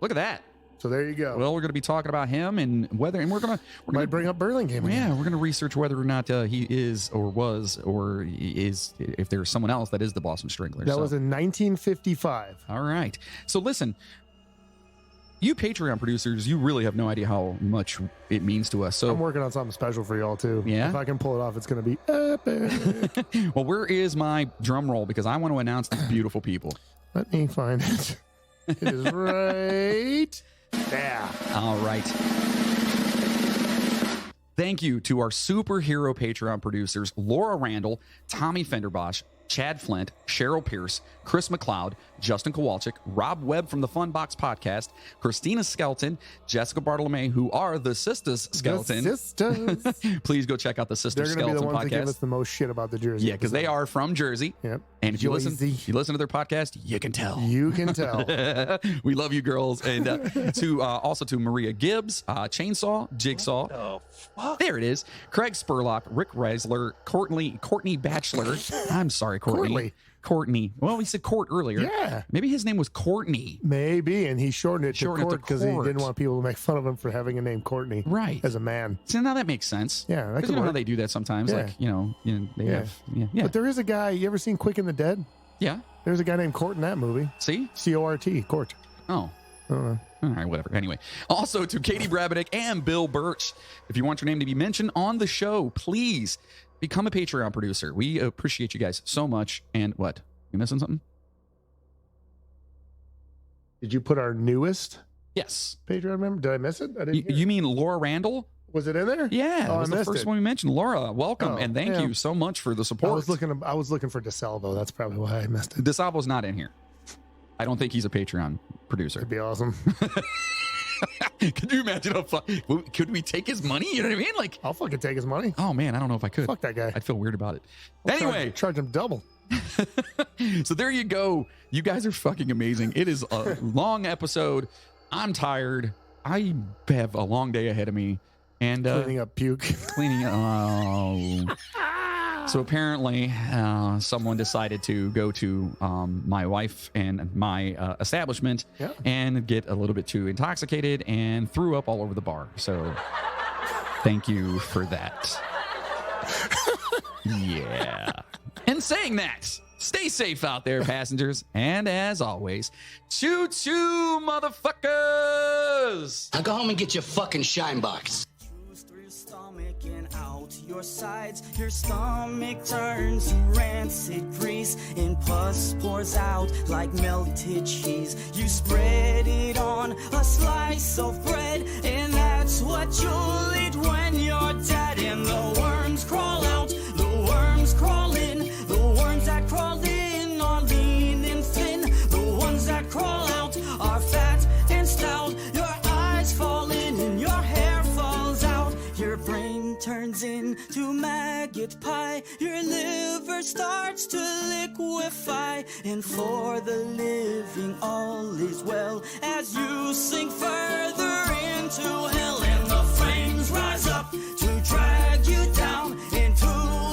Look at that. So there you go. Well, we're going to be talking about him and we're going to bring up Burlington. Yeah, we're going to research whether or not he is or was or is, if there's someone else that is the Boston Strangler. That was in 1955. All right. So listen, you Patreon producers, you really have no idea how much it means to us. So I'm working on something special for y'all too. Yeah. If I can pull it off, it's going to be epic. Well, where is my drum roll? Because I want to announce these beautiful people. Let me find it. It is right there. All right. Thank you to our superhero Patreon producers, Laura Randall, Tommy Fenderbosch, Chad Flint, Cheryl Pierce, Chris McLeod, Justin Kowalczyk, Rob Webb from the Funbox Podcast, Christina Skelton, Jessica Bartolome, who are the Sisters Skeleton. The Sisters. Please go check out the Sisters Skeleton They're going to be the ones podcast. that give us the most shit about the Jersey. Yeah, because they are from Jersey. Yep. And if you listen to their podcast, you can tell. You can tell. We love you, girls. And also to Maria Gibbs, Chainsaw, Jigsaw. What the fuck? There it is. Craig Spurlock, Rick Reisler, Courtney Batchelor. I'm sorry, Courtney. Well, we said Court earlier. Yeah. Maybe his name was Courtney. Maybe, and he shortened it to Court because he didn't want people to make fun of him for having a name Courtney. Right. As a man. So now that makes sense. Yeah. Because you know how they do that sometimes. Yeah. Like, they have. Yeah. But there is a guy, you ever seen Quick and the Dead? Yeah. There's a guy named Court in that movie. See? C-O-R-T, Court. Oh. I don't know. All right, whatever. Anyway, also to Katie Brabenick and Bill Birch, if you want your name to be mentioned on the show, please become a Patreon producer. We appreciate you guys so much. And what? You missing something? Did you put our newest Yes. Patreon member? Did I miss it? I didn't. You mean Laura Randall? Was it in there? Yeah, oh, it was the first one we mentioned. Laura, welcome, and thank you so much for the support. I was looking for DeSalvo. That's probably why I missed it. DeSalvo's not in here. I don't think he's a Patreon producer. It'd be awesome. Could you imagine how fun? Could we take his money? You know what I mean? Like, I'll fucking take his money. Oh man, I don't know if I could. Fuck that guy. I'd feel weird about it. Anyway, charge him double. So there you go. You guys are fucking amazing. It is a long episode. I'm tired. I have a long day ahead of me. And cleaning up puke. So apparently someone decided to go to my wife and my establishment and get a little bit too intoxicated and threw up all over the bar. So thank you for that. Yeah. And saying that, stay safe out there, passengers. And as always, choo-choo, motherfuckers. Now go home and get your fucking shine box. Through your stomach and out your sides, your stomach turns to rancid grease, and pus pours out like melted cheese. You spread it on a slice of bread, and that's what you'll eat when you're dead. And the worms crawl out, the worms crawl in, the worms that crawl in are lean and thin, the ones that crawl out are fat and stout. Your eyes fall in and your hair falls out. Your brain turns into maggot pie. Your liver starts to liquefy. And for the living all is well as you sink further into hell. And the flames rise up to drag you down into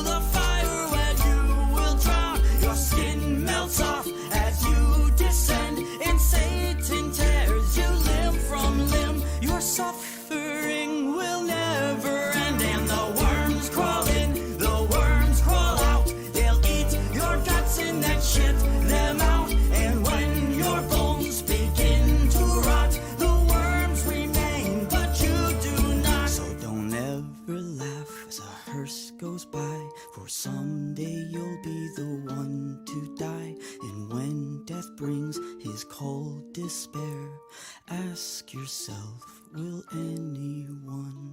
the fire where you will drown. Your skin melts off as you descend, and Satan tears you limb from limb. Your suffering will never end. And the worms crawl in, the worms crawl out. They'll eat your guts and then shit them out. And when your bones begin to rot, the worms remain, but you do not. So don't ever laugh as a hearse goes by, for someday you'll be the one to die. And when death brings his cold despair, ask yourself, will anyone